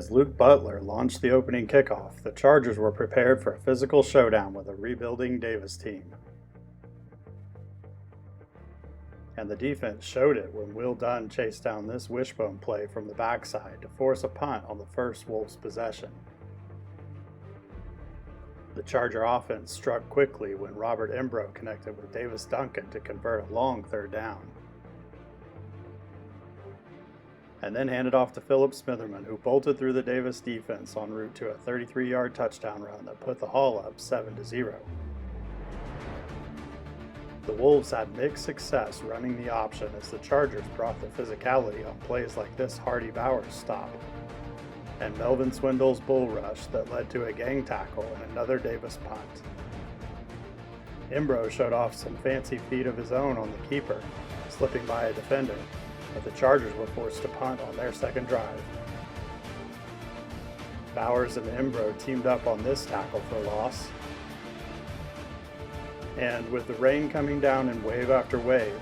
As Luke Butler launched the opening kickoff, the Chargers were prepared for a physical showdown with a rebuilding Davis team. And the defense showed it when Will Dunn chased down this wishbone play from the backside to force a punt on the first Wolves possession. The Charger offense struck quickly when Robert Embro connected with Davis Duncan to convert a long third down. And then handed off to Philip Smitherman, who bolted through the Davis defense en route to a 33-yard touchdown run that put the Haul up 7-0. The Wolves had mixed success running the option as the Chargers brought the physicality on plays like this Hardy Bowers stop, and Melvin Swindle's bull rush that led to a gang tackle and another Davis punt. Embro showed off some fancy feet of his own on the keeper, slipping by a defender, but the Chargers were forced to punt on their second drive. Bowers and Embro teamed up on this tackle for loss, and with the rain coming down in wave after wave,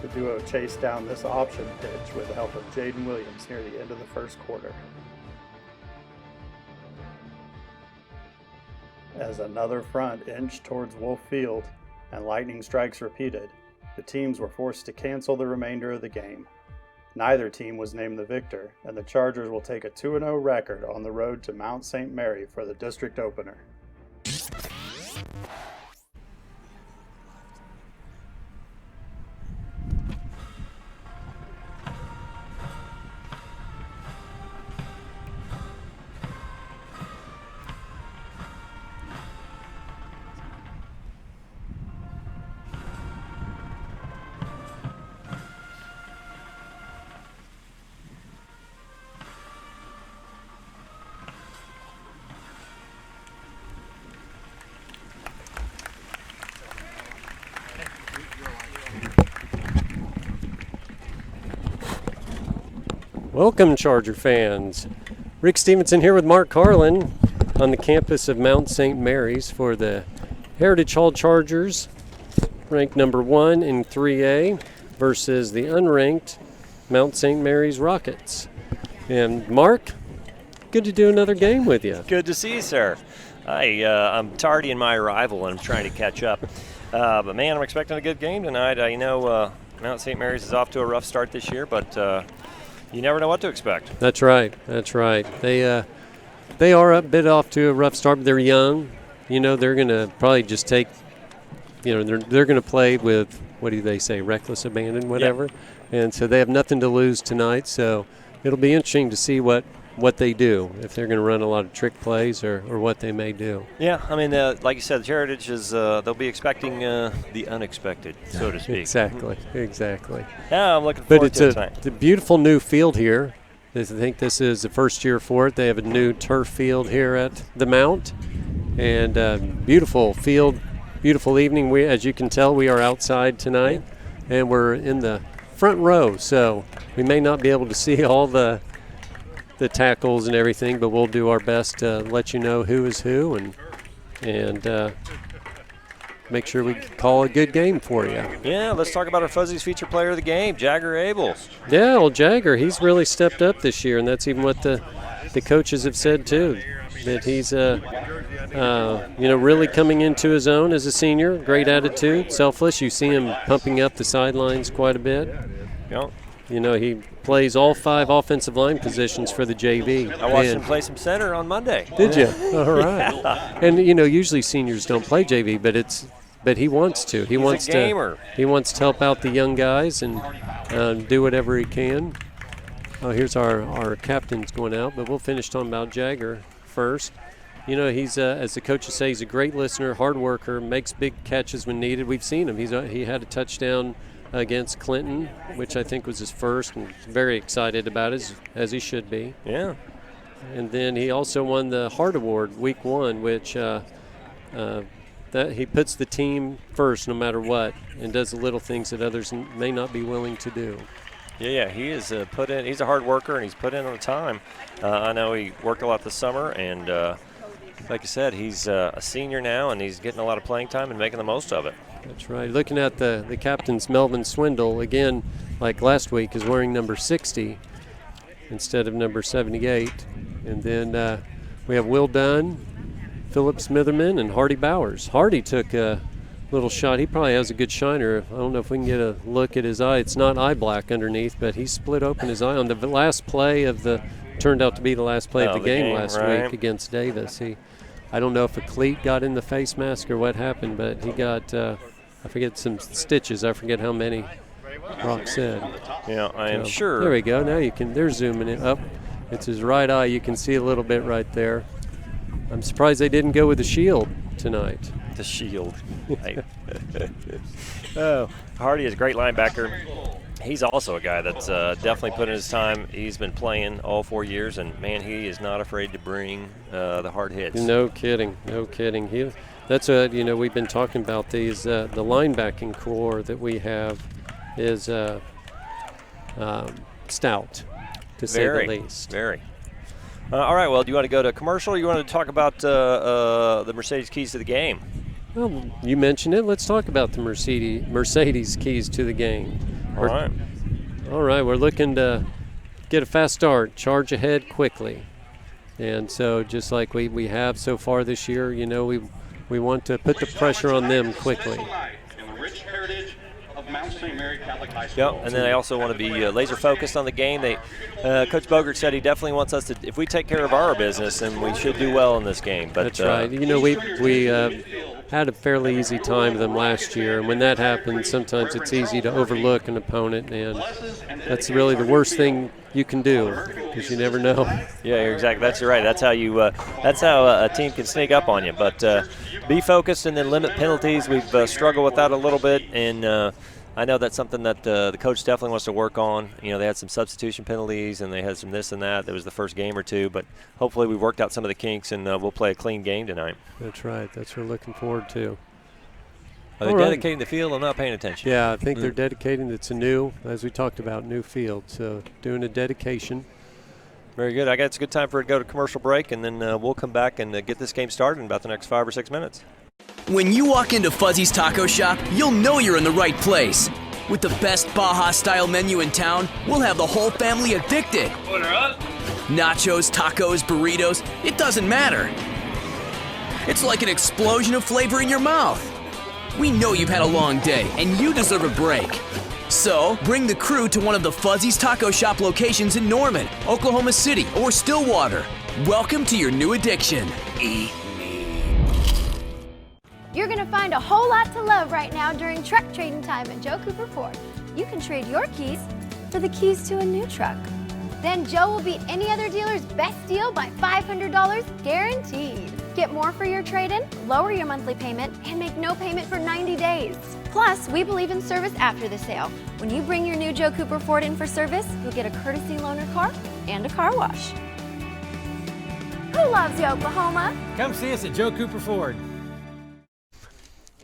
the duo chased down this option pitch with the help of Jaden Williams near the end of the first quarter. As another front inched towards Wolf Field and lightning strikes repeated, the teams were forced to cancel the remainder of the game. Neither team was named the victor, and the Chargers will take a 2-0 record on the road to Mount St. Mary for the district opener. Welcome, Charger fans. Rick Stevenson here with Mark Carlin on the campus of Mount St. Mary's for the Heritage Hall Chargers, ranked number 1 in 3A, versus the unranked Mount St. Mary's Rockets. And Mark, good to do another game with you. Good to see you, sir. I'm tardy in my arrival and I'm trying to catch up. But man, I'm expecting a good game tonight. I know Mount St. Mary's is off to a rough start this year, but you never know what to expect. That's right. That's right. They are a bit off to a rough start, but they're young. You know, they're going to probably just take, you know, they're going to play with, what do they say, reckless abandon, whatever. Yep. And so they have nothing to lose tonight. So it'll be interesting to see what they do, if they're going to run a lot of trick plays or what they may do. Yeah, I mean, like you said, Heritage is they'll be expecting the unexpected, so to speak. Exactly. Yeah, I'm looking forward to it tonight. It's a beautiful new field here. I think this is the first year for it. They have a new turf field here at the Mount, and beautiful field, beautiful evening. As you can tell, we are outside tonight, and we're in the front row, so we may not be able to see all the tackles and everything, but we'll do our best to let you know who is who and make sure we call a good game for you. Yeah, let's talk about our Fuzzies feature player of the game, Jagger Abel. Yeah, well, Jagger, he's really stepped up this year, and that's even what the coaches have said too, that he's really coming into his own as a senior. Great attitude, selfless. You see him pumping up the sidelines quite a bit. Yep. You know, he plays all 5 offensive line positions for the JV. I watched him play some center on Monday. Did you? All right. Yeah. And you know, usually seniors don't play JV, but he wants to. He's a gamer. He wants to help out the young guys and do whatever he can. Oh, here's our captains going out, but we'll finish talking about Jagger first. You know, he's as the coaches say, he's a great listener, hard worker, makes big catches when needed. We've seen him. He had a touchdown against Clinton, which I think was his first, and very excited about it, as he should be. Yeah. And then he also won the Hart Award week 1, which that he puts the team first no matter what, and does the little things that others may not be willing to do. Yeah, he is put in. He's a hard worker, and he's put in on the time. I know he worked a lot this summer, and like I said, he's a senior now, and he's getting a lot of playing time and making the most of it. That's right. Looking at the captain's Melvin Swindle, again, like last week, is wearing number 60. instead of number 78. And then we have Will Dunn, Philip Smitherman, and Hardy Bowers. Hardy took a little shot. He probably has a good shiner. I don't know if we can get a look at his eye. It's not eye black underneath, but he split open his eye on the last play of the – turned out to be the last play of the game last week against Davis. I don't know if a cleat got in the face mask or what happened, but he got I forget some stitches. I forget how many Brock said. Yeah, I am sure. There we go. Now you can – they're zooming it up. It's his right eye. You can see a little bit right there. I'm surprised they didn't go with the shield tonight. The shield. Oh, Hardy is a great linebacker. He's also a guy that's definitely put in his time. He's been playing all 4 years, and, man, he is not afraid to bring the hard hits. No kidding. No kidding. That's we've been talking about these. The linebacking core that we have is stout, to say the least. Very. All right, well, do you want to go to commercial or you want to talk about the Mercedes keys to the game? Well, you mentioned it. Let's talk about the Mercedes keys to the game. All right. All right, we're looking to get a fast start, charge ahead quickly. And so just like we have so far this year, we want to put the pressure on them quickly. Yep, and then I also want to be laser focused on the game. Coach Bogert said he definitely wants us to, if we take care of our business, then we should do well in this game. But that's right. We had a fairly easy time with them last year, and when that happens, sometimes it's easy to overlook an opponent, and that's really the worst thing you can do because you never know. Yeah, you're exactly. That's right. That's how you. That's how a team can sneak up on you. But be focused and then limit penalties. We've struggled with that a little bit, and I know that's something that the coach definitely wants to work on. They had some substitution penalties, and they had some this and that. That was the first game or two, but hopefully we worked out some of the kinks, and we'll play a clean game tonight. That's right. That's what we're looking forward to. Are they dedicating the field or not paying attention? Yeah, I think they're dedicating. It's a new, as we talked about, new field. So doing a dedication. Very good. I guess it's a good time for it to go to commercial break, and then we'll come back and get this game started in about the next 5 or 6 minutes. When you walk into Fuzzy's Taco Shop, you'll know you're in the right place. With the best Baja-style menu in town, we'll have the whole family addicted. Order up. Nachos, tacos, burritos, it doesn't matter. It's like an explosion of flavor in your mouth. We know you've had a long day, and you deserve a break. So, bring the crew to one of the Fuzzy's Taco Shop locations in Norman, Oklahoma City, or Stillwater. Welcome to your new addiction. Eat me. You're going to find a whole lot to love right now during truck trading time at Joe Cooper Ford. You can trade your keys for the keys to a new truck. Then Joe will beat any other dealer's best deal by $500 guaranteed. Get more for your trade-in, lower your monthly payment, and make no payment for 90 days. Plus, we believe in service after the sale. When you bring your new Joe Cooper Ford in for service, you'll get a courtesy loaner car and a car wash. Who loves you, Oklahoma? Come see us at Joe Cooper Ford.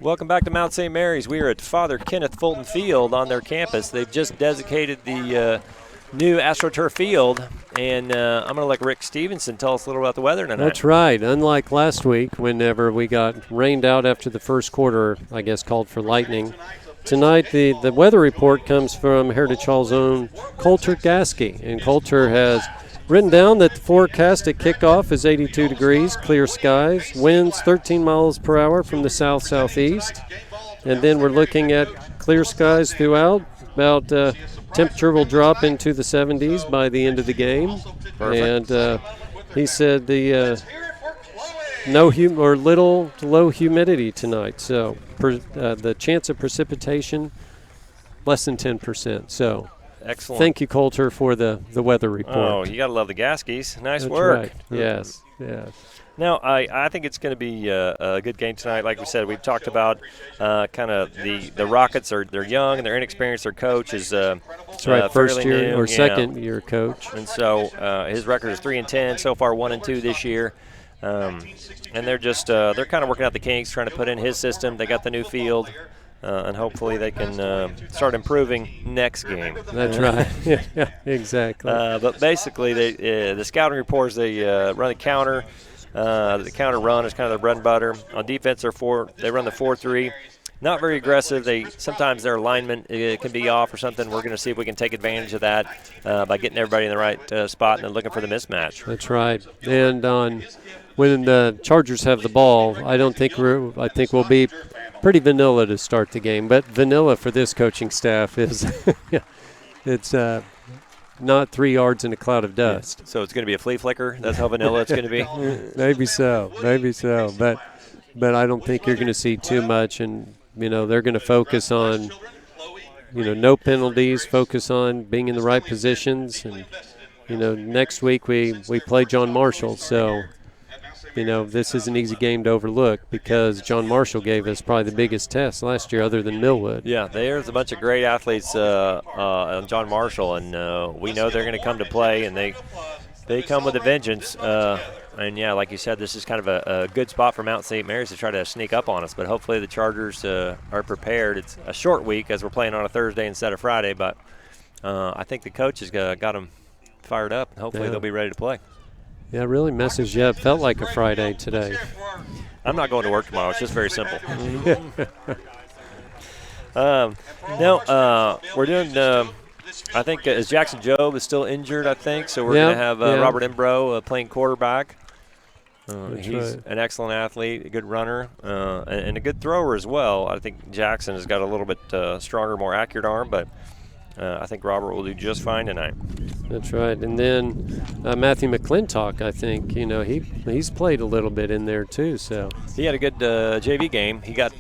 Welcome back to Mount St. Mary's. We are at Father Kenneth Fulton Field on their campus. They've just designated the new AstroTurf field, and I'm going to let Rick Stevenson tell us a little about the weather tonight. That's right. Unlike last week, whenever we got rained out after the first quarter, I guess called for lightning, tonight the weather report comes from Heritage Hall's own Coulter Gasky, and Coulter has written down that the forecast at kickoff is 82 degrees, clear skies, winds 13 miles per hour from the south-southeast, and then we're looking at clear skies throughout. About temperature will drop into the 70s by the end of the game. Perfect. And he said the little to low humidity tonight. So the chance of precipitation less than 10%. So excellent. Thank you, Coulter, for the weather report. Oh, you got to love the Gaskies. Nice That's work. Right. Yes. Now, I think it's going to be a good game tonight. Like we said, we've talked about kind of the Rockets. They're young and they're inexperienced. Their coach is that's right, first year new. or second year coach. And so his record is 3-10 so far, 1-2 this year. And they're just they're kind of working out the kinks, trying to put in his system. They got the new field. And hopefully they can start improving next game. That's right. Yeah, exactly. But basically, the scouting reports, they run the counter. The counter run is kind of their bread and butter. On defense, they run the 4-3. not very aggressive. Sometimes their alignment can be off or something. We're going to see if we can take advantage of that by getting everybody in the right spot and then looking for the mismatch. That's right. And when the Chargers have the ball, I think we'll be pretty vanilla to start the game. But vanilla for this coaching staff is it's not 3 yards in a cloud of dust. Yeah. So it's going to be a flea flicker. That's how vanilla it's going to be. Maybe so. But I don't think you're going to see too much. And they're going to focus on no penalties. Focus on being in the right positions. And next week we play John Marshall. So this is an easy game to overlook because John Marshall gave us probably the biggest test last year other than Millwood. Yeah, there's a bunch of great athletes on John Marshall, and we know they're going to come to play, and they come with a vengeance. And, yeah, like you said, this is kind of a good spot for Mount St. Mary's to try to sneak up on us, but hopefully the Chargers are prepared. It's a short week as we're playing on a Thursday instead of Friday, but I think the coach has got them fired up, and hopefully they'll be ready to play. Yeah, really messaged you up. Felt like a Friday today. I'm not going to work tomorrow. It's just very simple. We're doing I think as Jackson Jobe is still injured, I think, so we're going to have Robert Imbro playing quarterback. He's an excellent athlete, a good runner, and a good thrower as well. I think Jackson has got a little bit stronger, more accurate arm, but I think Robert will do just fine tonight. That's right. And then Matthew McClintock, I think, he's played a little bit in there too. So he had a good JV game. He got.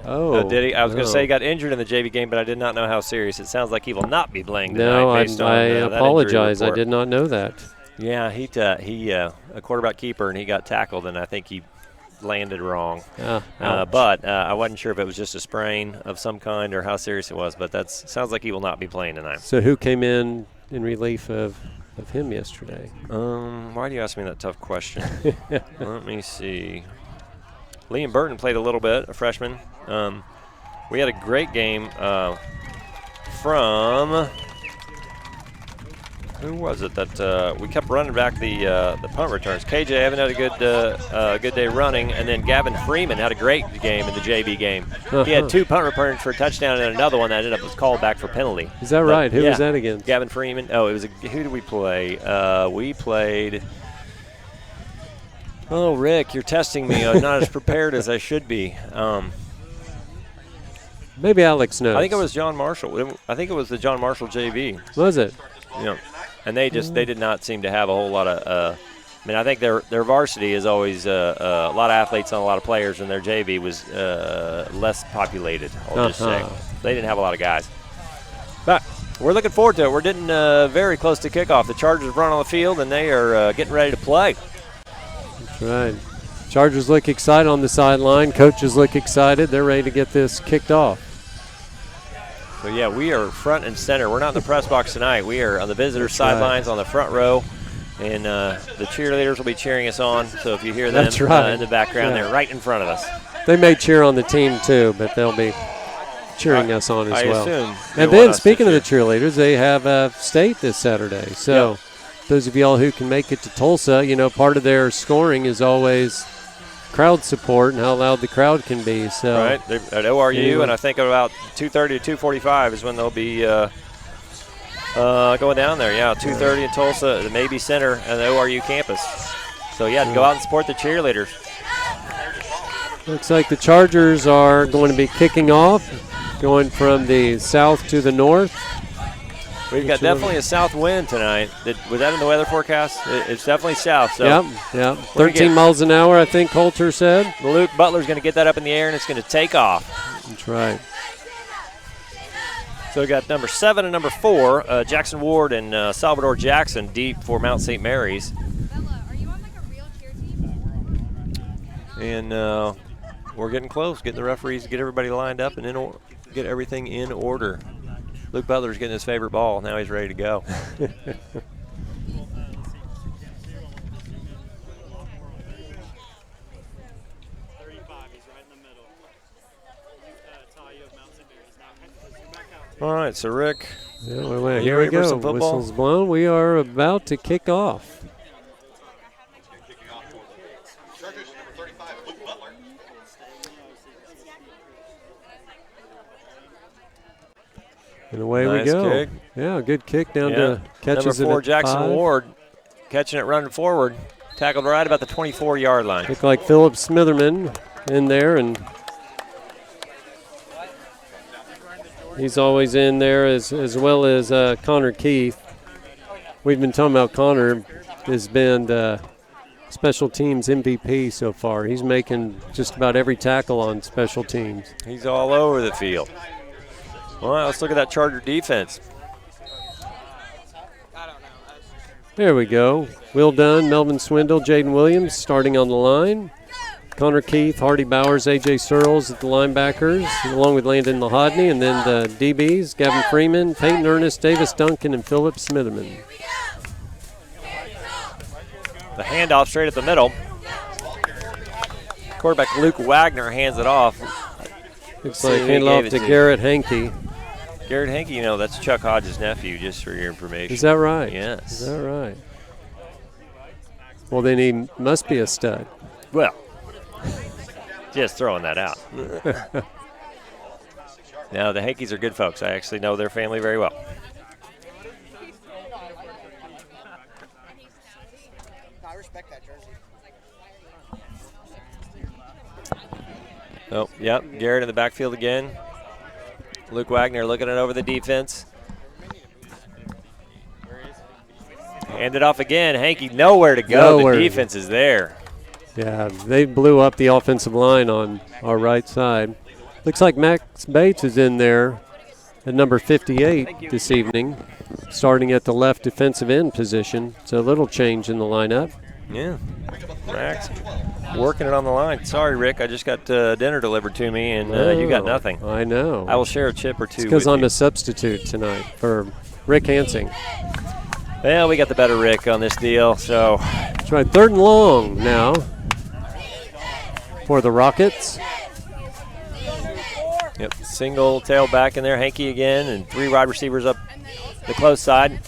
Did he? I was going to say he got injured in the JV game, but I did not know how serious. It sounds like he will not be playing tonight. No, I apologize. I did not know that. Yeah, he a quarterback keeper, and he got tackled, and I think he landed wrong. But I wasn't sure if it was just a sprain of some kind or how serious it was, but that sounds like he will not be playing tonight. So who came in relief of him yesterday? Why do you ask me that tough question? Let me see. Liam Burton played a little bit, a freshman. We had a great game from who was it that we kept running back the punt returns? KJ Evan had a good day running, and then Gavin Freeman had a great game in the JV game. He had 2 punt returns for a touchdown and another one that ended up was called back for penalty. Is that right? Who was that against? Gavin Freeman. Oh, it was who did we play? We played. Oh, Rick, you're testing me. I'm not as prepared as I should be. Maybe Alex knows. I think it was John Marshall. I think it was the John Marshall JV. Was it? And they did not seem to have a whole lot of. I think their varsity is always a lot of athletes and a lot of players, and their JV was less populated. I'll just say they didn't have a lot of guys. But we're looking forward to it. We're getting very close to kickoff. The Chargers run on the field, and they are getting ready to play. That's right. Chargers look excited on the sideline. Coaches look excited. They're ready to get this kicked off. So, yeah, we are front and center. We're not in the press box tonight. We are on the visitor sidelines on the front row, and the cheerleaders will be cheering us on. So if you hear them in the background, they're right in front of us. They may cheer on the team too, but they'll be cheering us on as well. I assume. And then, speaking of the cheerleaders, they have state this Saturday. So those of y'all who can make it to Tulsa, part of their scoring is always crowd support and how loud the crowd can be. So right, they're at ORU, and I think about 2:30 to 2:45 is when they'll be going down there. Yeah, 2:30 in Tulsa, the Mabee Center, and the ORU campus. So go out and support the cheerleaders. Looks like the Chargers are going to be kicking off, going from the south to the north. We've got definitely a south wind tonight. Was that in the weather forecast? It's definitely south. So yep. 13 miles an hour, I think Coulter said. Luke Butler's going to get that up in the air, and it's going to take off. That's right. So we got number 7 and number 4, Jackson Ward and Salvador Jackson deep for Mount St. Mary's. Bella, are you on like a real cheer team? And we're getting close, getting the referees, get everybody lined up, and get everything in order. Luke Butler's getting his favorite ball. Now he's ready to go. All right, so Rick. Here we go. Whistles blown. We are about to kick off. And away we Nice go. kick. Yeah, good kick down to catches Number 4, it at Jackson 5. Ward, catching it running forward. Tackled right about the 24-yard line. Looked like Philip Smitherman in there, and he's always in there as well as Connor Keith. We've been talking about Connor has been the special teams MVP so far. He's making just about every tackle on special teams. He's all over the field. All right, let's look at that Charger defense. There we go. Will Dunn, Melvin Swindle, Jaden Williams starting on the line. Connor Keith, Hardy Bowers, A.J. Searles at the linebackers, along with Landon Lahodney, and then the DBs, Gavin Freeman, Peyton Ernest, Davis Duncan, and Philip Smitherman. The handoff straight at the middle. Quarterback Luke Wagner hands it off. Looks like hand off to Garrett Hankey. Garrett Hankey, you know, that's Chuck Hodges' nephew, just for your information. Is that right? Yes. Is that right? Well, then he must be a stud. Well, just throwing that out. No, the Hankeys are good folks. I actually know their family very well. I respect that jersey. Oh, yep, Garrett in the backfield again. Luke Wagner looking it over the defense. Hand it off again. Hankey nowhere to go. Nowhere. The defense is there. Yeah, they blew up the offensive line on our right side. Looks like Max Bates is in there at number 58 this evening, starting at the left defensive end position. So a little change in the lineup. Yeah, Max working it on the line. Sorry, Rick, I just got dinner delivered to me, and you got nothing. I know. I will share a chip or two. Because with I'm you. a substitute tonight for Rick Hansing. Well, we got the better Rick on this deal, so. That's right, 3rd and long now for the Rockets. Yep, single tailback in there, Hankey again, and 3 wide receivers up the close side.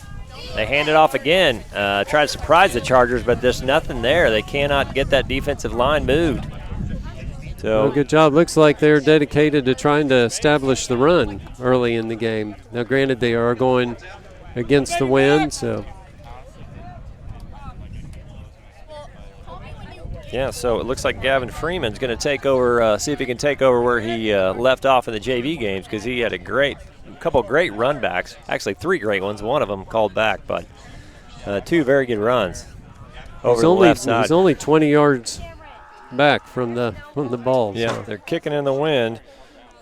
They hand it off again. Try to surprise the Chargers, but there's nothing there. They cannot get that defensive line moved. So Well, good job. Looks like they're dedicated to trying to establish the run early in the game. Now, granted, they are going against the wind, so. yeah, so it looks like Gavin Freeman's going to take over, see if he can take over where he left off in the JV games, because he had a couple great run backs. Actually, 3 great ones. One of them called back, but 2 very good runs over the left side. He's only 20 yards back from the ball. Yeah, so. they're kicking in the wind.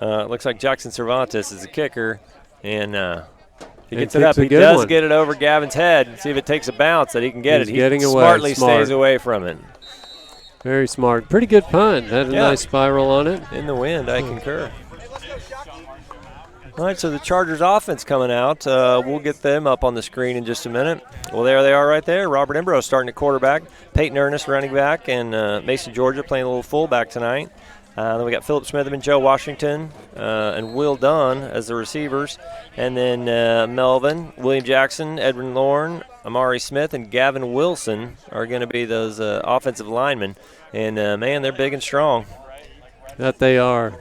It looks like Jackson Cervantes is the kicker, and he gets it up. He does get it over Gavin's head and see if it takes a bounce that he can get He's it. getting He away. smartly Smart. stays away from it. Very smart. Pretty good punt. Had a nice spiral on it. In the wind, I concur. All right, so the Chargers offense coming out. We'll get them up on the screen in just a minute. Well, there they are right there. Robert Embro starting at quarterback, Peyton Ernest running back, and Mason Georgia playing a little fullback tonight. Then we got Philip Smitherman, Joe Washington, and Will Dunn as the receivers. And then Melvin, William Jackson, Edwin Lorne, Amari Smith, and Gavin Wilson are going to be those offensive linemen. And, man, they're big and strong. That they are.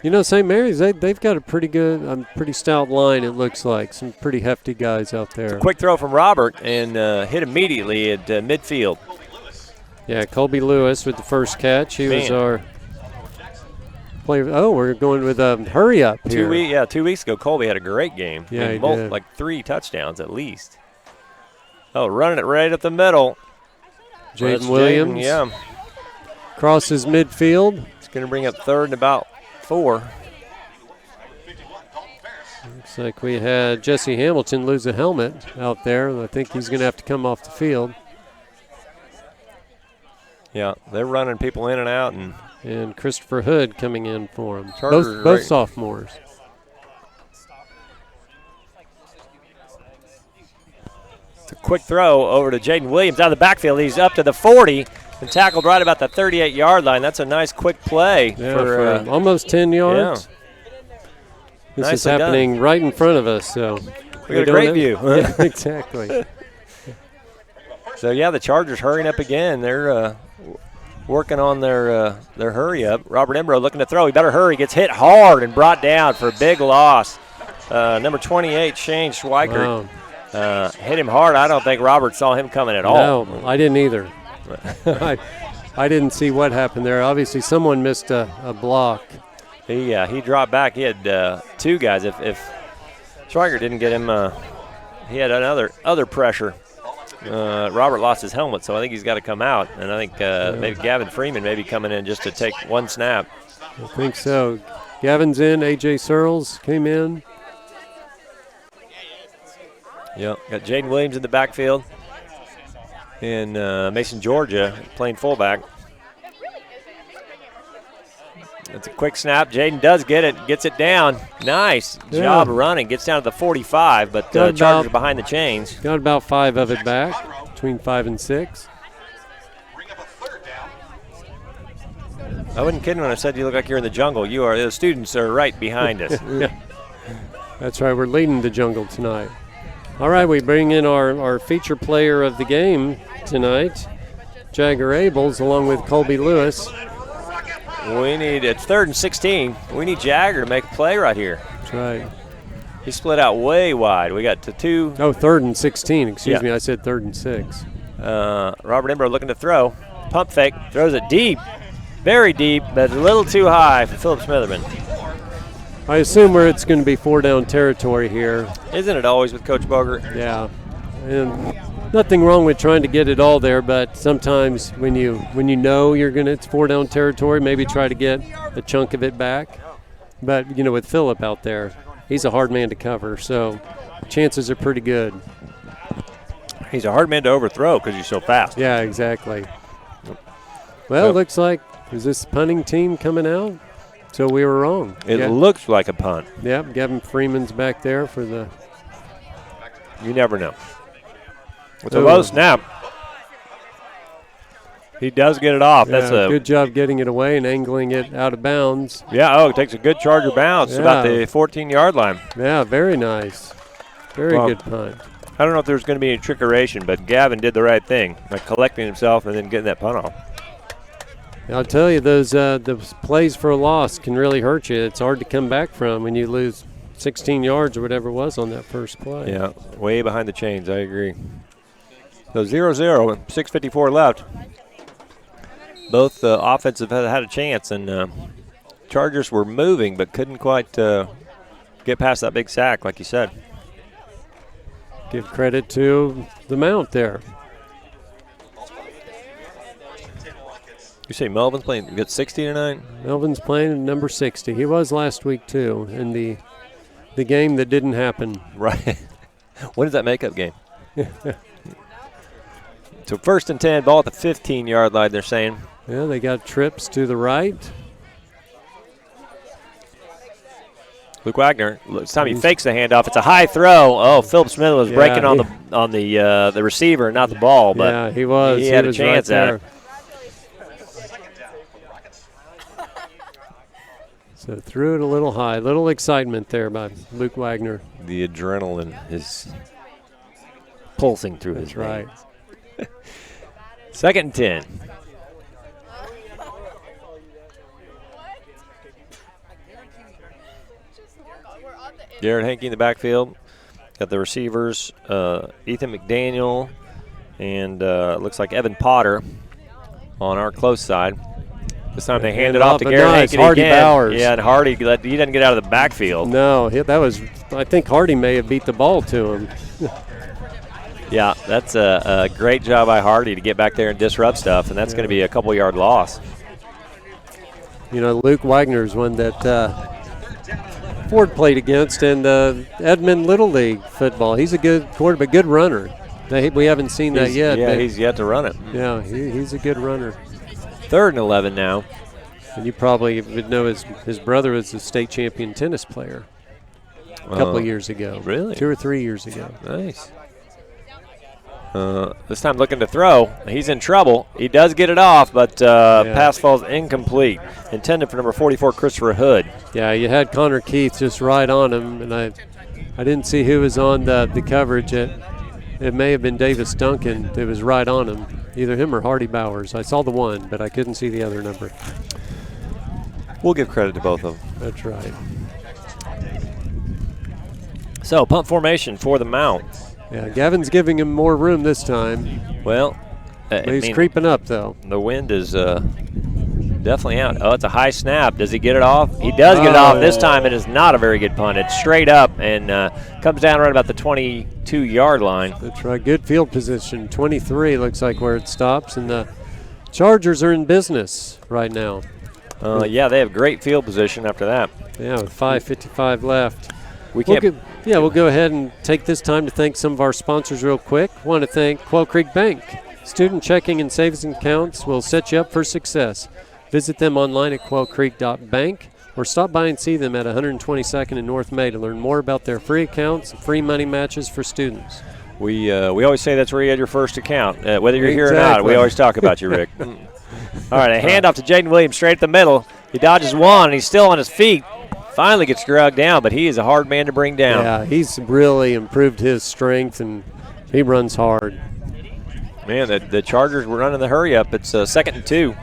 You know, St. Mary's, they've got a pretty good, pretty stout line, it looks like. Some pretty hefty guys out there. Quick throw from Robert and hit immediately at midfield. Yeah, Colby Lewis with the first catch. He was our player. Oh, we're going with hurry up here. 2 weeks ago, Colby had a great game. Yeah, he did. Like 3 touchdowns at least. Oh, running it right up the middle. Jaden Williams. Yeah. Crosses midfield. It's going to bring up 3rd and about 4. Looks like we had Jesse Hamilton lose a helmet out there. I think he's going to have to come off the field. Yeah, they're running people in and out. And Christopher Hood coming in for him. Chargers Both sophomores. It's a quick throw over to Jaden Williams out of the backfield. He's up to the 40 and tackled right about the 38-yard line. That's a nice quick play. Yeah, for almost 10 yards. Yeah. This Nicely is happening right in front of us. So we got a great view. Yeah, exactly. So, yeah, the Chargers hurrying up again. They're working on their hurry up. Robert Embro looking to throw. He better hurry. Gets hit hard and brought down for a big loss. Number 28, Shane Schweikert, hit him hard. I don't think Robert saw him coming at all. No, I didn't either. I didn't see what happened there. Obviously, someone missed a block. He dropped back. He had two guys. If Schweikert didn't get him, he had other pressure. Robert lost his helmet, so I think he's got to come out. And I think maybe Gavin Freeman may be coming in just to take one snap. I think so. Gavin's in. A.J. Searles came in. Yep, got Jaden Williams in the backfield. And Mason Georgia playing fullback. That's a quick snap. Jaden does get it, gets it down. Nice job running. Gets down to the 45, but Chargers behind the chains. Got about 5 of it back, between 5 and 6. I wasn't kidding when I said you look like you're in the jungle. You are. The students are right behind us. Yeah. That's right. We're leading the jungle tonight. All right, we bring in our feature player of the game tonight, Jagger Abels, along with Colby Lewis. It's 3rd and 16. We need Jagger to make a play right here. That's right. He split out way wide. We got to 2. Oh, 3rd and 16. Excuse me, I said 3rd and 6. Robert Embro looking to throw. Pump fake, throws it deep. Very deep, but a little too high for Philip Smitherman. I assume it's going to be 4-down territory here. Isn't it always with Coach Bogert? Yeah. And nothing wrong with trying to get it all there, but sometimes when you know it's 4-down territory, maybe try to get a chunk of it back. But, with Philip out there, he's a hard man to cover, so chances are pretty good. He's a hard man to overthrow because he's so fast. Yeah, exactly. Well, it looks like, is this punting team coming out? So we were wrong. It looks like a punt. Yep, Gavin Freeman's back there for the. You never know. With a low snap, he does get it off. Yeah, That's a good job getting it away and angling it out of bounds. Yeah, it takes a good Charger bounce about the 14-yard line. Yeah, very nice. Very good punt. I don't know if there's going to be any trickeration, but Gavin did the right thing by collecting himself and then getting that punt off. I'll tell you, those plays for a loss can really hurt you. It's hard to come back from when you lose 16 yards or whatever it was on that first play. Yeah, way behind the chains. I agree. So 0-0, 6:54 left. Both offensive had a chance, and Chargers were moving but couldn't quite get past that big sack, like you said. Give credit to the Mount there. You say Melvin's playing good 60 tonight? Melvin's playing number 60. He was last week, too, in the game that didn't happen. Right. When is that makeup game? So 1st and 10, ball at the 15-yard line, they're saying. Yeah, they got trips to the right. Luke Wagner, this time he fakes the handoff. It's a high throw. Oh, Philip Smith was breaking on the receiver, not the ball. But yeah, he was. He had a chance right at it. So threw it a little high. Little excitement there by Luke Wagner. The adrenaline is pulsing through his veins. Right. 2nd and 10. Garrett Hankey in the backfield. Got the receivers, Ethan McDaniel, and looks like Evan Potter on our close side. This time they hand it off to Garrett Hankey Hardy again. Bowers. Yeah, and Hardy, he doesn't get out of the backfield. No, I think Hardy may have beat the ball to him. Yeah, that's a great job by Hardy to get back there and disrupt stuff, and that's going to be a couple-yard loss. Luke Wagner's one that Ford played against in Edmond Little League football. He's a good quarterback, good runner. We haven't seen that yet. Yeah, he's yet to run it. Yeah, he's a good runner. 3rd and 11 now. And you probably would know his brother was a state champion tennis player a couple of years ago. Really? 2 or 3 years ago. Nice. This time looking to throw. He's in trouble. He does get it off, but pass falls incomplete. Intended for number 44, Christopher Hood. Yeah, you had Connor Keith just right on him, and I didn't see who was on the coverage. It may have been Davis Duncan that was right on him. either him or Hardy Bowers. I saw the one, but I couldn't see the other number. We'll give credit to both of them. That's right. So, punt formation for the Mount. Yeah, Gavin's giving him more room this time. Well, He's creeping up, though. The wind is definitely out. Oh, it's a high snap. Does he get it off? He does get it off. This time it is not a very good punt. It's straight up and comes down right about the 22-yard line. That's right. Good field position. 23 looks like where it stops. And the Chargers are in business right now. Yeah, they have great field position after that. Yeah, with 5:55 left. We'll go ahead and take this time to thank some of our sponsors real quick. Want to thank Quail Creek Bank. Student checking and savings accounts will set you up for success. Visit them online at quailcreek.bank or stop by and see them at 122nd and North May to learn more about their free accounts and free money matches for students. We always say that's where you had your first account. Whether you're here or not, we always talk about you, Rick. All right, a handoff to Jaden Williams straight at the middle. He dodges one, and he's still on his feet. Finally gets dragged down, but he is a hard man to bring down. Yeah, he's really improved his strength, and he runs hard. Man, the Chargers were running the hurry up. It's 2nd and 2.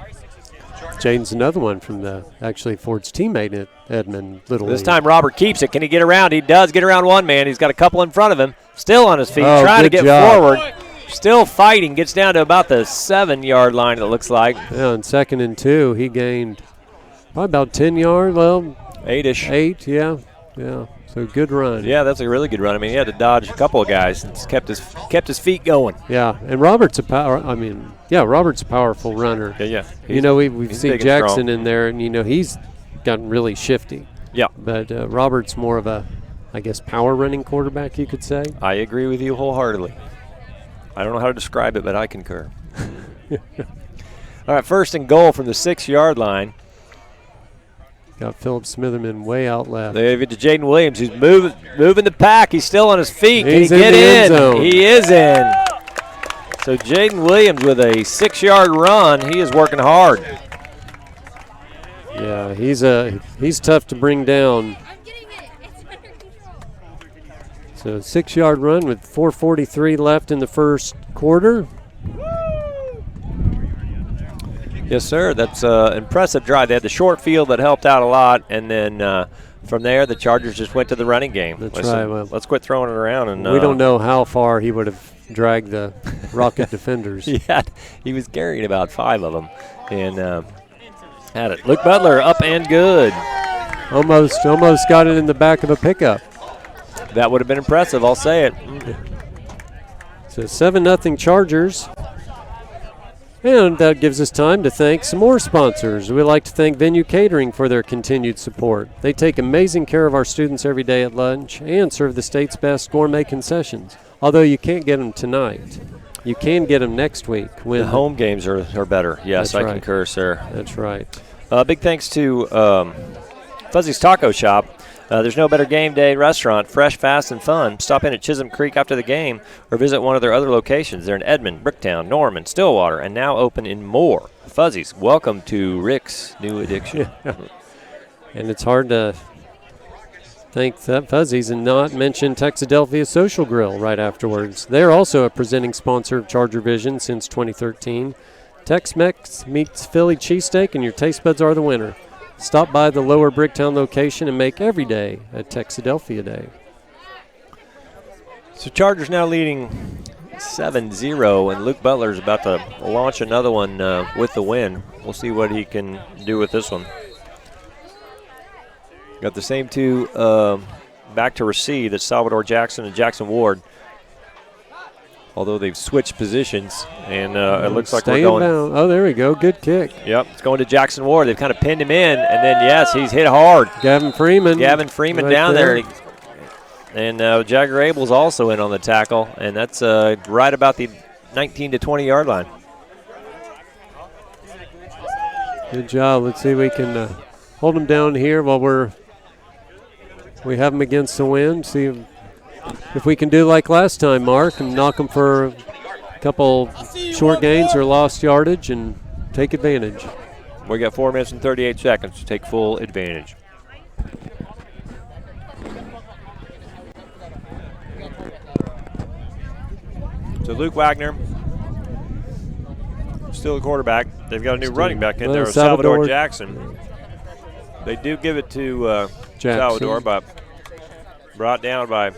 Jaden's another one from actually Ford's teammate at Edmond Little This League. time Robert keeps it. Can he get around? He does get around one man. He's got a couple in front of him. Still on his feet, trying to get forward. Still fighting. Gets down to about the 7-yard line, it looks like. Yeah, on 2nd and 2, he gained probably about 10 yards. Well, 8-ish. 8, yeah. So good run. Yeah, that's a really good run. I mean, he had to dodge a couple of guys and kept his feet going. Yeah, and Robert's a powerful runner. Yeah. We've seen Jackson in there, and he's gotten really shifty. Yeah. But Robert's more of a, I guess, power running quarterback, you could say. I agree with you wholeheartedly. I don't know how to describe it, but I concur. All right, 1st and goal from the 6-yard line. Got Philip Smitherman way out left. They give it to Jaden Williams. He's moving the pack. He's still on his feet. Can he get in? He is in. So Jaden Williams with a 6-yard run. He is working hard. Yeah, he's tough to bring down. So 6-yard run with 4:43 left in the first quarter. Yes, sir. That's an impressive drive. They had the short field that helped out a lot, and then from there the Chargers just went to the running game. That's right. Well, let's quit throwing it around. And we don't know how far he would have dragged the Rocket defenders. Yeah, he was carrying about 5 of them, and had it. Luke Butler up and good. Almost got it in the back of a pickup. That would have been impressive. I'll say it. So 7-0 Chargers. And that gives us time to thank some more sponsors. We'd like to thank Venue Catering for their continued support. They take amazing care of our students every day at lunch and serve the state's best gourmet concessions. Although you can't get them tonight. You can get them next week. When the home games are better. Yes, I concur, sir. That's right. Big thanks to Fuzzy's Taco Shop. There's no better game day restaurant, fresh, fast, and fun. Stop in at Chisholm Creek after the game or visit one of their other locations. They're in Edmond, Bricktown, Norman, Stillwater, and now open in Moore. Fuzzy's, welcome to Rick's new addiction. And it's hard to thank Fuzzy's and not mention Texadelphia Social Grill right afterwards. They're also a presenting sponsor of Charger Vision since 2013. Tex-Mex meets Philly cheesesteak, and your taste buds are the winner. Stop by the Lower Bricktown location and make every day a Texadelphia day. So Chargers now leading 7-0, and Luke Butler's about to launch another one with the win. We'll see what he can do with this one. Got the same two back to receive. That's Salvador Jackson and Jackson Ward. Although they've switched positions, and it looks like we're going down. Oh, there we go. Good kick. Yep, it's going to Jackson Ward. They've kind of pinned him in, and then, yes, he's hit hard. Gavin Freeman right down there. And Jagger Abel's also in on the tackle, and that's right about the 19 to 20-yard line. Good job. Let's see if we can hold them down here while we have them against the wind. See if we can do like last time, Mark, and knock them for a couple short gains or lost yardage and take advantage. We got 4 minutes and 38 seconds to take full advantage. So Luke Wagner Still the quarterback. They've got a new running back in there, Salvador Salvador Jackson. They do give it to Salvador, but brought down by a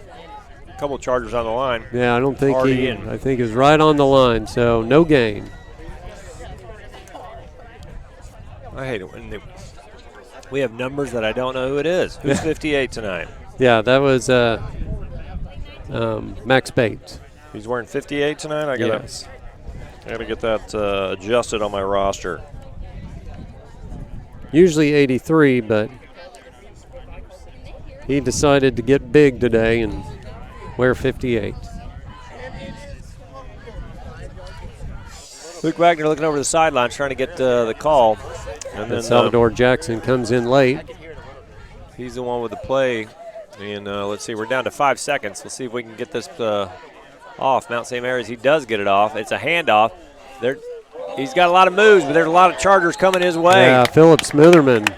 couple of Chargers on the line. Yeah, I don't think I think he was right on the line, so no gain. I hate it when we have numbers that I don't know who it is. Who's 58 tonight? Yeah, that was Max Bates. He's wearing 58 tonight? I gotta get that adjusted on my roster. Usually 83, but he decided to get big today and wear 58. Luke Wagner looking over the sidelines trying to get the call. And then Salvador Jackson comes in late. He's the one with the play. And let's see, we're down to 5 seconds. Let's see if we can get this off. Mount St. Mary's, he does get it off. It's a handoff. He's got a lot of moves, but there's a lot of Chargers coming his way. Yeah, Philip Smitherman.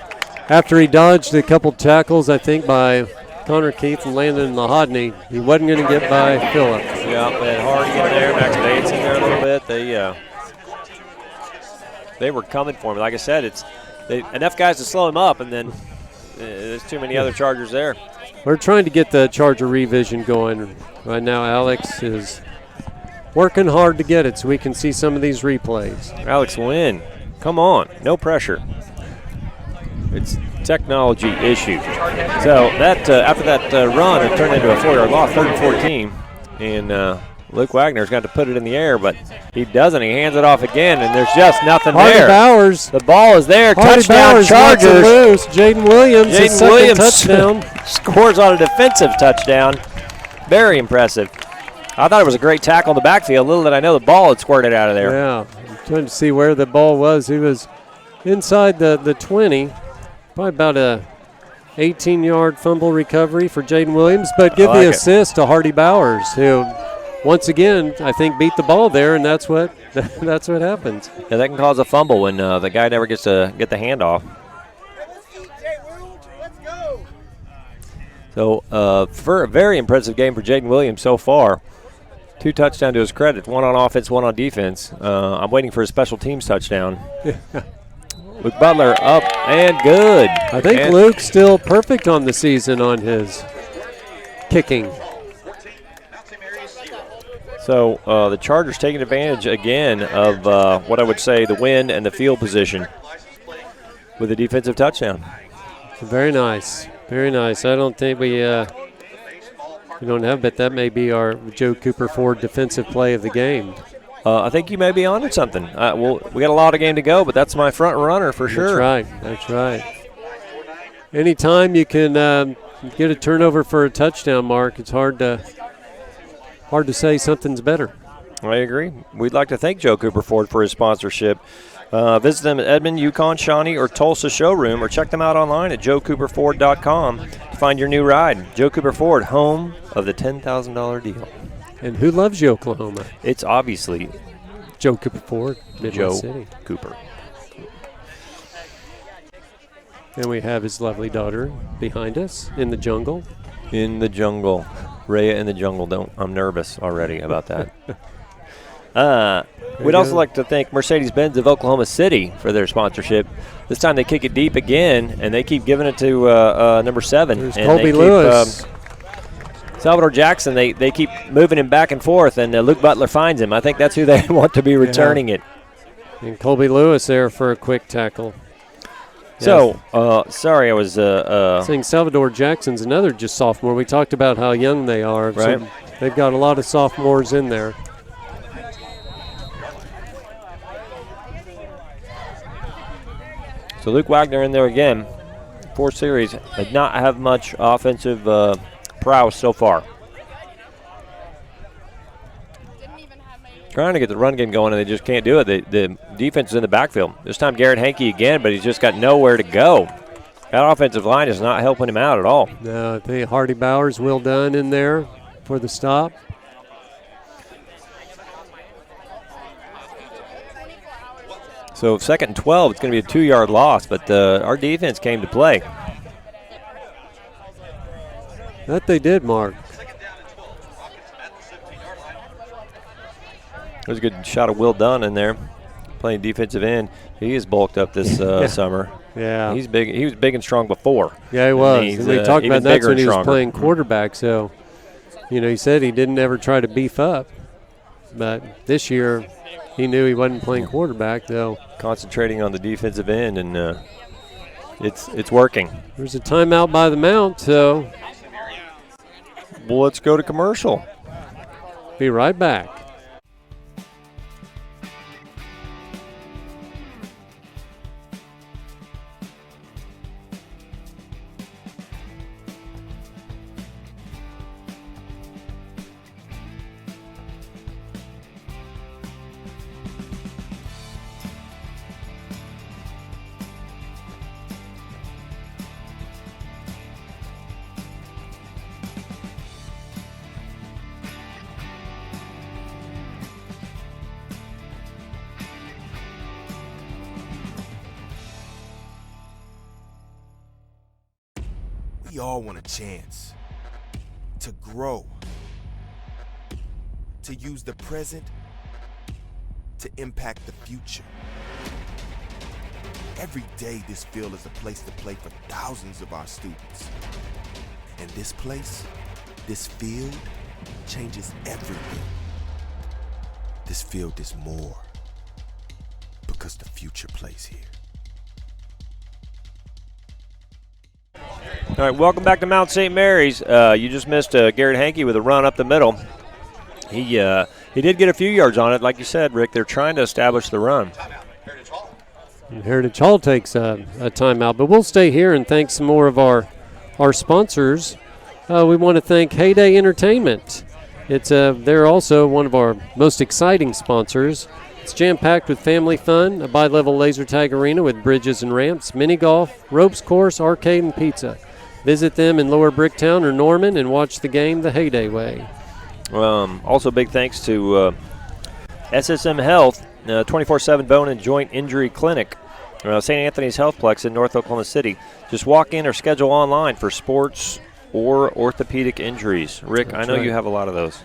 After he dodged a couple tackles, I think, by Connor Keith and Landon Lahodney, he wasn't going to get by Philip. Yeah, they had Hardy in there, Max Bates in there a little bit. They were coming for him. Like I said, enough guys to slow him up, and then there's too many other Chargers there. We're trying to get the Charger revision going. Right now, Alex is working hard to get it so we can see some of these replays. Alex Lynn, come on, no pressure. It's technology issue. So that after that run, it turned into a 4-yard loss, 3rd and 14. And Luke Wagner's got to put it in the air, but he doesn't. He hands it off again, and there's just nothing there. Bowers. The ball is there. Hardy Touchdown Bowers Chargers. Loose. Jaden Williams, his second touchdown. Scores on a defensive touchdown. Very impressive. I thought it was a great tackle in the backfield. Little did I know the ball had squirted out of there. Yeah, I'm trying to see where the ball was. He was inside the 20. Probably about a 18-yard fumble recovery for Jaden Williams, but give the assist to Hardy Bowers, who once again I think beat the ball there, and that's what happens. Yeah, that can cause a fumble when the guy never gets to get the handoff. So for a very impressive game for Jaden Williams so far. 2 touchdowns to his credit, 1 on offense, 1 on defense. I'm waiting for a special teams touchdown. Luke Butler up and good. I think Luke's still perfect on the season on his kicking. So the Chargers taking advantage again of what I would say the wind and the field position with a defensive touchdown. Very nice. Very nice. I don't think we don't have, but that may be our Joe Cooper Ford defensive play of the game. I think you may be onto something. We got a lot of game to go, but that's my front runner for sure. That's right. Anytime you can get a turnover for a touchdown, Mark, it's hard to say something's better. I agree. We'd like to thank Joe Cooper Ford for his sponsorship. Visit them at Edmond, Yukon, Shawnee, or Tulsa showroom, or check them out online at joecooperford.com to find your new ride. Joe Cooper Ford, home of the $10,000 deal. And who loves you, Oklahoma? It's obviously Joe Cooper Ford, Midwest City. Cooper. And we have his lovely daughter behind us in the jungle. In the jungle. Rhea in the jungle. I'm nervous already about that. We'd also like to thank Mercedes-Benz of Oklahoma City for their sponsorship. This time they kick it deep again, and they keep giving it to number 7. There's and Colby Lewis. Salvador Jackson, they keep moving him back and forth, and Luke Butler finds him. I think that's who they want to be returning it. And Colby Lewis there for a quick tackle. So, sorry, I was saying Salvador Jackson's another just sophomore. We talked about how young they are. Right. So they've got a lot of sophomores in there. So Luke Wagner in there again. 4 series. Did not have much offensive prowess so far. Trying to get the run game going, and they just can't do it. The defense is in the backfield. This time Garrett Hankey again, but he's just got nowhere to go. That offensive line is not helping him out at all. No, I think Hardy Bowers, Will Dunn in there for the stop. So 2nd and 12, it's going to be a 2-yard loss, but our defense came to play. That they did, Mark. There's a good shot of Will Dunn in there. playing defensive end. He is bulked up this summer. Yeah. He's big. He was big and strong before. Yeah, he was. And we talked about that when he was stronger. playing quarterback. So, he said he didn't ever try to beef up. But this year, he knew he wasn't playing quarterback, though. Concentrating on the defensive end, and it's working. There's a timeout by the Mount, so well, let's go to commercial. Be right back. We all want a chance to grow, to use the present to impact the future. Every day, this field is a place to play for thousands of our students. And this place, this field, changes everything. This field is more because the future plays here. All right, welcome back to Mount St. Mary's. You just missed Garrett Hankey with a run up the middle. He did get a few yards on it. Like you said, Rick, they're trying to establish the run. Heritage Hall takes a timeout, but we'll stay here and thank some more of our sponsors. We want to thank Heyday Entertainment. They're also one of our most exciting sponsors. It's jam-packed with family fun, a bi-level laser tag arena with bridges and ramps, mini golf, ropes course, arcade, and pizza. Visit them in Lower Bricktown or Norman and watch the game the Heyday way. Also, big thanks to SSM Health, 24/7 Bone and Joint Injury Clinic, St. Anthony's Healthplex in North Oklahoma City. Just walk in or schedule online for sports or orthopedic injuries. Rick, That's I know right. you have a lot of those.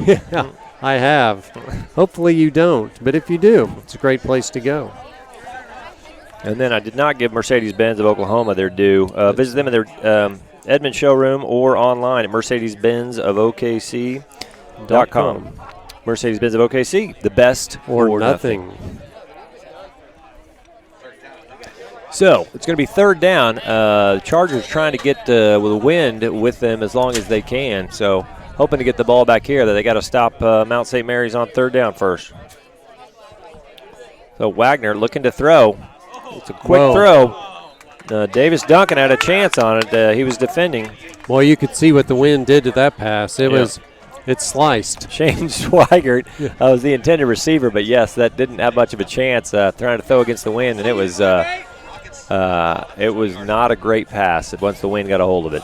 Yeah, I have. Hopefully you don't, but if you do, it's a great place to go. And then I did not give Mercedes-Benz of Oklahoma their due. Visit them in their Edmond showroom or online at mercedes-benz-of-okc.com. Mercedes-Benz of OKC, the best Or nothing. So it's going to be third down. Chargers trying to get with a wind with them as long as they can. So hoping to get the ball back here. That they got to stop Mount St. Mary's on third down first. So Wagner looking to throw. It's a quick throw. Davis Duncan had a chance on it. He was defending. Boy, you could see what the wind did to that pass. It sliced. Shane Swigert was the intended receiver, but yes, that didn't have much of a chance trying to throw against the wind, and it was not a great pass once the wind got a hold of it.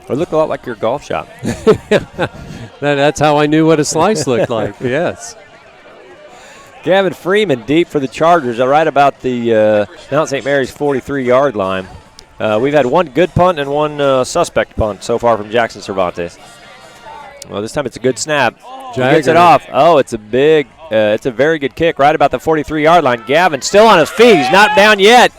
It looked a lot like your golf shot. That's how I knew what a slice looked like, yes. Gavin Freeman deep for the Chargers, right about the Mount St. Mary's 43-yard line. We've had one good punt and one suspect punt so far from Jackson Cervantes. Well, this time it's a good snap. He gets it off. Oh, it's a very good kick right about the 43-yard line. Gavin still on his feet. He's not down yet.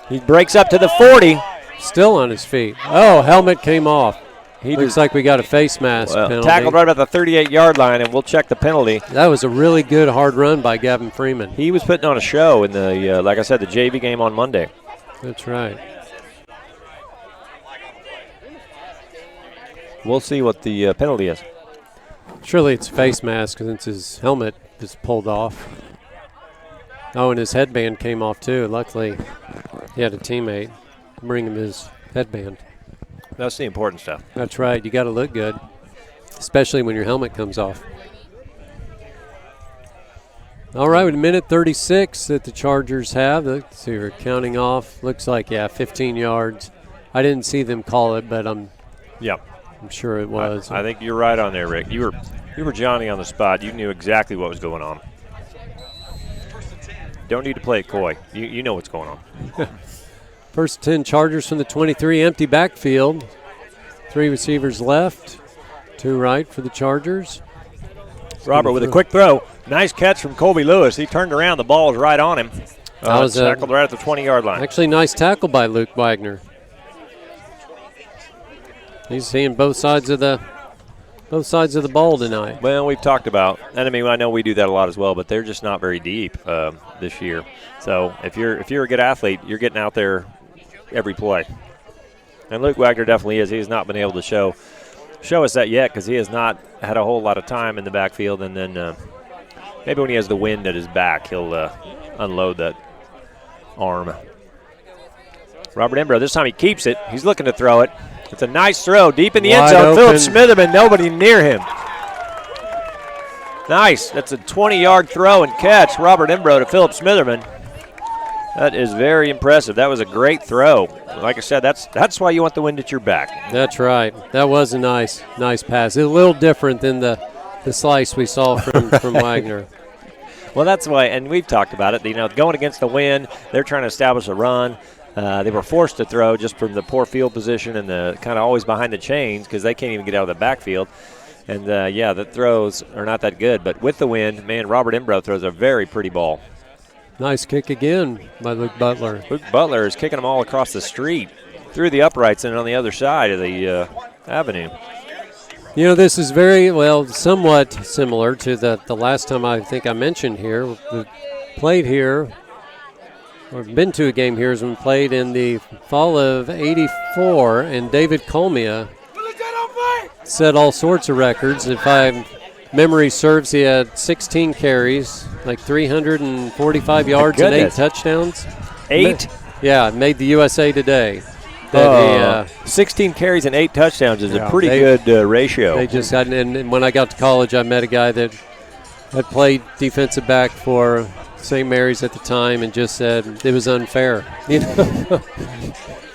He breaks up to the 40. Still on his feet. Oh, helmet came off. Looks like we got a face mask penalty. Tackled right about the 38-yard line, and we'll check the penalty. That was a really good hard run by Gavin Freeman. He was putting on a show in the, like I said, the JV game on Monday. That's right. We'll see what the penalty is. Surely it's a face mask since his helmet is pulled off. Oh, and his headband came off too. Luckily, he had a teammate bring him his headband. That's the important stuff. That's right. You got to look good, especially when your helmet comes off. All right, with a minute 36 that the Chargers have. Let's see, we're counting off. Looks like, 15 yards. I didn't see them call it, but I'm sure it was. I think you're right on there, Rick. You were Johnny on the spot. You knew exactly what was going on. Don't need to play it coy. You know what's going on. First 10 Chargers from the 23, empty backfield. 3 receivers left, 2 right for the Chargers. Robert with a quick throw. Nice catch from Colby Lewis. He turned around. The ball was right on him. That was tackled right at the 20-yard line. Actually, nice tackle by Luke Wagner. He's seeing both sides of the ball tonight. Well, we've talked about, and I mean, I know we do that a lot as well, but they're just not very deep this year. So if you're a good athlete, you're getting out there every play. And Luke Wagner definitely is. He has not been able to show us that yet because he has not had a whole lot of time in the backfield. And then maybe when he has the wind at his back, he'll unload that arm. Robert Embro, this time he keeps it. He's looking to throw it. It's a nice throw deep in the end zone. Philip Smitherman, nobody near him. Nice. That's a 20-yard throw and catch. Robert Embro to Philip Smitherman. That is very impressive. That was a great throw. Like I said, that's why you want the wind at your back. That's right. That was a nice pass. It's a little different than the slice we saw from Wagner. Well, that's why, and we've talked about it. You know, going against the wind, they're trying to establish a run. They were forced to throw just from the poor field position and the kind of always behind the chains because they can't even get out of the backfield. And, the throws are not that good. But with the wind, man, Robert Embro throws a very pretty ball. Nice kick again by Luke Butler. Luke Butler is kicking them all across the street, through the uprights and on the other side of the avenue. You know, this is somewhat similar to the last time I think I mentioned here. We played here, or been to a game here, as we played in the fall of '84, and David Colmia set all sorts of records. If memory serves, he had 16 carries, like 345 yards and 8 touchdowns. 8? Yeah, made the USA Today. 16 carries and 8 touchdowns is a pretty good ratio. They just got, and when I got to college, I met a guy that had played defensive back for St. Mary's at the time and just said it was unfair.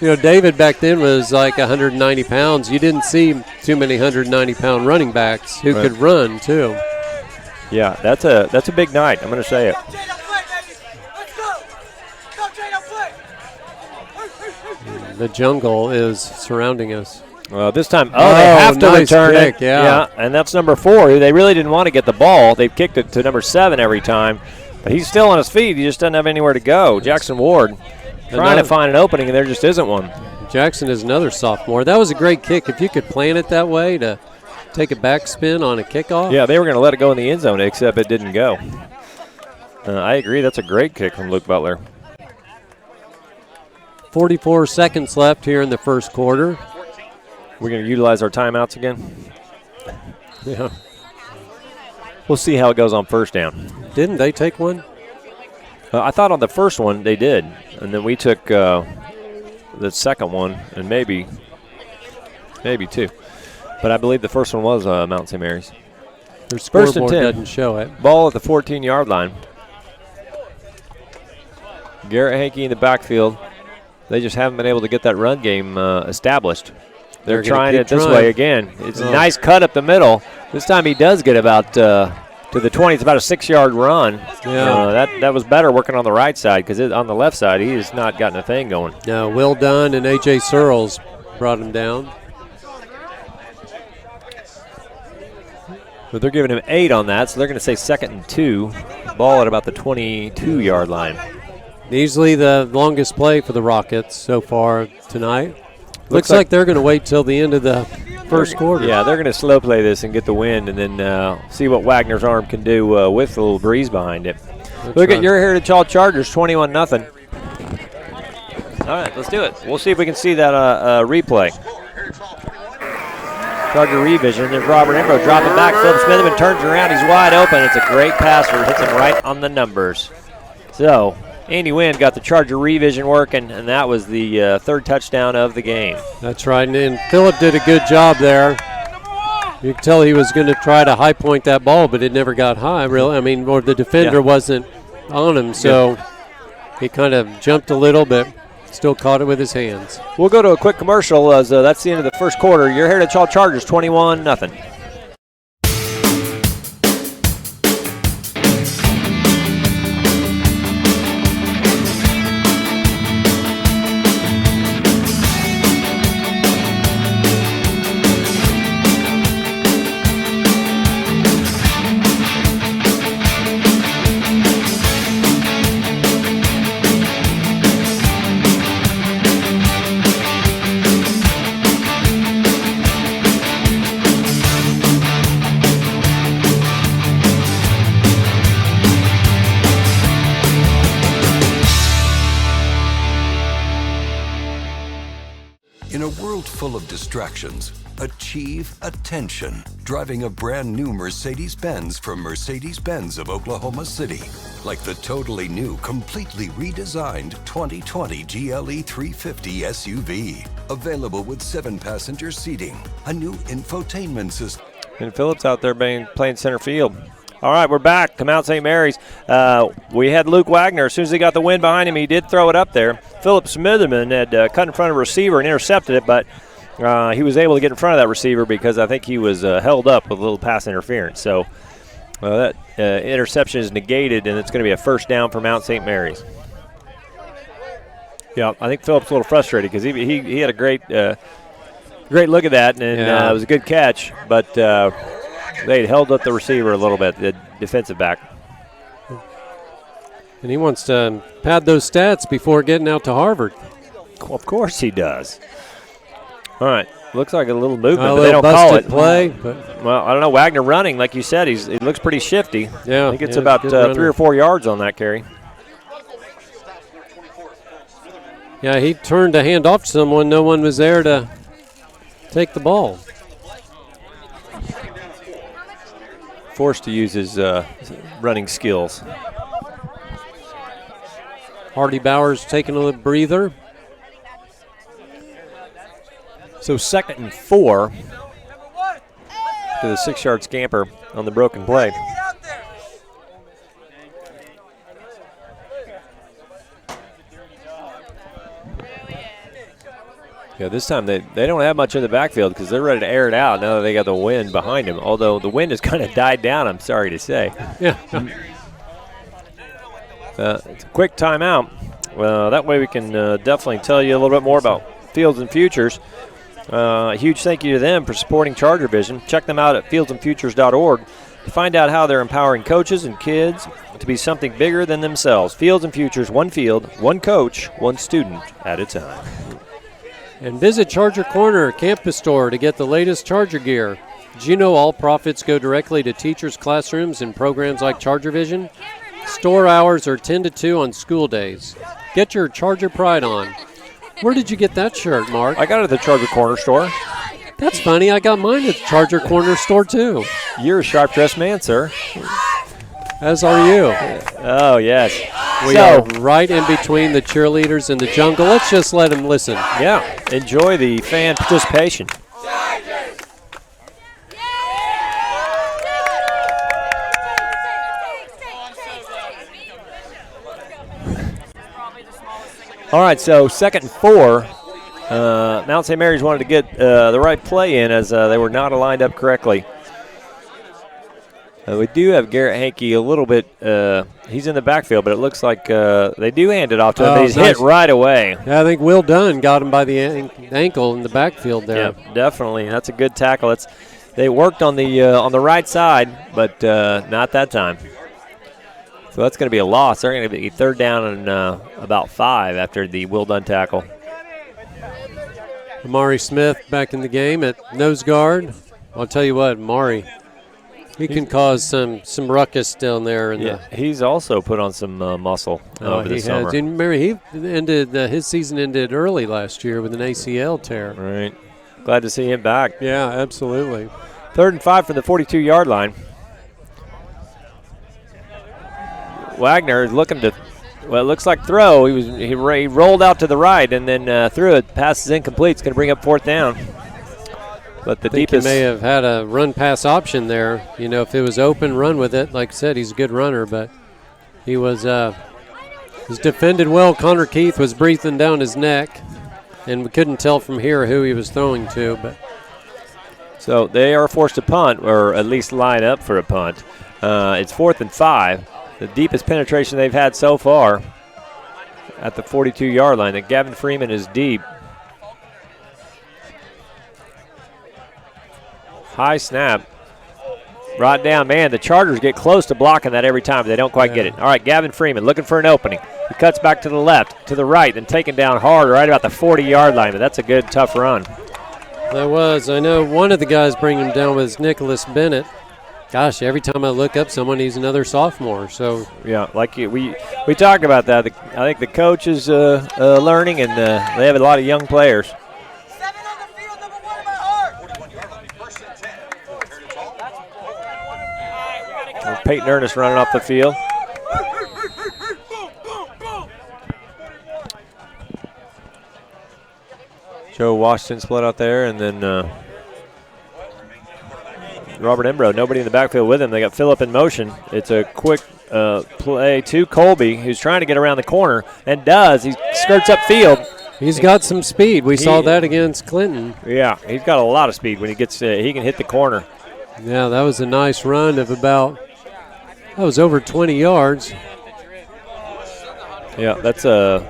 You know, David back then was like 190 pounds. You didn't see too many 190-pound running backs who could run too. Yeah, that's a big night. I'm going to say it. The jungle is surrounding us. Well, this time, they have to return it. Yeah, and that's number 4. They really didn't want to get the ball. They've kicked it to number 7 every time. But he's still on his feet. He just doesn't have anywhere to go. Jackson Ward trying to find an opening, and there just isn't one. Jackson is another sophomore. That was a great kick. If you could plan it that way to take a backspin on a kickoff. Yeah, they were going to let it go in the end zone, except it didn't go. I agree. That's a great kick from Luke Butler. 44 seconds left here in the first quarter. We're going to utilize our timeouts again. Yeah. We'll see how it goes on first down. Didn't they take one? I thought on the first one they did, and then we took the second one, and maybe 2. But I believe the first one was Mount St. Mary's. Their scoreboard doesn't show it. Ball at the 14-yard line. Garrett Hankey in the backfield. They just haven't been able to get that run game established. They're trying it this way again. It's a nice cut up the middle. This time he does get about to the 20. It's about a 6-yard run. Yeah. That was better working on the right side because on the left side he has not gotten a thing going. No, Will Dunn and A.J. Searles brought him down. But they're giving him 8 on that, so they're going to say 2nd and 2. Ball at about the 22-yard line. Easily the longest play for the Rockets so far tonight. Looks like they're going to wait till the end of the first quarter. Yeah, they're going to slow play this and get the wind and then see what Wagner's arm can do with a little breeze behind it. Look at your Heritage Hall Chargers, 21-0. All right, let's do it. We'll see if we can see that replay. Charger revision. There's Robert Embro dropping back. Philip Smitherman turns around. He's wide open. It's a great passer. Hits him right on the numbers. So Andy Wynn got the Charger revision working, and that was the third touchdown of the game. That's right, and Philip did a good job there. You could tell he was going to try to high point that ball, but it never got high, really. I mean, or the defender wasn't on him, so he kind of jumped a little, but still caught it with his hands. We'll go to a quick commercial as that's the end of the first quarter. Your Heritage Hall Chargers, 21-0. world full of distractions, achieve attention driving a brand new Mercedes-Benz from Mercedes-Benz of Oklahoma City. Like the totally new, completely redesigned 2020 GLE 350 SUV. Available with 7-passenger seating, a new infotainment system. And Phillips out there playing center field. All right, we're back to Mount St. Mary's. We had Luke Wagner. As soon as he got the wind behind him, he did throw it up there. Philip Smitherman had cut in front of a receiver and intercepted it, but he was able to get in front of that receiver because I think he was held up with a little pass interference. So that interception is negated, and it's going to be a first down for Mount St. Mary's. Yeah, I think Philip's a little frustrated because he had a great look at that, and it was a good catch, but they held up the receiver a little bit, the defensive back. And he wants to pad those stats before getting out to Harvard. Well, of course he does. All right, looks like a little movement, A but they little don't call it. play. But Well, I don't know. Wagner running, like you said, he looks pretty shifty. Yeah, I think it's yeah, about good 3 runner. or 4 yards on that carry. yeah, he turned to hand off to someone. No one was there to take the ball. Forced to use his running skills. Hardy Bowers taking a little breather. So 2nd and 4 to the 6-yard scamper on the broken play. Yeah, this time they don't have much in the backfield because they're ready to air it out now that they got the wind behind them. Although the wind has kind of died down, I'm sorry to say. Yeah. It's a quick timeout. That way we can definitely tell you a little bit more about Fields and Futures. A huge thank you to them for supporting Charger Vision. Check them out at fieldsandfutures.org to find out how they're empowering coaches and kids to be something bigger than themselves. Fields and Futures, one field, one coach, one student at a time. And visit Charger Corner campus store to get the latest Charger gear. Did you know all profits go directly to teachers' classrooms and programs like Charger Vision? Store hours are 10 to 2 on school days. Get your Charger pride on. Where did you get that shirt, Mark? I got it at the Charger Corner store. That's funny. I got mine at the Charger Corner store, too. You're a sharp-dressed man, sir. As are you. Oh, yes. We are right in between the cheerleaders and the jungle. Let's just let them listen. Yeah, enjoy the fan participation. All right, so 2nd and 4. Mount St. Mary's wanted to get the right play in as they were not lined up correctly. We do have Garrett Hankey a little bit. He's in the backfield, but it looks like they do hand it off to him. He's hit right away. Yeah, I think Will Dunn got him by the ankle in the backfield there. Yeah, definitely. That's a good tackle. They worked on the right side, but not that time. So that's going to be a loss. They're going to be 3rd down and about 5 after the Will Dunn tackle. Amari Smith back in the game at nose guard. I'll tell you what, Amari, he can cause some ruckus down there. He's also put on some muscle over the summer. Has. And remember, he ended his season ended early last year with an ACL tear. Right. Glad to see him back. Yeah, absolutely. 3rd and 5 from the 42-yard line. Wagner is looking to, well, it looks like throw. He rolled out to the right and then threw it. Pass is incomplete. It's going to bring up 4th down. But the deepest. He may have had a run-pass option there. You know, if it was open, run with it. Like I said, he's a good runner, but he was defended well. Connor Keith was breathing down his neck, and we couldn't tell from here who he was throwing to. But so they are forced to punt, or at least line up for a punt. It's 4th and 5. The deepest penetration they've had so far at the 42-yard line. And Gavin Freeman is deep. High snap. Right down, man. The Chargers get close to blocking that every time, but they don't quite get it. All right, Gavin Freeman looking for an opening. He cuts back to the left, to the right, then taken down hard right about the 40-yard line. But that's a good, tough run. That was. I know one of the guys bringing him down was Nicholas Bennett. Gosh, every time I look up someone, he's another sophomore. So yeah, like we talked about that. I think the coach is learning, and they have a lot of young players. Peyton Ernest running off the field. Joe Washington split out there, and then Robert Embro, nobody in the backfield with him. They got Phillip in motion. It's a quick play to Colby, who's trying to get around the corner, and does. He skirts upfield. He's got some speed. We saw that against Clinton. Yeah, he's got a lot of speed when he gets. He can hit the corner. Yeah, that was a nice run of that was over 20 yards. Yeah, that's a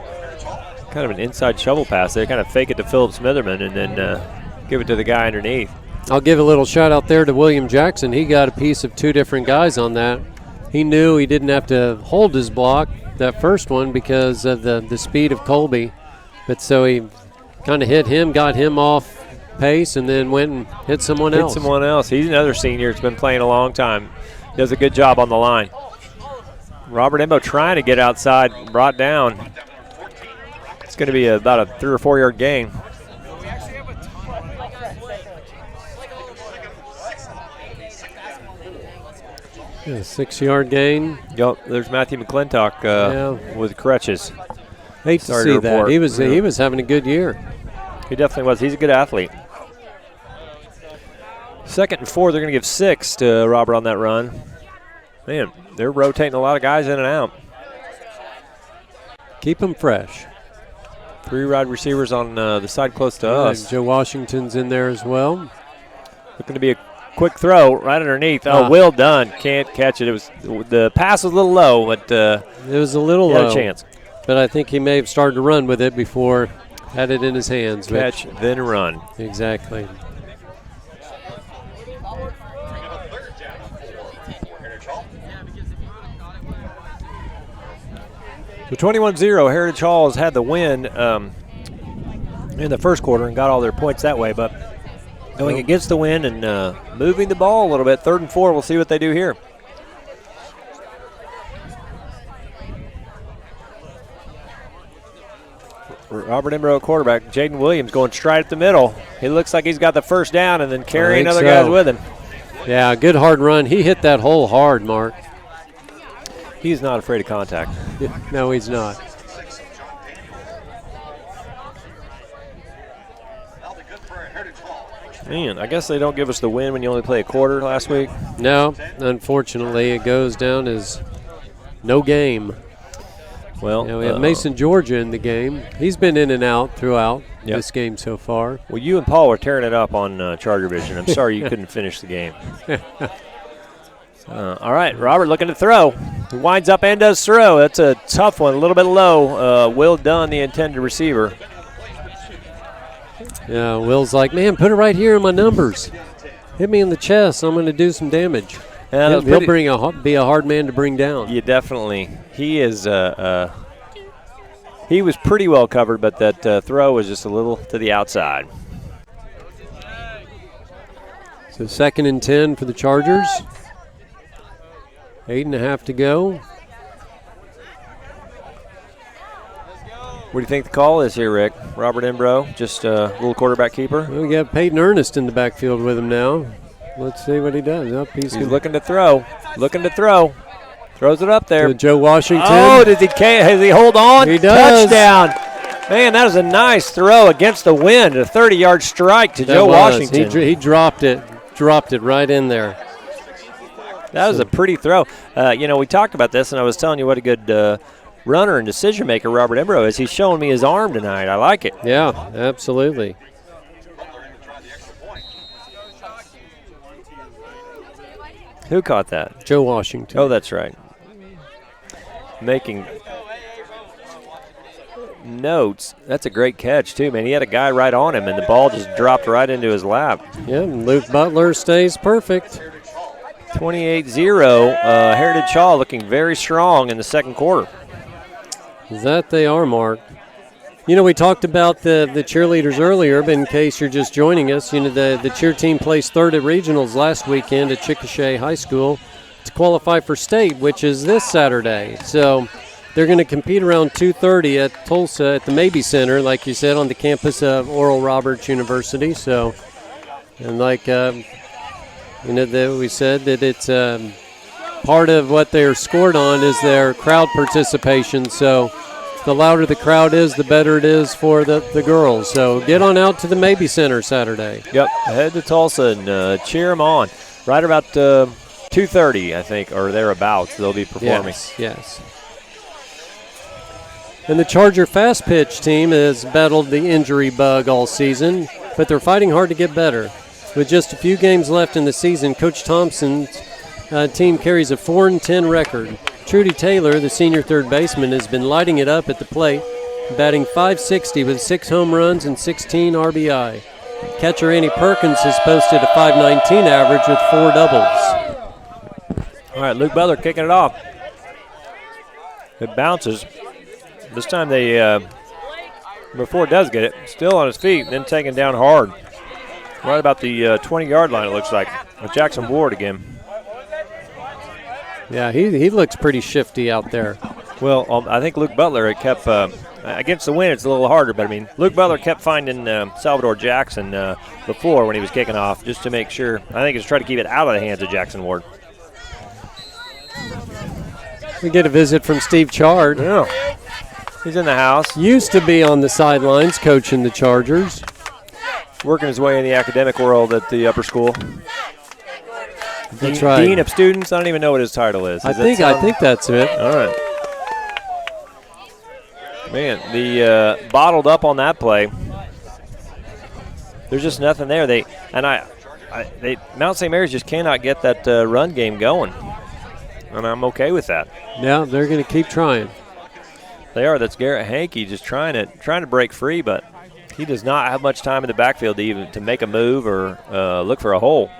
kind of an inside shovel pass. They kind of fake it to Phillip Smitherman and then give it to the guy underneath. I'll give a little shout out there to William Jackson. He got a piece of 2 different guys on that. He knew he didn't have to hold his block that first one because of the speed of Colby. But so he kind of hit him, got him off pace, and then went and hit someone else. He's another senior that's been playing a long time. Does a good job on the line. Robert Embo trying to get outside, brought down. It's going to be about a 3 or 4 yard gain. Yeah, 6-yard gain. Yep, there's Matthew McClintock with crutches. Hate to see that. He was having a good year. He definitely was. He's a good athlete. 2nd and 4, they're going to give 6 to Robert on that run. Man, they're rotating a lot of guys in and out. Keep them fresh. 3 wide receivers on the side close to us. Joe Washington's in there as well. Looking to be a quick throw right underneath. Will Dunn can't catch it. The pass was a little low, but it was a little low. Had a chance. But I think he may have started to run with it before had it in his hands. Catch, then run. Exactly. So 21-0, Heritage Hall has had the win in the first quarter and got all their points that way, but going against the wind and moving the ball a little bit. 3rd and 4, we'll see what they do here. Robert Embro, quarterback. Jaden Williams going straight at the middle. He looks like he's got the first down and then carrying other guys with him. Yeah, good hard run. He hit that hole hard, Mark. He's not afraid of contact. No, he's not. Man, I guess they don't give us the win when you only play a quarter last week. No, unfortunately, it goes down as no game. Well, we have Mason Georgia in the game. He's been in and out throughout this game so far. Well, you and Paul are tearing it up on Charger Vision. I'm sorry you couldn't finish the game. All right, Robert looking to throw. He winds up and does throw. That's a tough one, a little bit low. Will Dunn, the intended receiver. Yeah, Will's like, man, put it right here in my numbers. Hit me in the chest. I'm going to do some damage. Yeah, he'll be a hard man to bring down. Yeah, definitely. He is. He was pretty well covered, but that throw was just a little to the outside. So 2nd and 10 for the Chargers. 8.5 to go. What do you think the call is here, Rick? Robert Embro, just a little quarterback keeper? Well, we got Peyton Ernest in the backfield with him now. Let's see what he does. He's looking to throw. Throws it up there. To Joe Washington. Oh, does he hold on? He does. Touchdown. Man, that was a nice throw against the wind. A 30-yard strike to Joe Washington. He dropped it right in there. That was a pretty throw. We talked about this, and I was telling you what a good runner and decision maker Robert Embro is. He's showing me his arm tonight. I like it. Yeah, absolutely. Who caught that? Joe Washington. Oh, that's right. Making notes. That's a great catch, too, man. He had a guy right on him, and the ball just dropped right into his lap. Yeah, Luke Butler stays perfect. 28-0. Heritage Hall looking very strong in the second quarter. That they are, Mark. We talked about the cheerleaders earlier, but in case you're just joining us, the cheer team placed 3rd at regionals last weekend at Chickasha High School to qualify for state, which is this Saturday. So they're going to compete around 2:30 at Tulsa at the Mabee Center, like you said, on the campus of Oral Roberts University. So And like that we said that it's part of what they're scored on is their crowd participation. So the louder the crowd is, the better it is for the girls. So get on out to the Maybe Center Saturday. Yep, head to Tulsa and cheer them on. Right about 2:30, I think, or thereabouts, they'll be performing. Yes. And the Charger fast pitch team has battled the injury bug all season, but they're fighting hard to get better. With just a few games left in the season, Coach Thompson's team carries a 4-10 record. Trudy Taylor, the senior third baseman, has been lighting it up at the plate, batting .560 with 6 home runs and 16 RBI. Catcher Annie Perkins has posted a .519 average with 4 doubles. All right, Luke Butler kicking it off. It bounces. This time before it does get it, still on his feet, then taken down hard. Right about the 20-yard line, it looks like, with Jackson Ward again. Yeah, he looks pretty shifty out there. Well, I think Luke Butler had kept, against the wind it's a little harder, but I mean, Luke Butler kept finding Salvador Jackson before when he was kicking off just to make sure. I think he's trying to keep it out of the hands of Jackson Ward. We get a visit from Steve Chard. Yeah. He's in the house. Used to be on the sidelines coaching the Chargers. Working his way in the academic world at the upper school. That's right. Dean of Students. I don't even know what his title is. I think that's it. All right. Man, the bottled up on that play. There's just nothing there. Mount St. Mary's just cannot get that run game going, and I'm okay with that. Yeah, they're going to keep trying. They are. That's Garrett Hankey just trying to break free, but he does not have much time in the backfield to make a move or look for a hole.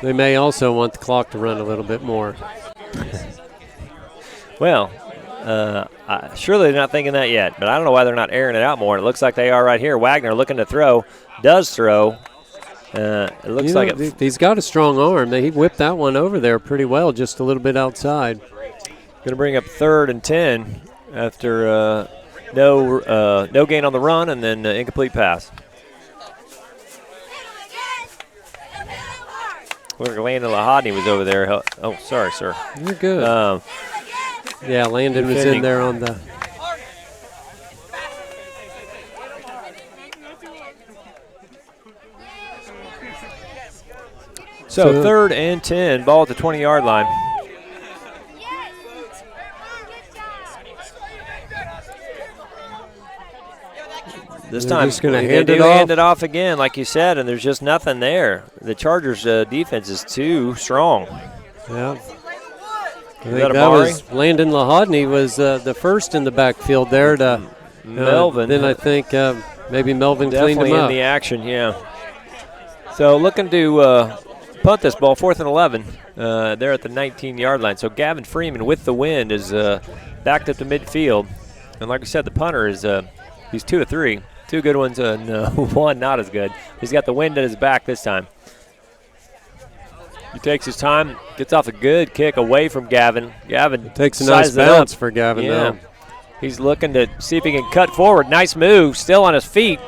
They may also want the clock to run a little bit more. Well, surely they're not thinking that yet, but I don't know why they're not airing it out more. It looks like they are right here. Wagner looking to throw, does throw. It looks like he's got a strong arm. He whipped that one over there pretty well, just a little bit outside. Going to bring up 3rd and 10 after no gain on the run and then incomplete pass. Landon Lahadney was over there. Oh, sorry, sir. You're good. Yeah, Landon was in there on the. So 3rd and 10, ball at the 20-yard line. This time, just going to hand it off again, like you said, and there's just nothing there. The Chargers' defense is too strong. Yeah. I think that was Landon Lahadney was the first in the backfield there to Melvin. Then I think maybe Melvin cleaned him up. Definitely in the action, yeah. So looking to punt this ball, 4th and 11. There at the 19-yard line. So Gavin Freeman with the wind is backed up to midfield. And like I said, the punter is he's 2 of 3. 2 good ones and one not as good. He's got the wind at his back this time. He takes his time, gets off a good kick away from Gavin. Gavin takes a nice bounce for Gavin, though. He's looking to see if he can cut forward. Nice move, still on his feet.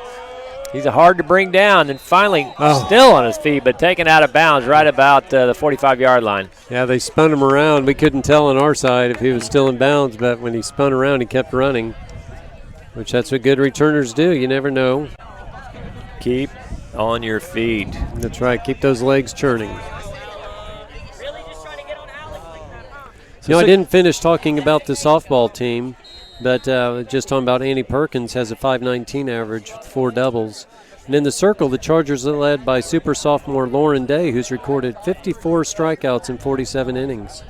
He's hard to bring down, and finally still on his feet, but taken out of bounds right about the 45-yard line. Yeah, they spun him around. We couldn't tell on our side if he was still in bounds, but when he spun around, he kept running, which that's what good returners do. You never know. Keep on your feet. That's right. Keep those legs churning. You know, I didn't finish talking about the softball team, but just talking about Annie Perkins has a .519 average with 4 doubles. And in the circle, the Chargers are led by super sophomore Lauren Day, who's recorded 54 strikeouts in 47 innings.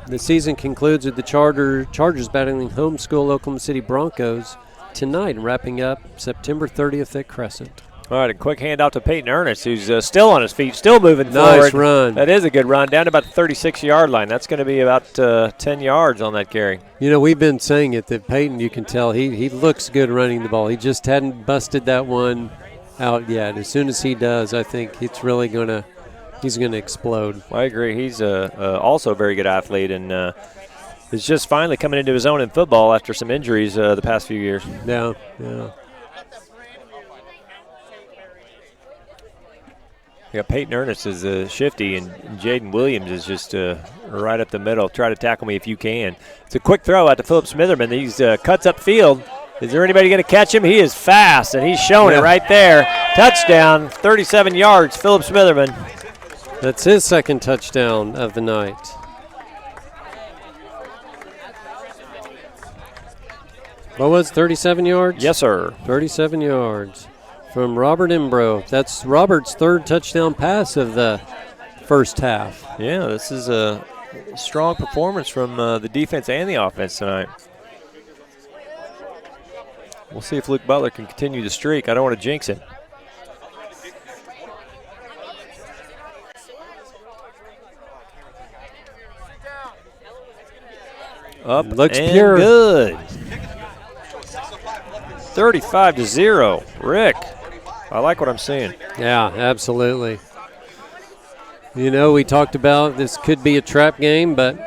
The season concludes with the Chargers battling homeschool Oklahoma City Broncos tonight, wrapping up September 30th at Crescent. All right, a quick handout to Peyton Ernest, who's still on his feet, still moving forward. Nice run. That is a good run, down to about the 36-yard line. That's going to be about 10 yards on that carry. You know, we've been saying it that Peyton, you can tell, he looks good running the ball. He just hadn't busted that one out yet. As soon as he does, I think it's really he's going to explode. I agree. He's also a very good athlete, and is just finally coming into his own in football after some injuries the past few years. Yeah. Yeah, Peyton Ernest is shifty, and Jaden Williams is just right up the middle. Try to tackle me if you can. It's a quick throw out to Philip Smitherman. He's cuts up field. Is there anybody going to catch him? He is fast, and he's showing it right there. Touchdown, 37 yards, Philip Smitherman. That's his second touchdown of the night. What was 37 yards? Yes, sir. 37 yards from Robert Imbro. That's Robert's third touchdown pass of the first half. Yeah, this is a strong performance from the defense and the offense tonight. We'll see if Luke Butler can continue the streak. I don't want to jinx it. Up Looks and pure. Good. 35-0. Rick, I like what I'm seeing. Yeah, absolutely. You know, we talked about this could be a trap game, but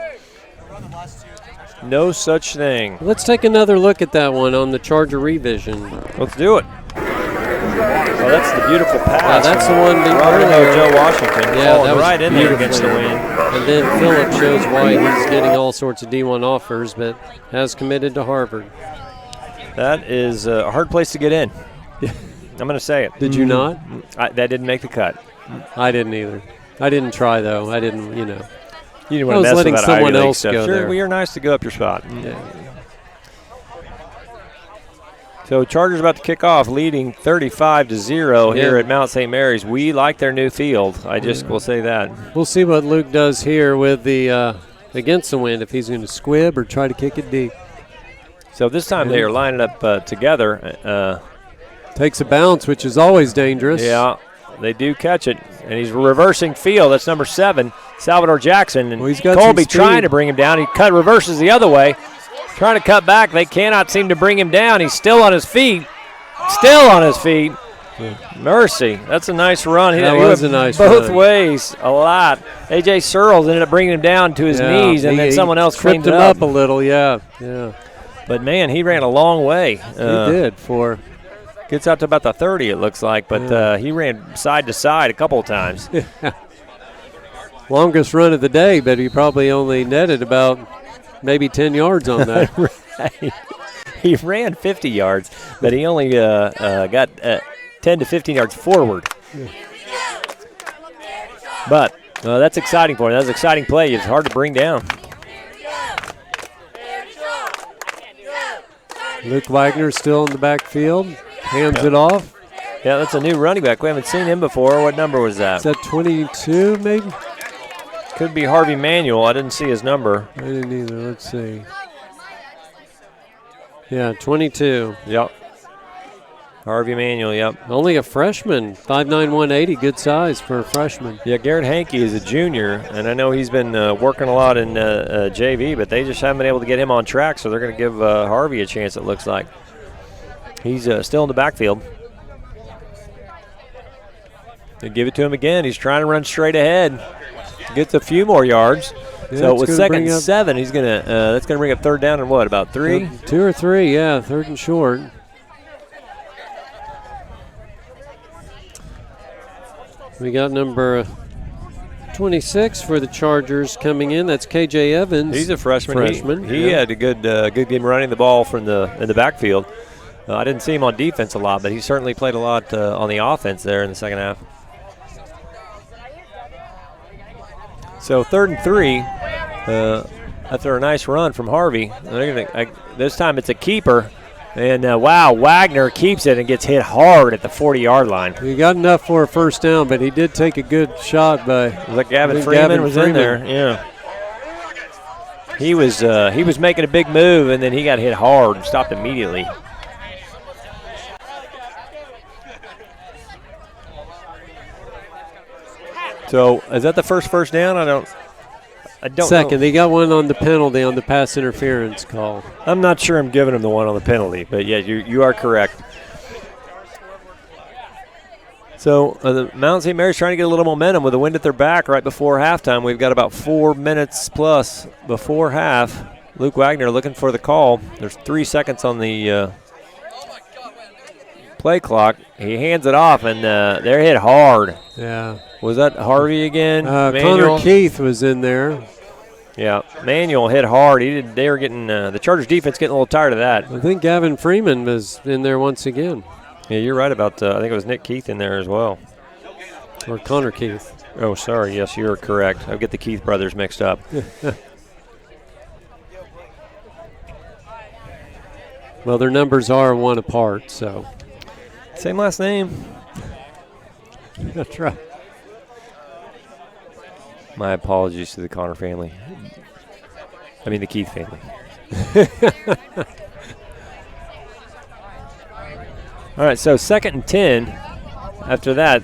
no such thing. let's take another look at that one on the Charger revision. Let's do it. Oh, that's the beautiful pass. That's the one earlier. Joe Washington. Yeah, that was right in there against the wind. And then Phillip shows why he's getting all sorts of D1 offers, but has committed to Harvard. That is a hard place to get in. I'm going to say it. Did you not? That didn't make the cut. I didn't either. I didn't try, though. I didn't, You didn't want to I was mess letting with that someone Ivy League else stuff. go Sure, there. well, you're nice to go up your spot. Yeah. So Chargers about to kick off, leading 35-0 here at Mount St. Mary's. We like their new field. I just will say that. We'll see what Luke does here with the against the wind, if he's going to squib or try to kick it deep. So this time they are lining up together. Takes a bounce, which is always dangerous. Yeah, they do catch it. And he's reversing field. That's number 7, Salvador Jackson. And he's got Colby some speed. trying to bring him down. He reverses the other way. Trying to cut back. They cannot seem to bring him down. He's still on his feet. Still on his feet. Mercy. That's a nice run. That was a nice both run. ways a lot. A.J. Searles ended up bringing him down to his knees, and then someone else tripped cleaned him it up. up a little, yeah. But, man, he ran a long way. He did for Gets out to about the 30, it looks like, but he ran side to side a couple of times. longest run of the day, but he probably only netted about maybe 10 yards on that. Right. He ran 50 yards, but he only got 10 to 15 yards forward. But that's exciting for him. That's an exciting play. It's hard to bring down. Luke Wagner still in the backfield. Hands it off. Yeah, that's a new running back. We haven't seen him before. What number was that? Is that 22 maybe? Could be Harvey Manuel. I didn't see his number. I didn't either. Let's see. Yeah, 22. Yep. Harvey Manuel, yep. Only a freshman. 5'9", 180. Good size for a freshman. Yeah, Garrett Hankey is a junior, and I know he's been working a lot in JV, but they just haven't been able to get him on track, so they're going to give Harvey a chance, it looks like. He's still in the backfield. They give it to him again. He's trying to run straight ahead. Gets a few more yards. Yeah, so with second and up 7, he's gonna that's gonna bring up third down and what, about 3? 2 or 3, yeah, third and short. We got number 26 for the Chargers coming in. That's KJ Evans. He's a freshman. He had a good game running the ball from in the backfield. I didn't see him on defense a lot, but he certainly played a lot on the offense there in the second half. So 3rd and 3 after a nice run from Harvey. This time it's a keeper. And, wow, Wagner keeps it and gets hit hard at the 40-yard line. He got enough for a first down, but he did take a good shot by Gavin Freeman was in there. Yeah. He was making a big move, and then he got hit hard and stopped immediately. So, is that the first down? I don't Second, know. they got one on the penalty on the pass interference call. I'm not sure I'm giving him the one on the penalty, but yeah, you are correct. So the Mount St. Mary's trying to get a little momentum with the wind at their back right before halftime. We've got about 4 minutes plus before half. Luke Wagner looking for the call. There's 3 seconds on the play clock. He hands it off, and they're hit hard. Yeah. Was that Harvey again? Connor Keith was in there. Yeah, Manuel hit hard. They were getting the Chargers defense getting a little tired of that. I think Gavin Freeman was in there once again. Yeah, you're right about. I think it was Nick Keith in there as well, or Connor Keith. Oh, sorry. Yes, you're correct. I get the Keith brothers mixed up. Well, their numbers are 1 apart, so. Same last name. That's right. My apologies to the Connor family. I mean the Keith family. All right, so 2nd and 10. After that.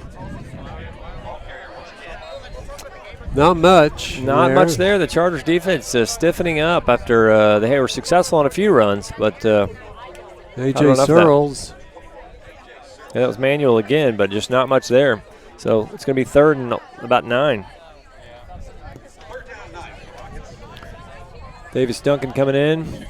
Not much. Not much there. The Chargers defense stiffening up after they were successful on a few runs, but A.J. Searles. Yeah, that was Manuel again, but just not much there. So it's going to be 3rd and about 9. Davis Duncan coming in.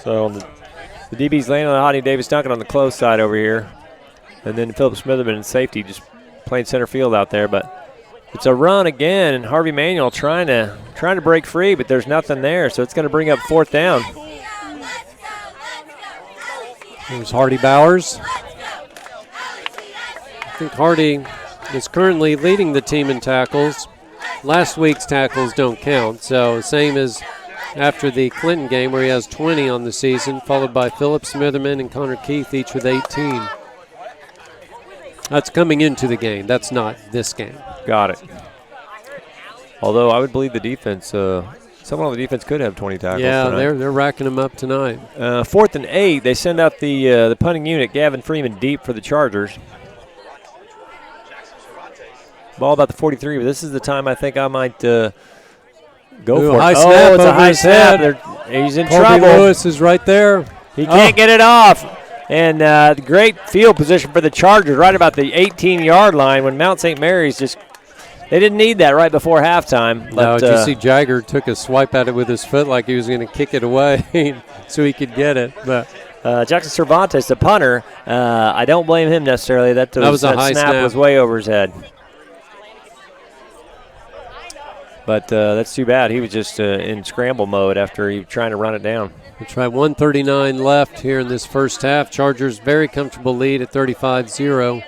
So the DB's laying on Hottie Davis Duncan on the close side over here. And then Philip Smitherman in safety just playing center field out there. But it's a run again, and Harvey Manuel trying to break free, but there's nothing there. So it's going to bring up 4th down. There's Hardy Bowers. I think Hardy is currently leading the team in tackles. Last week's tackles don't count, so same as after the Clinton game where he has 20 on the season, followed by Philip Smitherman and Connor Keith, each with 18. That's coming into the game. That's not this game. Got it. Although I would believe the defense, someone on the defense could have 20 tackles. Yeah, tonight. they're racking them up tonight. 4th and 8, they send out the punting unit, Gavin Freeman, deep for the Chargers. Ball about the 43, but this is the time I think I might go for it. High snap it's a high his snap. head. He's in Colby trouble. Lewis is right there. He can't get it off. And great field position for the Chargers right about the 18-yard line when Mount St. Mary's just – they didn't need that right before halftime. No, did you see Jagger took a swipe at it with his foot like he was going to kick it away so he could get it. But Jackson Cervantes, the punter, I don't blame him necessarily. That was a high snap. Was way over his head. But that's too bad. He was just in scramble mode after he was trying to run it down. That's right, 1:39 left here in this first half. Chargers very comfortable lead at 35-0.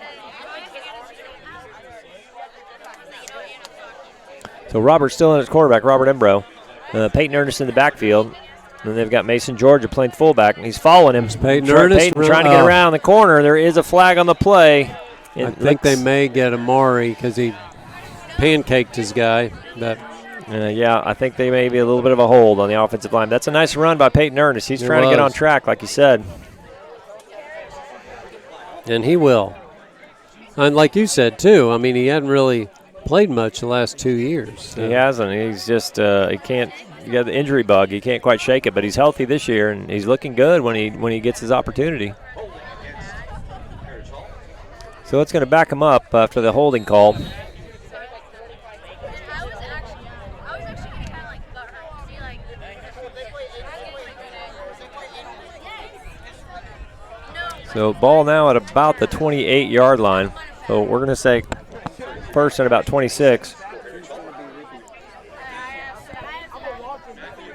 So Robert's still in his quarterback, Robert Embro. Peyton Ernest in the backfield. And they've got Mason Georgia playing fullback, and he's following him. Peyton Ernest Peyton trying to get around the corner. There is a flag on the play. I think they may get Amari because he pancaked his guy. Yeah, I think they may be a little bit of a hold on the offensive line. That's a nice run by Peyton Ernest. He's trying to get on track, like you said. And he will. And like you said, too, I mean, he hadn't really played much the last 2 years. So. He hasn't. He's just he can't. He got the injury bug. He can't quite shake it, but he's healthy this year, and he's looking good when he gets his opportunity. So it's going to back him up after the holding call. So ball now at about the 28-yard line. So we're going to say first at about 26.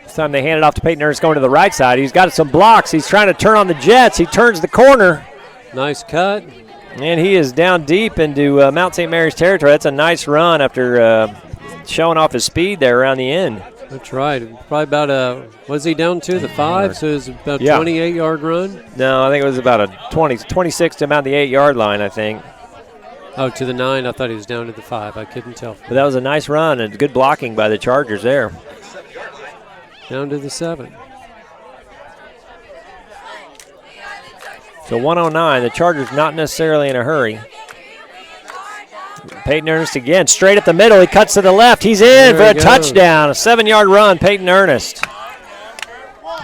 This time they hand it off to Peyton Ernest going to the right side. He's got some blocks. He's trying to turn on the Jets. He turns the corner. Nice cut. And he is down deep into Mount St. Mary's territory. That's a nice run after showing off his speed there around the end. That's right. Probably about was he down to the 5? So it was about a 28-yard run? No, I think it was about a 26 to about the 8-yard line, I think. Oh, to the 9. I thought he was down to the 5. I couldn't tell. But that was a nice run and good blocking by the Chargers there. Down to the 7. So 109. The Chargers not necessarily in a hurry. Peyton Ernest again, straight up the middle. He cuts to the left. He's in for a touchdown. A 7-yard run, Peyton Ernest.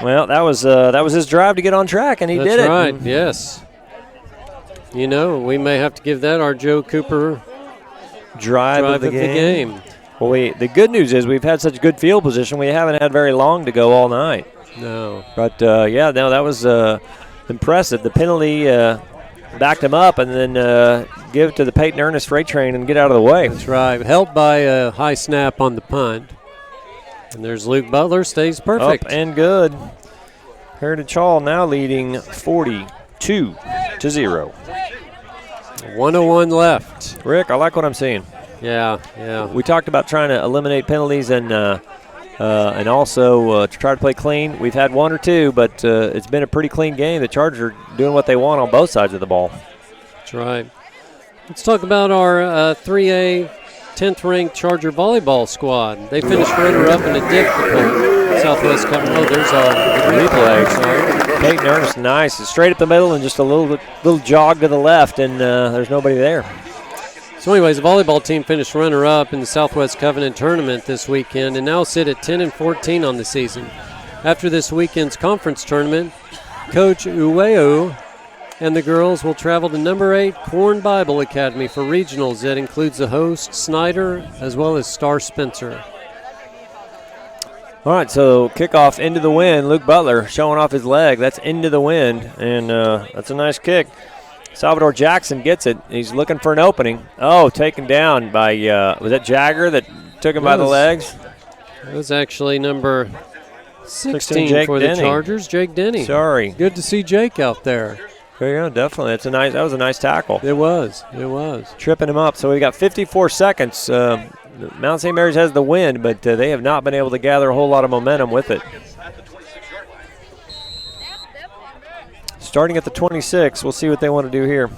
Well, that was his drive to get on track, and he did it. That's right, yes. You know, we may have to give that our Joe Cooper drive of the game. Well, the good news is we've had such good field position, we haven't had very long to go all night. No. But, that was impressive. The penalty backed him up and then give it to the Peyton Ernest freight train and get out of the way. That's right. Helped by a high snap on the punt. And there's Luke Butler, stays perfect. Up and good. Heritage Hall now leading 42-0. 101 left. Rick, I like what I'm seeing. Yeah. We talked about trying to eliminate penalties and also to try to play clean. We've had one or two, but it's been a pretty clean game. The Chargers are doing what they want on both sides of the ball. That's right. Let's talk about our 3A 10th-ranked Charger volleyball squad. They finished runner-up in a difficult Southwest Cup. Oh, there's a replay. Peyton Ernest, nice. It's straight up the middle and just a little jog to the left, and there's nobody there. So anyways, the volleyball team finished runner-up in the Southwest Covenant Tournament this weekend and now sit at 10-14 on the season. After this weekend's conference tournament, Coach Uweu and the girls will travel to number 8 Corn Bible Academy for regionals that includes the host, Snyder, as well as Star Spencer. All right, so kickoff into the wind. Luke Butler showing off his leg. That's into the wind, and that's a nice kick. Salvador Jackson gets it. He's looking for an opening. Oh, taken down by, was that Jagger that took him by the legs? It was actually number 16 for the Chargers, Jake Denny. Sorry. Good to see Jake out there. There you go, definitely. That was a nice tackle. It was. Tripping him up. So we got 54 seconds. Mount St. Mary's has the win, but they have not been able to gather a whole lot of momentum with it. Starting at the 26, we'll see what they want to do here.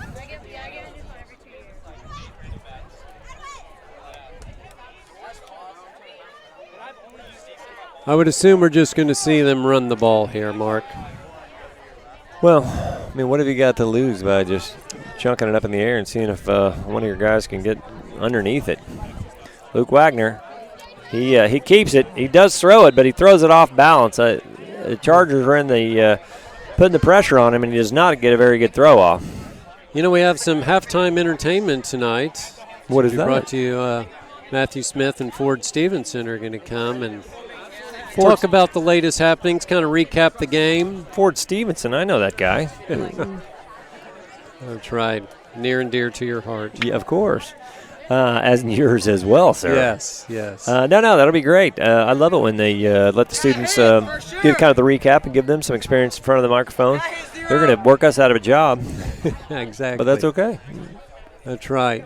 I would assume we're just going to see them run the ball here, Mark. Well, I mean, what have you got to lose by just chunking it up in the air and seeing if one of your guys can get underneath it? Luke Wagner, he keeps it. He does throw it, but he throws it off balance. The Chargers are in the putting the pressure on him, and he does not get a very good throw off. You know, we have some halftime entertainment tonight. What is that? Brought to you, Matthew Smith and Ford Stevenson are going to come and talk about the latest happenings, kind of recap the game. Ford Stevenson, I know that guy. That's right. Near and dear to your heart. Yeah, of course. As in yours as well, sir. Yes. No, that'll be great. I love it when they let the students give kind of the recap and give them some experience in front of the microphone. They're going to work us out of a job. Exactly. But that's okay. That's right.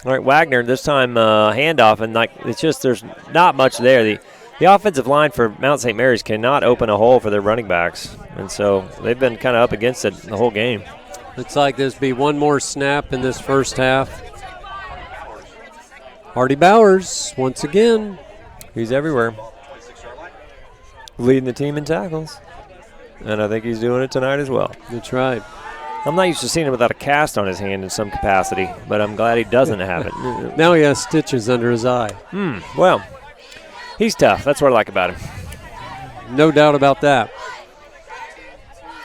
All right, Wagner, this time handoff, and it's just there's not much there. The offensive line for Mount St. Mary's cannot open a hole for their running backs, and so they've been kind of up against it the whole game. Looks like there's be one more snap in this first half. Hardy Bowers, once again. He's everywhere. Leading the team in tackles. And I think he's doing it tonight as well. That's right. I'm not used to seeing him without a cast on his hand in some capacity, but I'm glad he doesn't have it. Now he has stitches under his eye. Well, he's tough. That's what I like about him. No doubt about that.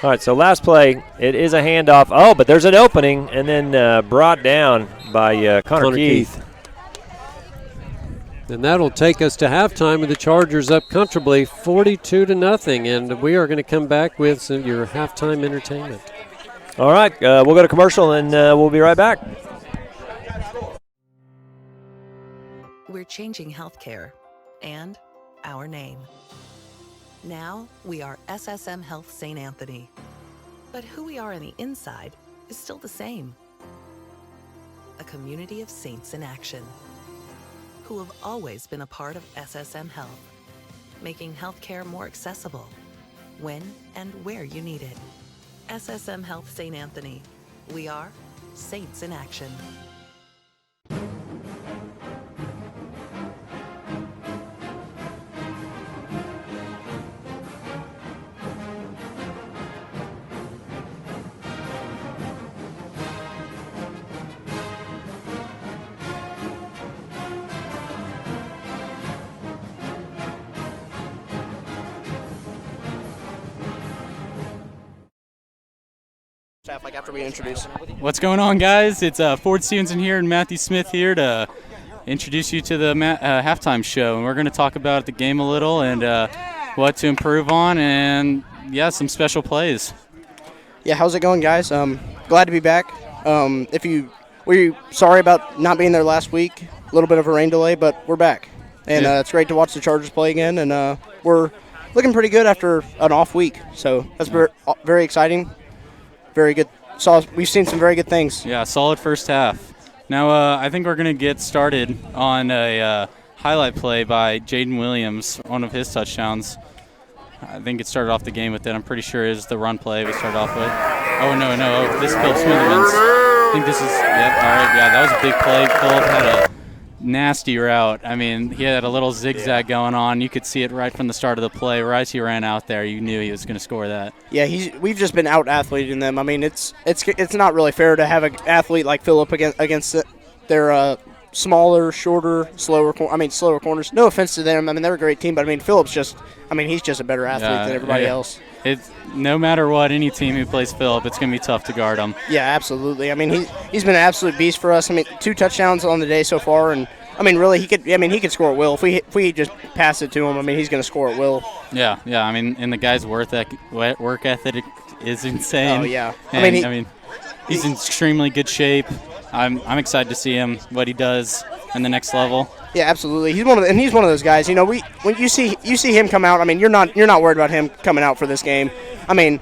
All right, so last play, it is a handoff. Oh, but there's an opening, and then brought down by Connor Keith. And that'll take us to halftime with the Chargers up comfortably 42-0, and we are going to come back with your halftime entertainment. All right, we'll go to commercial, and we'll be right back. We're changing healthcare and our name. Now we are SSM Health St. Anthony. But who we are on the inside is still the same. A community of saints in action who have always been a part of SSM Health, making healthcare more accessible when and where you need it. SSM Health St. Anthony. We are saints in action. half, like after we introduce. What's going on, guys? It's Ford Stevenson here and Matthew Smith here to introduce you to the halftime show. And we're going to talk about the game a little and what to improve on and, yeah, some special plays. Yeah, how's it going, guys? Glad to be back. We're sorry about not being there last week. A little bit of a rain delay, but we're back. And it's great to watch the Chargers play again. And we're looking pretty good after an off week. So that's very exciting. Very good. We've seen some very good things. Yeah, solid first half. Now I think we're going to get started on a highlight play by Jaden Williams, one of his touchdowns. I think it started off the game with it. I'm pretty sure it is the run play we started off with. Oh, no. This is Philip Smitherman's. I think this is, yep, all right. Yeah, that was a big play. Philip had a nasty route. I mean, he had a little zigzag going on. You could see it right from the start of the play. Right as he ran out there, you knew he was going to score that. Yeah, we've just been out-athleting them. I mean, it's not really fair to have an athlete like Philip against their smaller, shorter, slower corners. No offense to them. I mean, they're a great team, but I mean, Philip's he's just a better athlete than everybody else. It's no matter what, any team who plays Philip, it's going to be tough to guard him. Yeah, absolutely. I mean, he's been an absolute beast for us. I mean, 2 touchdowns on the day so far, and I mean, really, he could score at will. If we just pass it to him, I mean, he's going to score at will. Yeah. I mean, and the guy's work ethic is insane. Oh yeah. And, he's in extremely good shape. I'm excited to see him, what he does in the next level. Yeah, absolutely. He's one of those guys. You know, when you see him come out, I mean, you're not worried about him coming out for this game. I mean,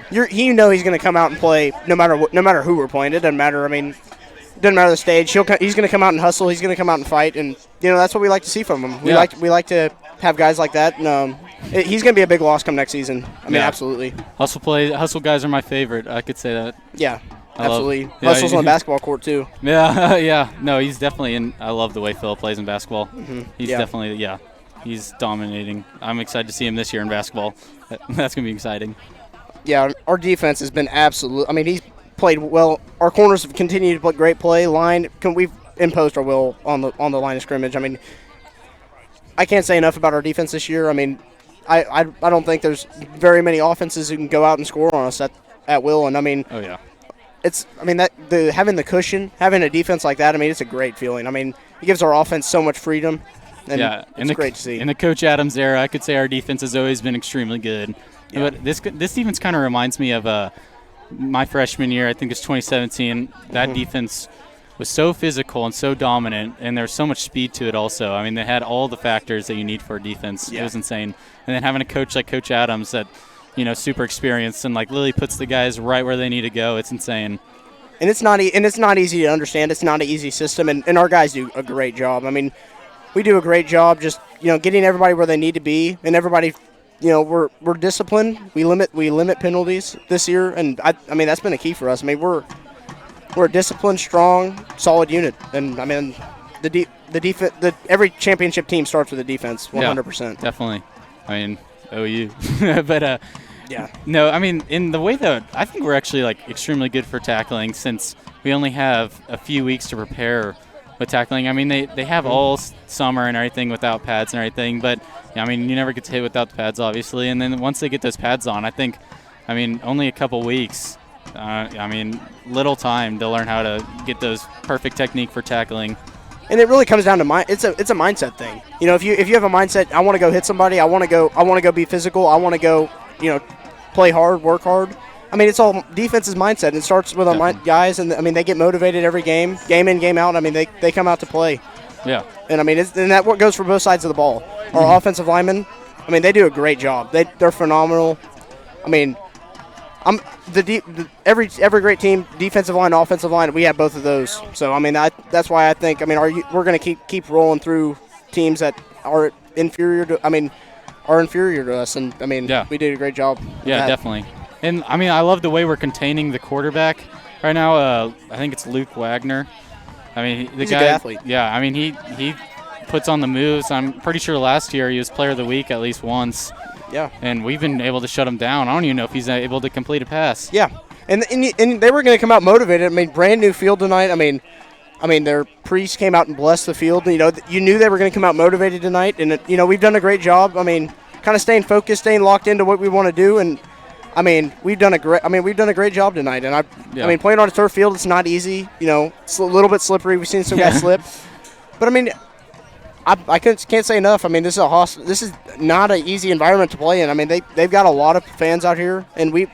he's going to come out and play no matter who we're playing. It doesn't matter. I mean, it doesn't matter the stage. He's going to come out and hustle. He's going to come out and fight, and that's what we like to see from him. We like to have guys like that. And, he's going to be a big loss come next season. I mean, absolutely. Hustle guys are my favorite. I could say that. Yeah. Absolutely. Hustles on the basketball court, too. Yeah. No, he's definitely I love the way Phil plays in basketball. Mm-hmm. He's definitely, he's dominating. I'm excited to see him this year in basketball. That's going to be exciting. Yeah, our defense has been absolute. I mean, he's played well. Our corners have continued to play great play. We've imposed our will on the line of scrimmage. I mean, I can't say enough about our defense this year. I mean, I don't think there's very many offenses who can go out and score on us at will. And, I mean, oh, yeah. Having the cushion, having a defense like that, I mean, it's a great feeling. I mean, it gives our offense so much freedom, and it's great to see. In the Coach Adams era, I could say our defense has always been extremely good. Yeah. But this defense kind of reminds me of my freshman year. I think it's 2017. That defense was so physical and so dominant, and there's so much speed to it also. I mean, they had all the factors that you need for a defense. Yeah. It was insane. And then having a coach like Coach Adams that – super experienced and Lily puts the guys right where they need to go. It's insane. And it's not easy to understand. It's not an easy system, and our guys do a great job. I mean, we do a great job just getting everybody where they need to be, and everybody, we're disciplined. We limit penalties this year, and I mean that's been a key for us. I mean we're a disciplined, strong, solid unit, and I mean every championship team starts with a defense, 100%. Yeah, definitely. I mean OU, but. Yeah. No, I mean, in the way that I think we're actually extremely good for tackling since we only have a few weeks to prepare with tackling. I mean, they have all summer and everything without pads and everything, but I mean, you never get to hit without the pads, obviously. And then once they get those pads on, only a couple weeks. Little time to learn how to get those perfect technique for tackling. And it really comes down to it's a mindset thing. If you have a mindset, I want to go hit somebody, I want to go be physical, I want to go, play hard, work hard. I mean, it's all defense's mindset. It starts with our guys, and I mean, they get motivated every game in, game out. I mean, they come out to play. Yeah. And I mean, and that what goes for both sides of the ball. Our offensive linemen, I mean, they do a great job. They're phenomenal. I mean, every great team, defensive line, offensive line, we have both of those. So I mean, that's why I think we're going to keep rolling through teams that are inferior to us, and I mean, we did a great job. Yeah, definitely. And I mean, I love the way we're containing the quarterback right now. I think it's Luke Wagner. I mean, he's a good athlete. Yeah, I mean, he puts on the moves. I'm pretty sure last year he was Player of the Week at least once. Yeah. And we've been able to shut him down. I don't even know if he's able to complete a pass. Yeah. And they were going to come out motivated. I mean, brand new field tonight. I mean, their priest came out and blessed the field. You knew they were going to come out motivated tonight, and we've done a great job. I mean, kind of staying focused, staying locked into what we want to do, and I mean, we've done a great job tonight, and I mean, playing on a turf field, it's not easy. You know, it's a little bit slippery. We've seen some guys slip, but I mean, I can't say enough. I mean, this is not an easy environment to play in. I mean, they've got a lot of fans out here, and we've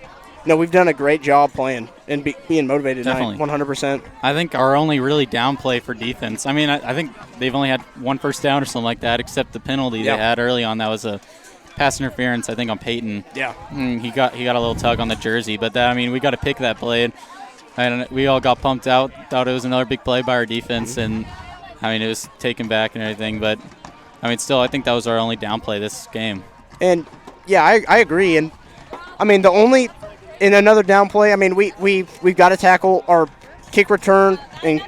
done a great job playing and being motivated tonight, 100%. I think our only really downplay for defense, I mean, I think they've only had one first down or something like that, except the penalty they had early on. That was a pass interference, I think, on Peyton. Yeah. He got a little tug on the jersey. But, I mean, we got to pick that play. And we all got pumped out, thought it was another big play by our defense. And, I mean, it was taken back and everything. But, I mean, still, I think that was our only downplay this game. And, yeah, I agree. And, I mean, in another downplay, I mean, we've got to tackle our kick return, and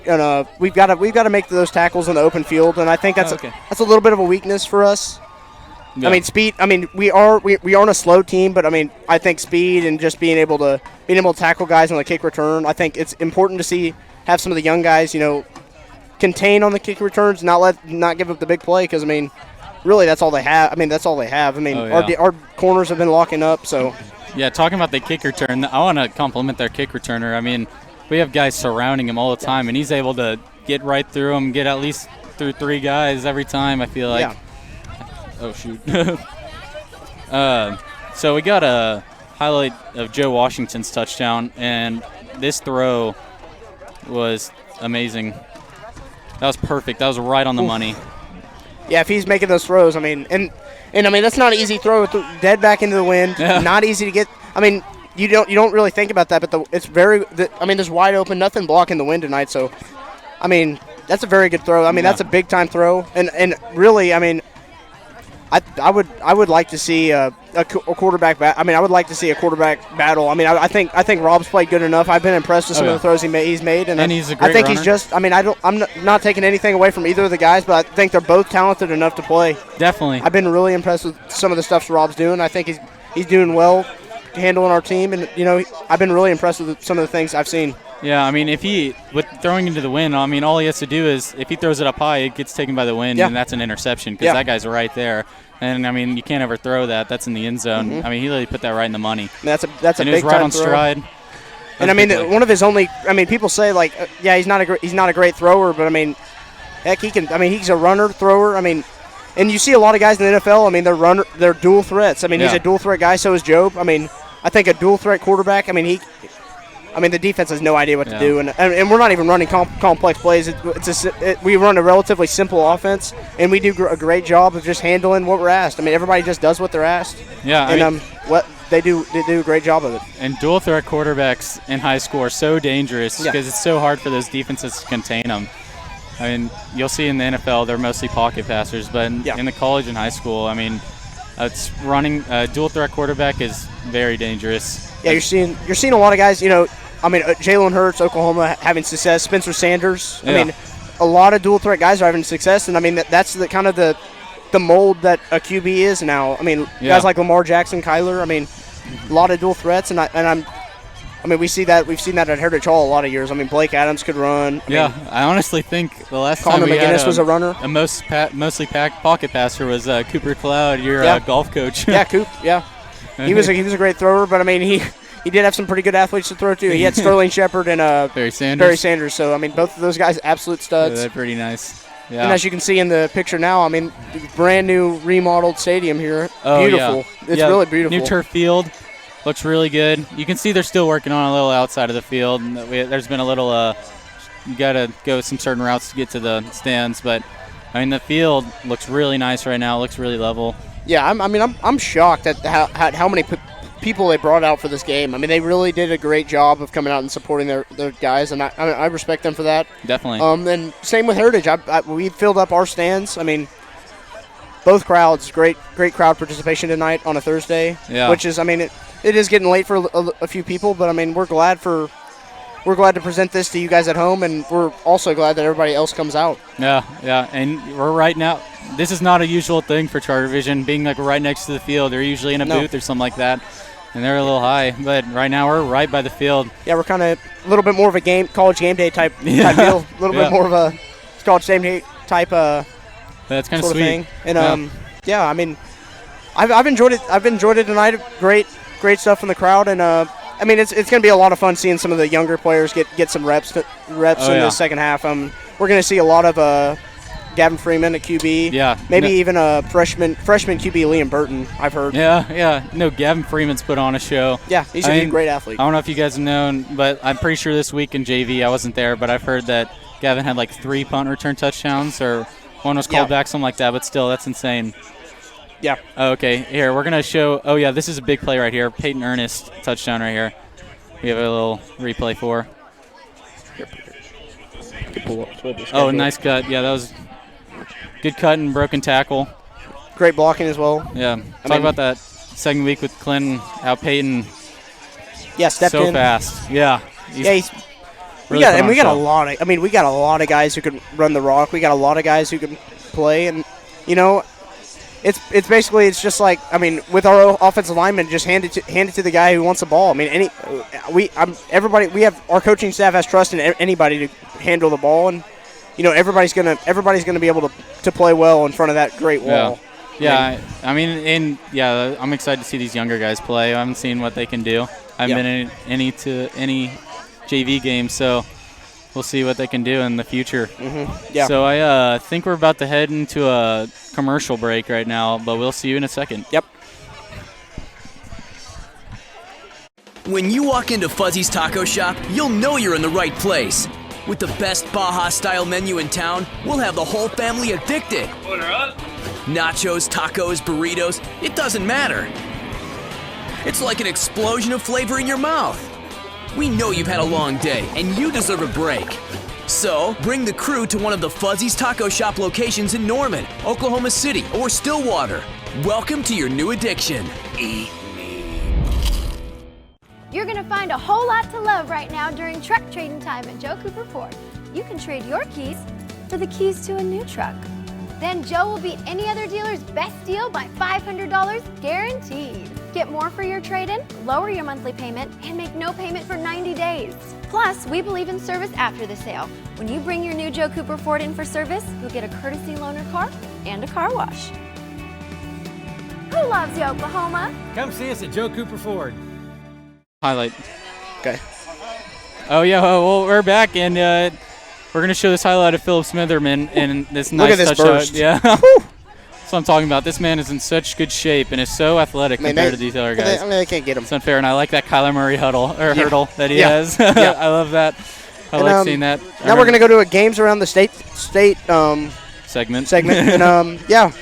we've got to make those tackles in the open field. And I think that's a little bit of a weakness for us. Yeah. I mean, speed. I mean, we aren't a slow team, but I mean, I think speed and just being able to tackle guys on the kick return. I think it's important to have some of the young guys, contain on the kick returns, not give up the big play, because I mean, really that's all they have. I mean, our corners have been locking up. So yeah, talking about the kick return, I want to compliment their kick returner. I mean, we have guys surrounding him all the time, and he's able to get right through them, get at least through 3 guys every time. I feel like. Yeah. Oh, shoot. So we got a highlight of Joe Washington's touchdown, and this throw was amazing. That was perfect. That was right on the money. Yeah, if he's making those throws, I mean, and I mean, that's not an easy throw, dead back into the wind. Yeah. Not easy to get. I mean, you don't really think about that, but there's wide open, nothing blocking the wind tonight. So, I mean, that's a very good throw. I mean, that's a big time throw, and really, I mean, I would like to see a quarterback. I mean, I would like to see a quarterback battle. I mean, I think Rob's played good enough. I've been impressed with some of the throws he's made, and he's a great I think runner. He's just. I mean, I'm not taking anything away from either of the guys, but I think they're both talented enough to play. Definitely. I've been really impressed with some of the stuff Rob's doing. I think he's doing well, handling our team, and I've been really impressed with some of the things I've seen. Yeah, I mean, with throwing into the wind, I mean, all he has to do is if he throws it up high, it gets taken by the wind, and that's an interception because that guy's right there. And I mean, you can't overthrow that. That's in the end zone. Mm-hmm. I mean, he literally put that right in the money. That's a and big it was right on throw. stride. And I mean, one of his only. I mean, people say like, he's not a great thrower, but I mean, heck, he can. I mean, he's a runner, thrower. I mean, and you see a lot of guys in the NFL. I mean, they're dual threats. I mean, he's a dual threat guy. So is Job. I mean, I think a dual threat quarterback. I mean, the defense has no idea what to do, and we're not even running complex plays. We run a relatively simple offense, and we do a great job of just handling what we're asked. I mean, everybody just does what they're asked. Yeah, and they do a great job of it. And dual threat quarterbacks in high school are so dangerous because it's so hard for those defenses to contain them. I mean, you'll see in the NFL they're mostly pocket passers, but in the college and high school, I mean, it's running dual threat quarterback is very dangerous. Yeah, you're seeing a lot of guys. I mean, Jalen Hurts, Oklahoma, having success. Spencer Sanders. I mean, a lot of dual threat guys are having success, and I mean that's the kind of the mold that a QB is now. I mean, guys like Lamar Jackson, Kyler. I mean, a lot of dual threats, and I mean, we've seen that at Heritage Hall a lot of years. I mean, Blake Adams could run. I honestly think the last Connor time we McGinnis had was a runner. A mostly pocket passer was Cooper Cloud, your golf coach. Yeah, Coop. Yeah, he was a great thrower, but I mean he did have some pretty good athletes to throw to. He had Sterling Shepard and Barry Sanders. So I mean, both of those guys absolute studs. Yeah, they're pretty nice. Yeah. And as you can see in the picture now, I mean, brand new remodeled stadium here. Oh, beautiful. Yeah. It's really beautiful. New turf field. Looks really good. You can see they're still working on a little outside of the field. There's been a little, you got to go some certain routes to get to the stands. But, I mean, the field looks really nice right now. It looks really level. Yeah, I'm shocked at how many people they brought out for this game. I mean, they really did a great job of coming out and supporting their guys, and I respect them for that. Definitely. And same with Heritage. We filled up our stands. I mean, both crowds, great crowd participation tonight on a Thursday. Yeah. Which is, I mean, it is getting late for a few people, but I mean, we're glad to present this to you guys at home, and we're also glad that everybody else comes out. Yeah, and we're right now. This is not a usual thing for Charter Vision, being like right next to the field. They're usually in a booth or something like that, and they're a little high. But right now we're right by the field. Yeah, we're kind of a little bit more of a college game day type deal. A little bit more of a college game day type. That's kind of sweet. Thing. And I mean, I've enjoyed it. I've enjoyed it tonight. Great great stuff from the crowd, and I mean it's going to be a lot of fun seeing some of the younger players get some reps in the second half. We're going to see a lot of Gavin Freeman at QB. Yeah. Maybe even a freshman QB Liam Burton, I've heard. Yeah. No, Gavin Freeman's put on a show. Yeah, he's a great athlete. I don't know if you guys have known, but I'm pretty sure this week in JV, I wasn't there, but I've heard that Gavin had like 3 punt return touchdowns, or one was called back, something like that, but still, that's insane. Yeah. Okay, here, we're going to show, this is a big play right here. Peyton Ernest touchdown right here. We have a little replay for. Oh, nice cut. Yeah, that was good cut and broken tackle. Great blocking as well. Yeah. Talk about that second week with Clinton, how Peyton stepped so in. fast. Yeah. He's really we got a lot of guys who can run the rock. We got a lot of guys who can play, and it's basically just like, I mean, with our offensive linemen, just hand it to the guy who wants the ball. I mean, we have our coaching staff has trust in anybody to handle the ball, and everybody's gonna be able to play well in front of that great wall. Yeah, I'm excited to see these younger guys play. I haven't seen what they can do. I haven't been in any JV games, so we'll see what they can do in the future. Mm-hmm. Yeah. So I think we're about to head into a commercial break right now, but we'll see you in a second. Yep. When you walk into Fuzzy's Taco Shop, you'll know you're in the right place. With the best Baja-style menu in town, we'll have the whole family addicted. Order up. Nachos, tacos, burritos, it doesn't matter. It's like an explosion of flavor in your mouth. We know you've had a long day, and you deserve a break. So, bring the crew to one of the Fuzzy's Taco Shop locations in Norman, Oklahoma City, or Stillwater. Welcome to your new addiction. Eat me. You're going to find a whole lot to love right now during truck trading time at Joe Cooper Ford. You can trade your keys for the keys to a new truck. Then Joe will beat any other dealer's best deal by $500 guaranteed. Get more for your trade-in, lower your monthly payment, and make no payment for 90 days. Plus, we believe in service after the sale. When you bring your new Joe Cooper Ford in for service, you'll get a courtesy loaner car and a car wash. Who loves you, Oklahoma? Come see us at Joe Cooper Ford. Highlight. Okay. Oh, yeah, well, we're back, and we're going to show this highlight of Philip Smitherman and this nice Look at this touchdown. burst. Yeah. That's what I'm talking about. This man is in such good shape and is so athletic compared to these other guys. They can't get him. It's unfair, and I like that Kyler Murray hurdle that he has. Yeah. I love that. I like seeing that. Now we're going to go to a games around the state segment. And,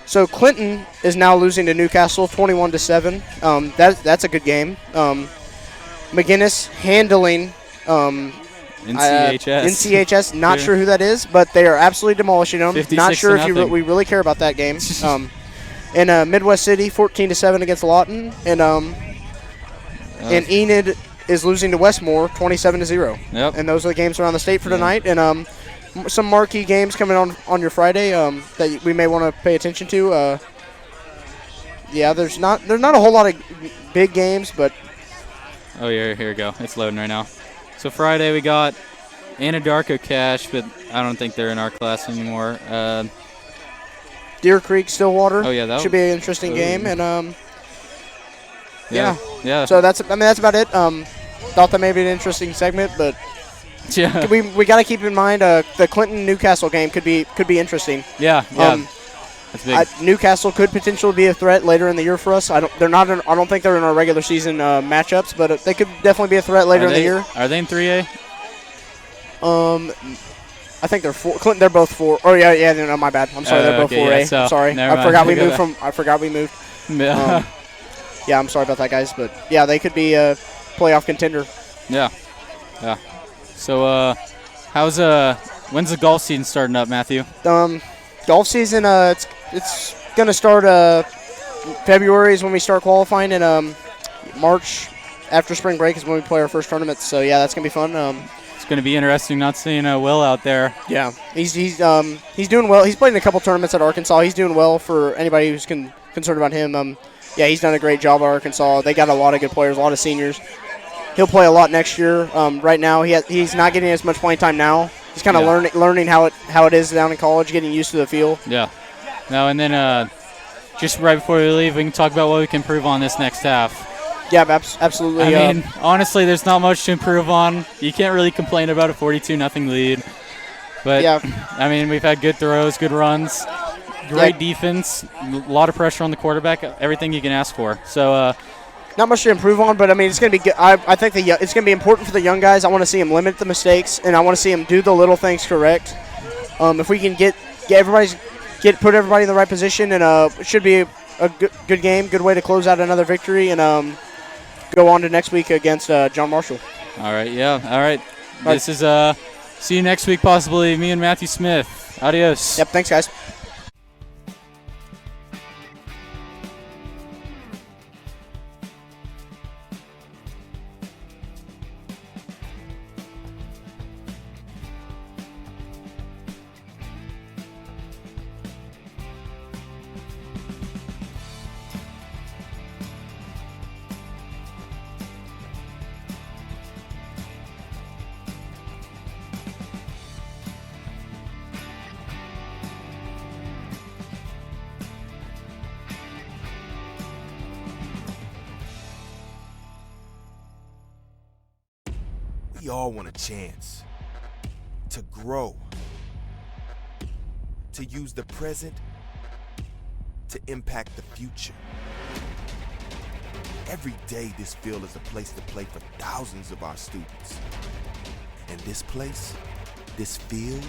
so Clinton is now losing to Newcastle 21-7. That's a good game. McGinnis handling NCHS. Not sure who that is, but they are absolutely demolishing them. Not sure if we really care about that game. And Midwest City 14-7 against Lawton, and Enid is losing to Westmore 27-0. Yep. And those are the games around the state for tonight. And some marquee games coming on your Friday that we may want to pay attention to. There's not a whole lot of big games, but here we go. It's loading right now. So Friday we got Anadarko Cash, but I don't think they're in our class anymore. Deer Creek Stillwater. Oh yeah, that should be an interesting game, and yeah. So that's about it. Thought that may be an interesting segment, but yeah, we got to keep in mind the Clinton Newcastle game could be interesting. Yeah. That's big. Newcastle could potentially be a threat later in the year for us. I don't think they're in our regular season matchups, but they could definitely be a threat later in the year. Are they in 3A? I think they're 4. Clinton, they're both 4. Oh yeah. No, my bad. I'm sorry. They're both 4A. Yeah, so, sorry. I forgot we moved. Yeah. I'm sorry about that, guys, but yeah, they could be a playoff contender. Yeah. So, when's the golf season starting up, Matthew? Golf season, it's gonna start February is when we start qualifying, and March after spring break is when we play our first tournament. So yeah, that's gonna be fun. It's gonna be interesting not seeing Will out there. Yeah, he's doing well. He's played in a couple tournaments at Arkansas. He's doing well for anybody who's concerned about him. He's done a great job at Arkansas. They got a lot of good players, a lot of seniors. He'll play a lot next year. Right now, he's not getting as much playing time now. He's kind of learning how it is down in college, getting used to the field. Yeah. No, and then just right before we leave, we can talk about what we can improve on this next half. Yeah, absolutely. I mean, honestly, there's not much to improve on. You can't really complain about a 42-0 lead. But, I mean, we've had good throws, good runs, great defense, a lot of pressure on the quarterback, everything you can ask for. So, not much to improve on, but, I mean, it's going to be good. I think it's going to be important for the young guys. I want to see them limit the mistakes, and I want to see them do the little things correct. If we can put everybody in the right position, and it should be a good game, good way to close out another victory, and go on to next week against John Marshall. All right, yeah. All right. This is see you next week, possibly, me and Matthew Smith. Adios. Yep, thanks, guys. We all want a chance to grow, to use the present to impact the future. Every day, this field is a place to play for thousands of our students. And this place, this field,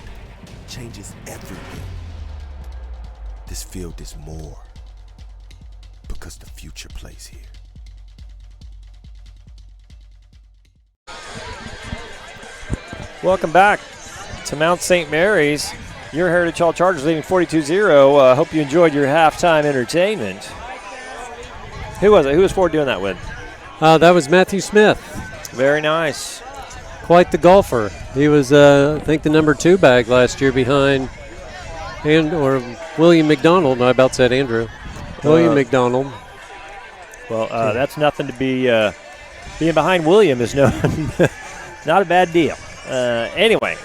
changes everything. This field is more because the future plays here. Welcome back to Mount St. Mary's. Your Heritage Hall Chargers leading 42-0. Hope you enjoyed your halftime entertainment. Who was it? Who was Ford doing that with? That was Matthew Smith. Very nice. Quite the golfer. He was, I think, the number 2 bag last year behind William McDonald. I about said Andrew. William McDonald. Well, that's nothing to be being behind William is not a bad deal. Anyway,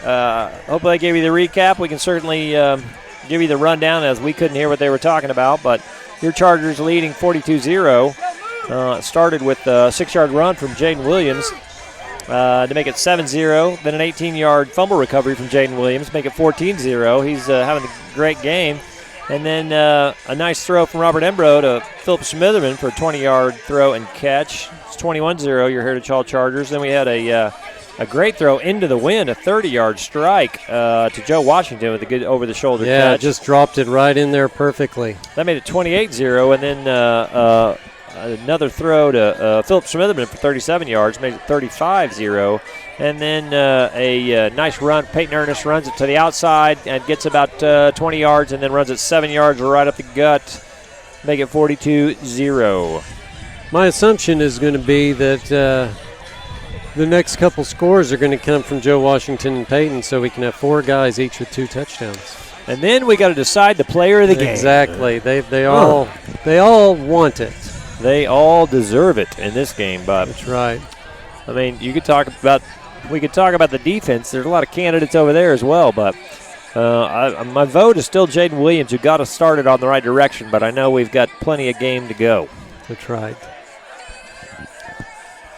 hopefully I gave you the recap. We can certainly give you the rundown as we couldn't hear what they were talking about. But your Chargers leading 42-0. Started with a 6-yard run from Jaden Williams to make it 7-0. Then an 18-yard fumble recovery from Jaden Williams, make it 14-0. He's having a great game. And then a nice throw from Robert Embro to Philip Smitherman for a 20-yard throw and catch. It's 21-0, your Heritage Hall Chargers. Then we had a great throw into the wind, a 30-yard strike to Joe Washington with a good over-the-shoulder catch. Yeah, just dropped it right in there perfectly. That made it 28-0, and then another throw to Philip Smitherman for 37 yards, made it 35-0. And then a nice run. Peyton Ernest runs it to the outside and gets about 20 yards and then runs it 7 yards right up the gut, make it 42-0. My assumption is going to be that the next couple scores are going to come from Joe Washington and Peyton, so we can have 4 guys each with 2 touchdowns. And then we got to decide the player of the game. Exactly. They all want it. They all deserve it in this game, Bob. That's right. I mean, we could talk about the defense. There's a lot of candidates over there as well, but my vote is still Jaden Williams, who got us started on the right direction, but I know we've got plenty of game to go. That's right.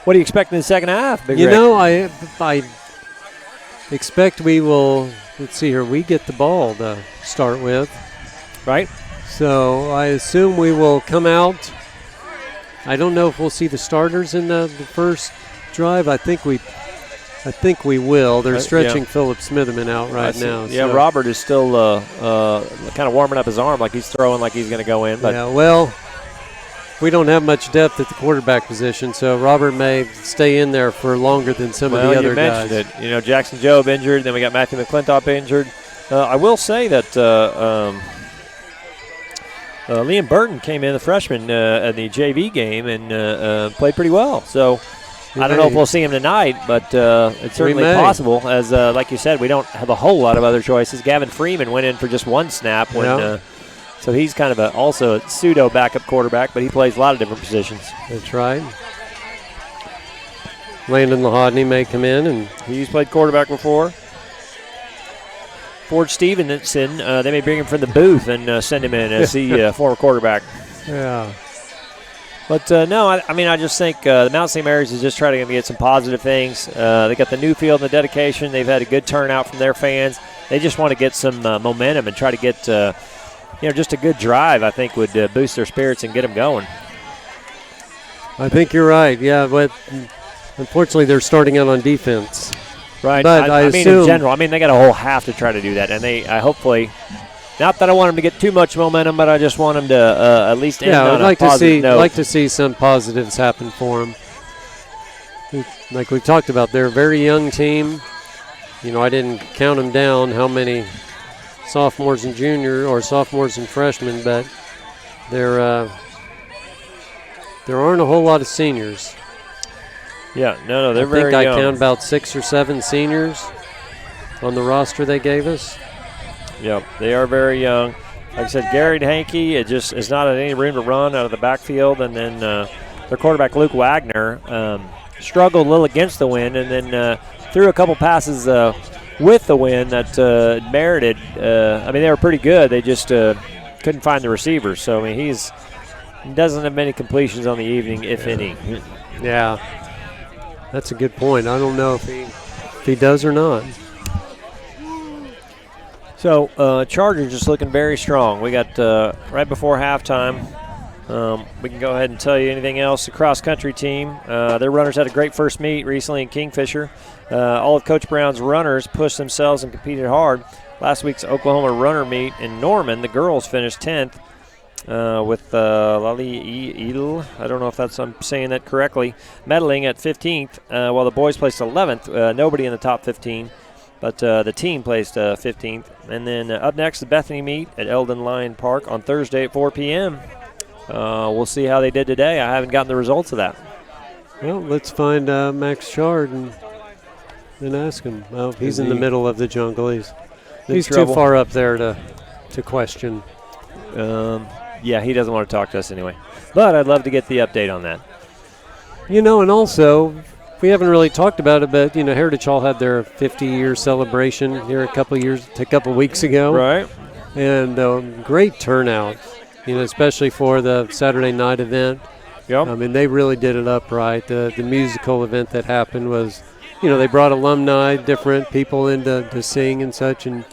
What do you expect in the second half, Big Rick? I expect we will, let's see here, we get the ball to start with. Right. So I assume we will come out. I don't know if we'll see the starters in the first drive. I think we will. They're stretching Philip Smitherman out right now. Yeah, so. Robert is still kind of warming up his arm like he's throwing like he's going to go in. But yeah, well, we don't have much depth at the quarterback position, so Robert may stay in there for longer than some of the other guys. You mentioned it. Jackson Jobe injured, then we got Matthew McClintock injured. I will say that Liam Burton came in, the freshman, at the JV game and played pretty well. So I don't know if we'll see him tonight, but it's certainly possible. As like you said, we don't have a whole lot of other choices. Gavin Freeman went in for just 1 snap when. So he's kind of also a pseudo backup quarterback, but he plays a lot of different positions. That's right. Landon Lahodney may come in, and he's played quarterback before. Ford Stevenson, they may bring him from the booth and send him in as the former quarterback. Yeah. But no, I just think the Mount St. Mary's is just trying to get some positive things. They got the new field and the dedication. They've had a good turnout from their fans. They just want to get some momentum and try to get, just a good drive, I think, would boost their spirits and get them going. I think you're right, yeah, but unfortunately they're starting out on defense. Right, but I mean in general, they got a whole half to try to do that, and I hopefully, not that I want them to get too much momentum, but I just want them to at least end on a positive note. I'd like to see some positives happen for them. Like we talked about, they're a very young team. I didn't count them down how many sophomores and sophomores and freshmen, but there aren't a whole lot of seniors. Yeah, no, they're very young. I think I count about 6 or 7 seniors on the roster they gave us. Yep, they are very young. Like I said, Gary Hankey, it just is not any room to run out of the backfield, and then their quarterback Luke Wagner struggled a little against the wind, and then threw a couple passes with the wind that merited. They were pretty good. They just couldn't find the receivers. So he doesn't have many completions on the evening, if any. Yeah, that's a good point. I don't know if he does or not. So Chargers just looking very strong. We got right before halftime. We can go ahead and tell you anything else. The cross-country team, their runners had a great first meet recently in Kingfisher. All of Coach Brown's runners pushed themselves and competed hard. Last week's Oklahoma runner meet in Norman, the girls finished 10th with Lali Edel. I don't know if I'm saying that correctly. Medaling at 15th, while the boys placed 11th. Nobody in the top 15. But the team placed 15th. And then up next, the Bethany meet at Eldon Lyon Park on Thursday at 4 p.m. We'll see how they did today. I haven't gotten the results of that. Well, let's find Max Chard and ask him. Well, he's in the middle of the jungle. He's too far up there to question. Yeah, he doesn't want to talk to us anyway. But I'd love to get the update on that. And also, we haven't really talked about it, but, Heritage Hall had their 50-year celebration here a couple weeks ago. Right. And great turnout, especially for the Saturday night event. Yep. They really did it up right. The musical event that happened was, they brought alumni, different people in to sing and such, and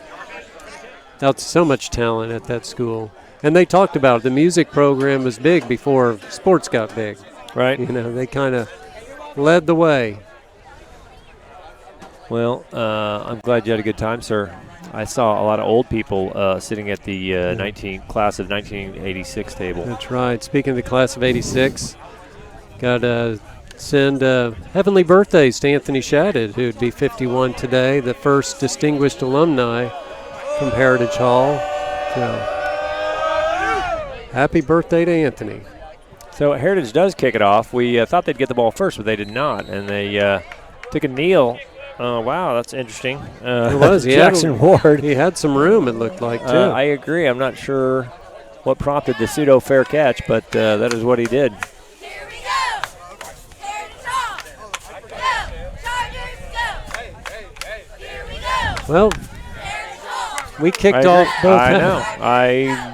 that's so much talent at that school. And they talked about it. The music program was big before sports got big. Right. They kind of led the way. Well, I'm glad you had a good time, sir. I saw a lot of old people sitting at the class of 1986 table. That's right. Speaking of the class of 86, got to send heavenly birthdays to Anthony Shadid, who would be 51 today, the first distinguished alumni from Heritage Hall. So, happy birthday to Anthony. So Heritage does kick it off. We thought they'd get the ball first, but they did not, and they took a kneel. Wow, that's interesting. It was. Jackson Ward. He had some room, it looked like, too. I agree. I'm not sure what prompted the pseudo fair catch, but that is what he did. Well, we kicked off both. I know.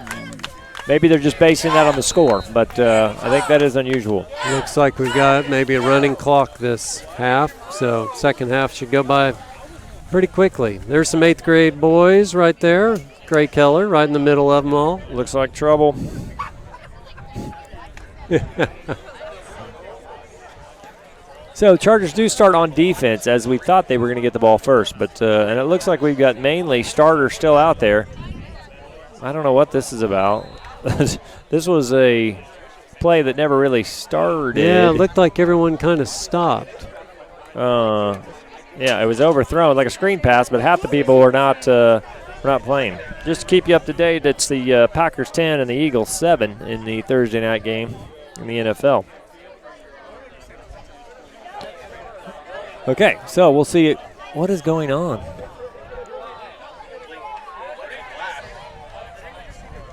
Maybe they're just basing that on the score, but I think that is unusual. Looks like we've got maybe a running clock this half, so second half should go by pretty quickly. There's some 8th grade boys right there. Gray Keller right in the middle of them all. Looks like trouble. So Chargers do start on defense, as we thought they were going to get the ball first, but and it looks like we've got mainly starters still out there. I don't know what this is about. This was a play that never really started. Yeah, it looked like everyone kind of stopped. Yeah, it was overthrown like a screen pass, but half the people were not playing. Just to keep you up to date, it's the Packers 10 and the Eagles 7 in the Thursday night game in the NFL. Okay, so we'll see what is going on.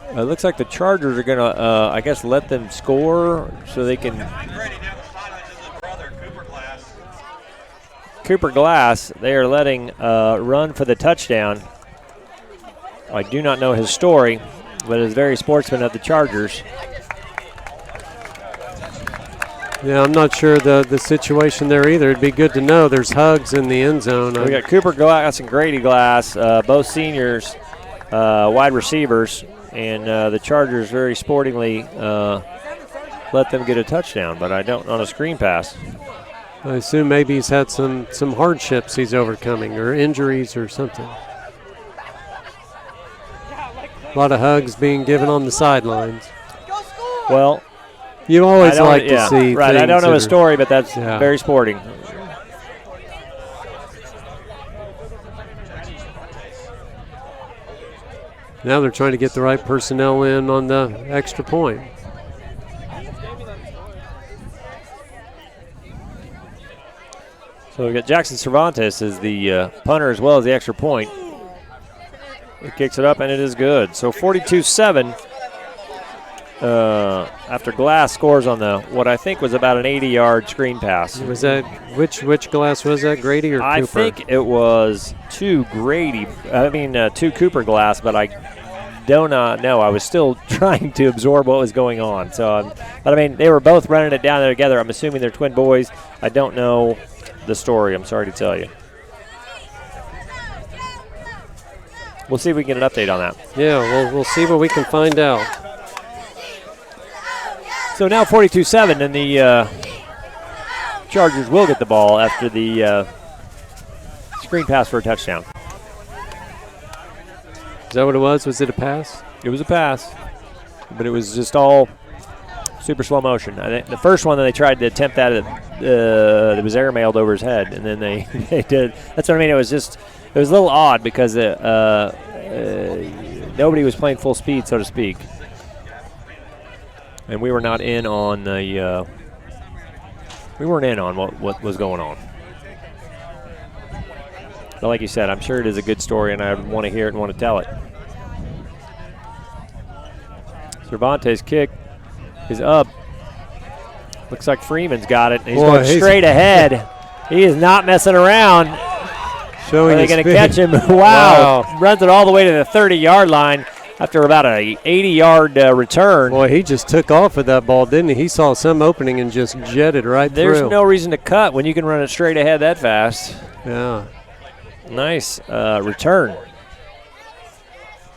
It looks like the Chargers are going to, I guess, let them score so they can. Cooper Glass, they are letting run for the touchdown. I do not know his story, but is very sportsman of the Chargers. Yeah, I'm not sure the situation there either. It'd be good to know. There's hugs in the end zone. We got Cooper Glass and Grady Glass, both seniors, wide receivers, and the Chargers very sportingly let them get a touchdown, but I don't on a screen pass. I assume maybe he's had some hardships he's overcoming or injuries or something. A lot of hugs being given on the sidelines. Well, you always like to see. Right, I don't know his story, but that's very sporting. Now they're trying to get the right personnel in on the extra point. So we've got Jackson Cervantes as the punter as well as the extra point. He kicks it up, and it is good. So 42-7 after Glass scores on the what I think was about an 80-yard screen pass. Was that which Glass was that, Grady or Cooper? I think it was two Cooper Glass, but I do not know. I was still trying to absorb what was going on. So, but I mean, they were both running it down there together. I'm assuming they're twin boys. I don't know the story. I'm sorry to tell you. We'll see if we can get an update on that. Yeah, we'll see what we can find out. So now 42-7, and the Chargers will get the ball after the screen pass for a touchdown. Is that what it was? Was it a pass? It was a pass, but it was just all super slow motion. I think the first one that they tried to attempt that, it was airmailed over his head, and then they did. That's what I mean. It was a little odd because nobody was playing full speed, so to speak, and we were not in on the. We weren't in on what was going on. But like you said, I'm sure it is a good story, and I want to hear it and want to tell it. Cervantes' kick is up. Looks like Freeman's got it. He's going straight ahead. He is not messing around. Are they going to catch him? Wow. Runs it all the way to the 30-yard line after about a 80-yard return. Boy, he just took off with that ball, didn't he? He saw some opening and just jetted right through. There's no reason to cut when you can run it straight ahead that fast. Yeah. Nice return.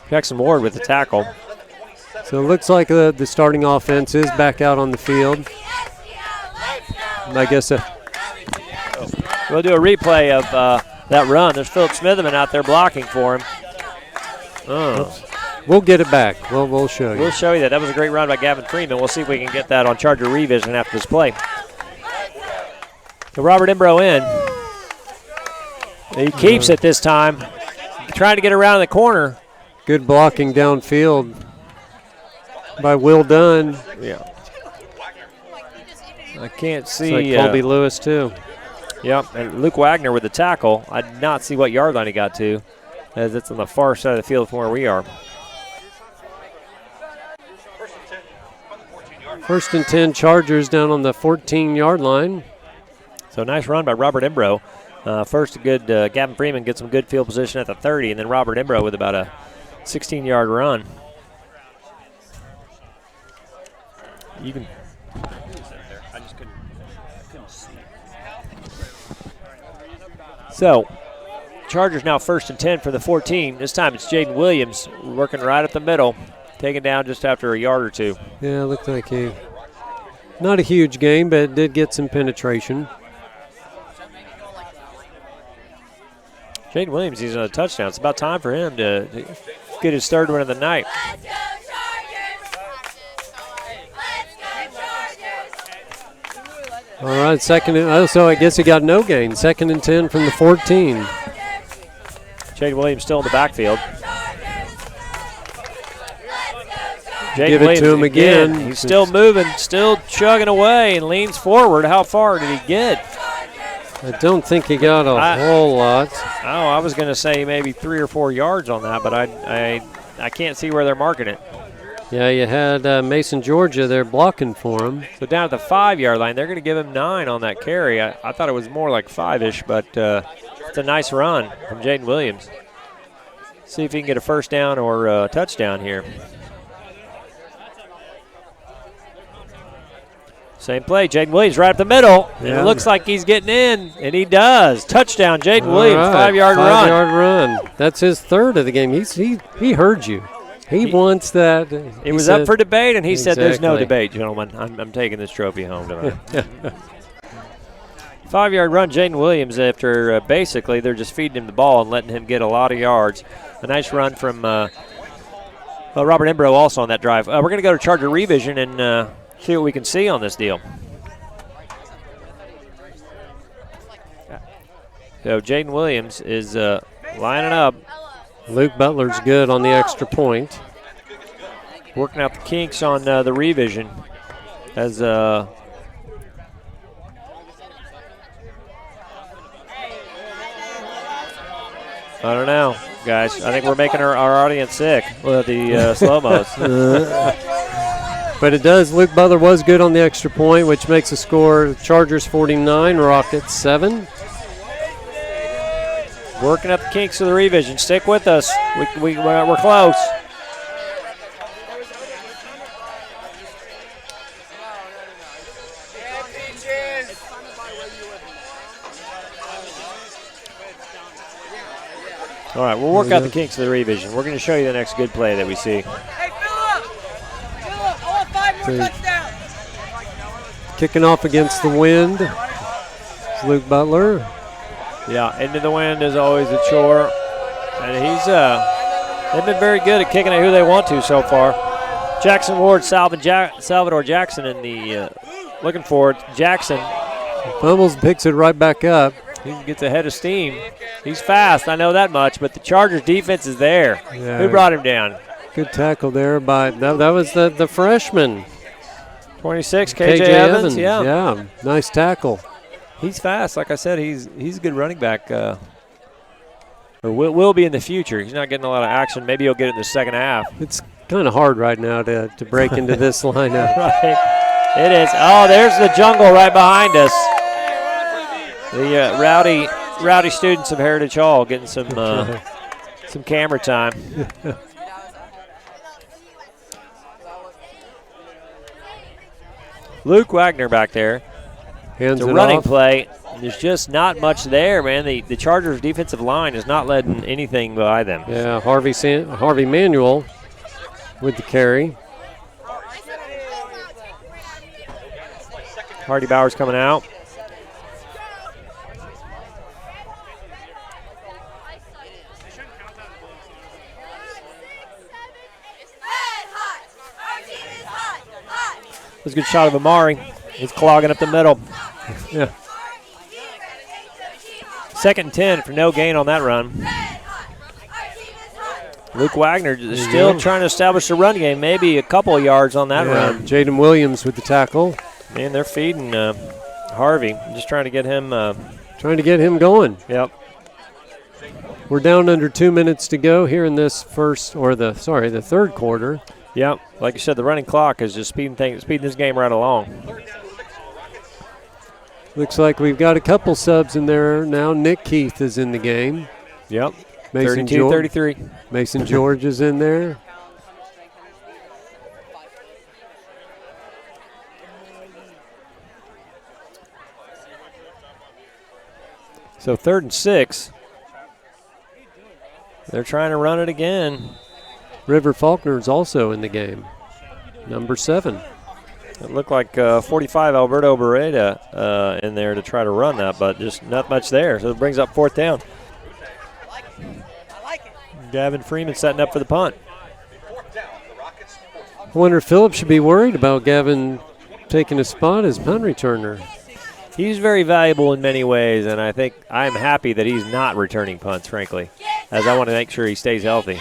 Jackson Ward with the tackle. So it looks like the starting offense is back out on the field. I guess we'll do a replay of that run. There's Philip Smitherman out there blocking for him. We'll get it back. We'll show you. We'll show you that. That was a great run by Gavin Freeman. We'll see if we can get that on Charger Revision after this play. So Robert Imbro in. He keeps it this time. Trying to get around the corner. Good blocking downfield by Will Dunn. Yeah. I can't see. It's like Colby Lewis, too. Yep, and Luke Wagner with the tackle. I did not see what yard line he got to, as it's on the far side of the field from where we are. First and 10, Chargers down on the 14-yard line. So nice run by Robert Imbro. First, a good Gavin Freeman gets some good field position at the 30, and then Robert Imbro with about a 16-yard run. You can. I just couldn't see. So, Chargers now first and 10 for the 14. This time it's Jaden Williams working right up the middle, taken down just after a yard or two. Yeah, looked like not a huge game, but it did get some penetration. Jaden Williams, he's on a touchdown. It's about time for him to get his third win of the night. All right, so I guess he got no gain. Second and 10 from the 14. Jaden Williams still in the backfield. Give it to him again. He's still moving, still chugging away, and leans forward. How far did he get? I don't think he got a whole lot. Oh, I was going to say maybe 3 or 4 yards on that, but I can't see where they're marking it. Yeah, you had Mason, Georgia there blocking for him. So down at the 5-yard line, they're going to give him 9 on that carry. I thought it was more like 5-ish, but it's a nice run from Jaden Williams. See if he can get a first down or a touchdown here. Same play, Jaden Williams right up the middle. And it looks like he's getting in, and he does. Touchdown, Jaden Williams, 5-yard run. 5-yard run. That's his third of the game. He heard you. He wants that. It was up for debate, and he said there's no debate, gentlemen. I'm taking this trophy home tonight. 5-yard run, Jaden Williams, after basically they're just feeding him the ball and letting him get a lot of yards. A nice run from Robert Embro also on that drive. We're going to go to Charger Revision and see what we can see on this deal. So Jaden Williams is lining up. Luke Butler's good on the extra point. Working out the kinks on the revision as I don't know, guys. I think we're making our audience sick with the slow-mos. But it does. Luke Butler was good on the extra point, which makes the score Chargers 49, Rockets 7. Working up the kinks of the revision. Stick with us. We're close. All right, we'll work out the kinks of the revision. We're going to show you the next good play that we see. Hey, Phillip, I want 5 more touchdowns. Kicking off against the wind. It's Luke Butler. Yeah, into the wind is always a chore. And they've been very good at kicking it who they want to so far. Jackson Ward, Salvador Jackson in the looking for it. Jackson. Fumbles, picks it right back up. He gets ahead of steam. He's fast, I know that much, but the Chargers defense is there. Yeah. Who brought him down? Good tackle there by, that was the freshman. 26, KJ Evans. Yeah, nice tackle. He's fast. Like I said, he's a good running back. Or will be in the future. He's not getting a lot of action. Maybe he'll get it in the second half. It's kind of hard right now to break into this lineup. Right. It is. Oh, there's the jungle right behind us. The rowdy students of Heritage Hall getting some camera time. Luke Wagner back there. Hands it's a running play. There's just not much there, man. The Chargers' defensive line is not letting anything by them. Yeah, Harvey Manuel with the carry. Hardy Bowers coming out. It was a good shot of Amari. He's clogging up the middle. Yeah. 2nd and 10 for no gain on that run. Luke Wagner is still trying to establish a run game, maybe a couple of yards on that run. Jaden Williams with the tackle. Man, they're feeding Harvey. Just trying to get him. Trying to get him going. Yep. We're down under 2 minutes to go here in this the third quarter. Yep. Like you said, the running clock is just speeding this game right along. Looks like we've got a couple subs in there now. Nick Keith is in the game. Yep. 32-33. Mason George is in there. So 3rd and 6. They're trying to run it again. River Faulkner is also in the game. Number 7. It looked like 45 Alberto Beretta in there to try to run that, but just not much there. So it brings up 4th down. Gavin Freeman setting up for the punt. I wonder if Phillips should be worried about Gavin taking a spot as punt returner. He's very valuable in many ways, and I think I'm happy that he's not returning punts, frankly, as I want to make sure he stays healthy.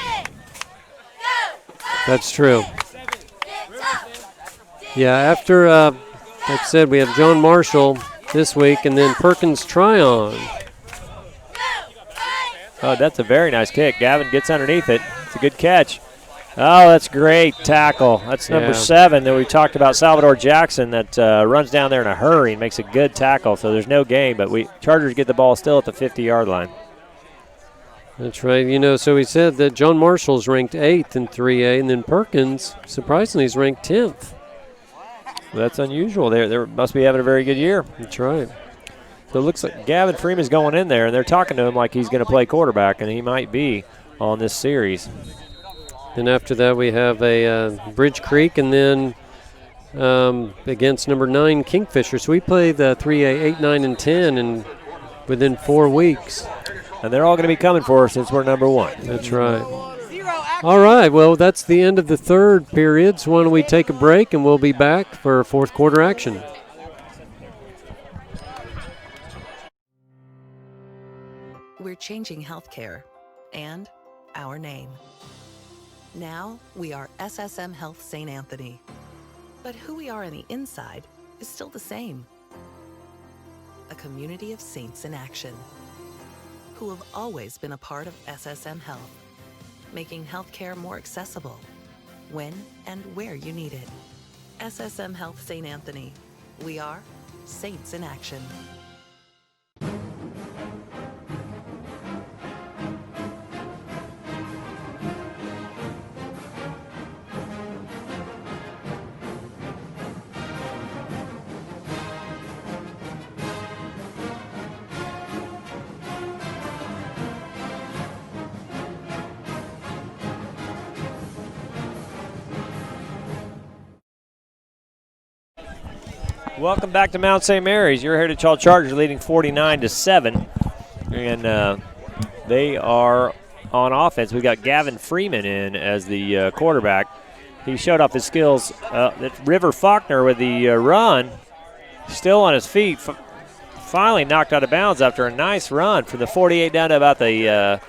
That's true. Yeah, after, like I said, we have John Marshall this week, and then Perkins Tryon. Oh, that's a very nice kick. Gavin gets underneath it. It's a good catch. Oh, that's great tackle. That's number 7 that we talked about, Salvador Jackson, that runs down there in a hurry and makes a good tackle. So there's no gain, but Chargers get the ball still at the 50-yard line. That's right. You know, so we said that John Marshall's ranked 8th in 3A, and then Perkins, surprisingly, is ranked 10th. That's unusual. They must be having a very good year. That's right. So it looks like Gavin Freeman's going in there, and they're talking to him like he's going to play quarterback, and he might be on this series. Then after that, we have a Bridge Creek, and then against number 9 Kingfisher. So we play the 3A 8, 9, and 10 and within 4 weeks. And they're all going to be coming for us since we're number 1. That's right. All right, well, that's the end of the third period. So why don't we take a break, and we'll be back for fourth quarter action. We're changing healthcare and our name. Now we are SSM Health St. Anthony. But who we are on the inside is still the same. A community of saints in action who have always been a part of SSM Health, making healthcare more accessible when and where you need it. SSM Health St. Anthony. We are saints in action. Welcome back to Mount St. Mary's. Your Heritage Hall Chargers leading 49-7, and they are on offense. We got Gavin Freeman in as the quarterback. He showed off his skills. River Faulkner with the run, still on his feet. Finally knocked out of bounds after a nice run from the 48 down to about the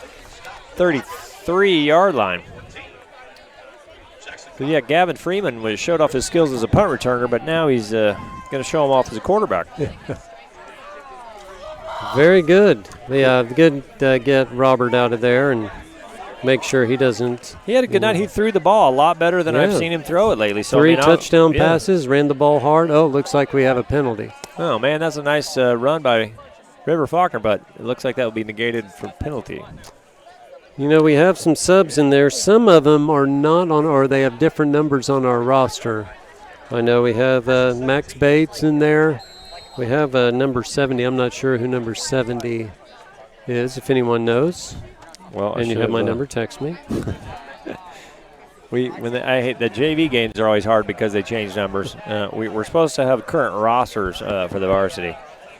33-yard line. So yeah, Gavin Freeman showed off his skills as a punt returner, but now he's going to show him off as a quarterback. Very good. Yeah, good to get Robert out of there and make sure he doesn't. He had a good night. He threw the ball a lot better than I've seen him throw it lately. So 3 touchdown passes, ran the ball hard. Oh, looks like we have a penalty. Oh, man, that's a nice run by River Faulkner, but it looks like that will be negated for penalty. You know, we have some subs in there. Some of them are not on, or they have different numbers on our roster. I know we have Max Bates in there. We have number 70. I'm not sure who number 70 is, if anyone knows. Well, and you have my number, text me. I hate the JV games are always hard because they change numbers. We're supposed to have current rosters for the varsity,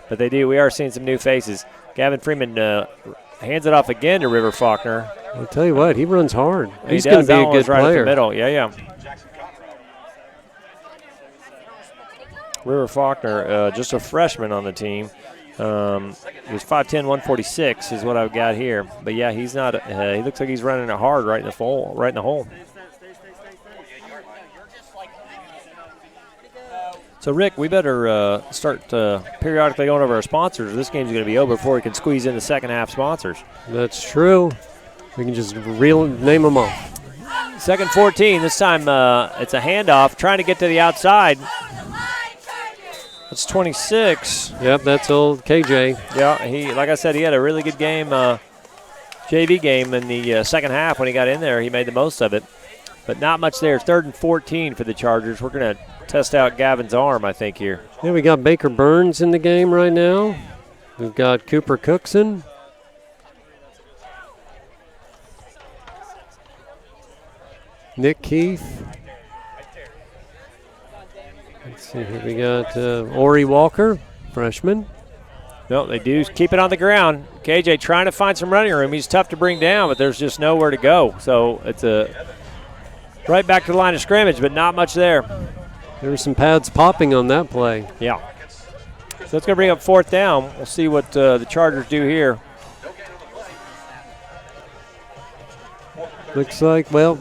but they do. We are seeing some new faces. Gavin Freeman hands it off again to River Faulkner. I'll tell you what, he runs hard. He's going to be a good right player. Up the middle. Yeah. River Faulkner, just a freshman on the team. He was 5'10", 146 is what I've got here. But yeah, he's not. He looks like he's running it hard right in the hole. So Rick, we better start periodically going over our sponsors. This game's going to be over before we can squeeze in the second half sponsors. That's true. We can just name them off. Second 14. This time it's a handoff, trying to get to the outside. That's 26. Yep, that's old KJ. Yeah, like I said, he had a really good game, JV game in the second half when he got in there. He made the most of it, but not much there. Third and 14 for the Chargers. We're going to test out Gavin's arm, I think, here. Yeah, we got Baker Burns in the game right now. We've got Cooper Cookson. Nick Keith. Let's see here. We got Ori Walker, freshman. No, they do keep it on the ground. KJ trying to find some running room. He's tough to bring down, but there's just nowhere to go. So it's right back to the line of scrimmage, but not much there. There were some pads popping on that play. Yeah. So it's going to bring up fourth down. We'll see what the Chargers do here. Looks like, well,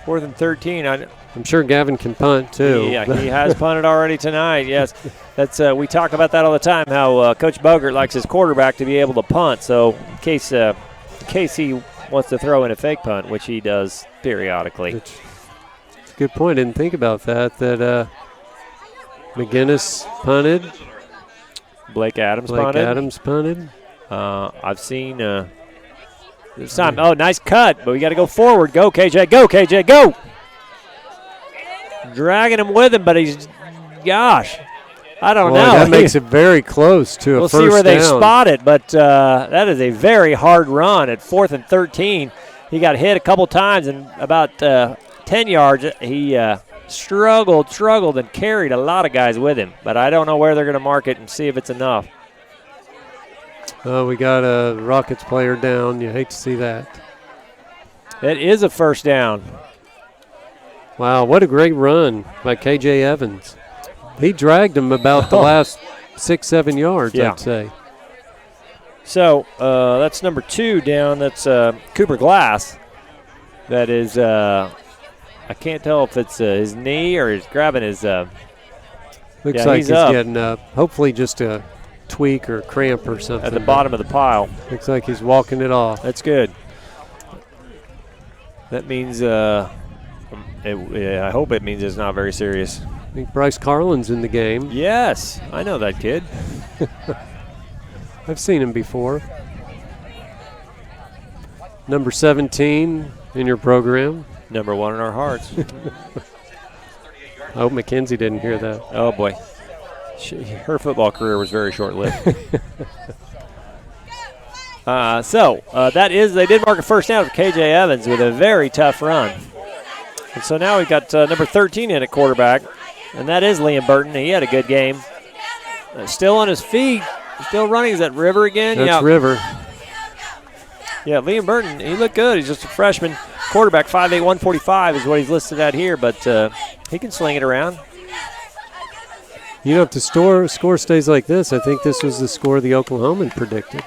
4th and 13. I'm sure Gavin can punt, too. Yeah, he has punted already tonight, yes. That's we talk about that all the time, how Coach Bogert likes his quarterback to be able to punt. So in case he wants to throw in a fake punt, which he does periodically. It's a good point. I didn't think about that McGinnis punted. Blake Adams punted. I've seen This time, oh, nice cut, but we got to go forward. Go, KJ, go, KJ, go. Dragging him with him, but he's, gosh, I don't know. That makes it very close to a we'll first down. We'll see where they spot it, but that is a very hard run at 4th and 13. He got hit a couple times, and about 10 yards, he struggled and carried a lot of guys with him. But I don't know where they're going to mark it and see if it's enough. We got a Rockets player down. You hate to see that. It is a first down. Wow, what a great run by K.J. Evans. He dragged him about the last 6-7 yards, I'd say. So that's number 2 down. That's Cooper Glass. That is, I can't tell if it's his knee or he's grabbing his. Looks like he's getting up. Hopefully just a tweak or cramp or something. At the bottom of the pile. Looks like he's walking it off. That's good. That means, I hope it means it's not very serious. I think Bryce Carlin's in the game. Yes, I know that kid. I've seen him before. Number 17 in your program. Number 1 in our hearts. I hope Mackenzie didn't hear that. Oh, boy. Her football career was very short-lived. That is, they did mark a first down for K.J. Evans with a very tough run. And so now we've got number 13 in at quarterback, and that is Liam Burton. He had a good game. Still on his feet. Still running. Is that River again? That's River. Yeah, Liam Burton, he looked good. He's just a freshman quarterback. 5'8", 145 is what he's listed at here, but he can sling it around. You know, if the score stays like this, I think this was the score the Oklahoman predicted.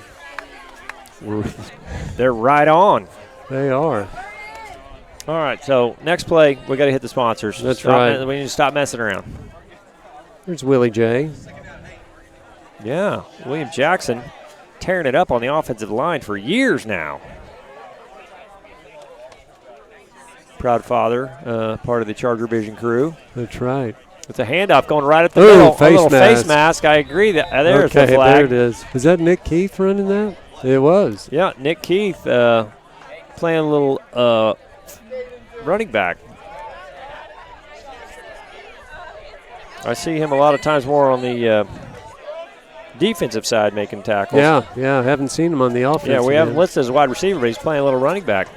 They're right on. They are. All right, so next play, we got to hit the sponsors. That's right. We need to stop messing around. There's Willie J. Yeah, William Jackson tearing it up on the offensive line for years now. Proud father, part of the Charger Vision crew. That's right. It's a handoff going right at the middle. A little face mask. I agree. There's the flag. There it is. Was that Nick Keith running that? It was. Yeah, Nick Keith playing a little running back. I see him a lot of times more on the defensive side making tackles. Yeah, I haven't seen him on the offense. Yeah, we haven't listed as a wide receiver, but he's playing a little running back.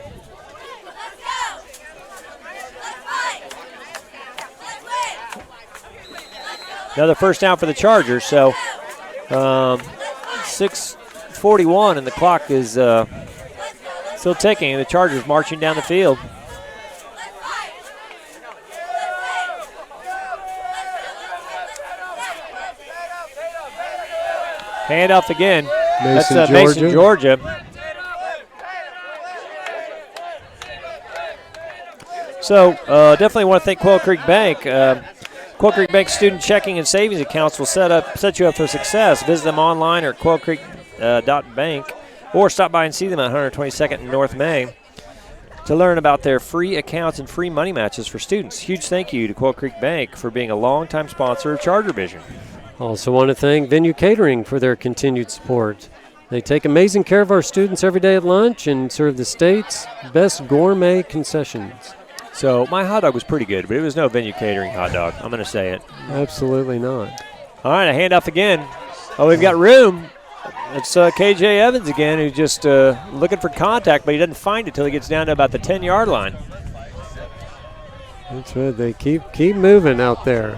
Another first down for the Chargers. So 6:41 and the clock is still ticking. The Chargers marching down the field. Handoff again. Mason, That's Mason, Georgia. So definitely want to thank Quail Creek Bank. Quail Creek Bank student checking and savings accounts will set you up for success. Visit them online or at quailcreek.bank or stop by and see them at 122nd and North May to learn about their free accounts and free money matches for students. Huge thank you to Quail Creek Bank for being a longtime sponsor of Charger Vision. Also want to thank Venue Catering for their continued support. They take amazing care of our students every day at lunch and serve the state's best gourmet concessions. So my hot dog was pretty good, but it was no Venue Catering hot dog. I'm going to say it. Absolutely not. All right, a handoff again. Oh, we've got room. It's K.J. Evans again, who's just looking for contact, but he doesn't find it till he gets down to about the 10-yard line. That's right. They keep moving out there.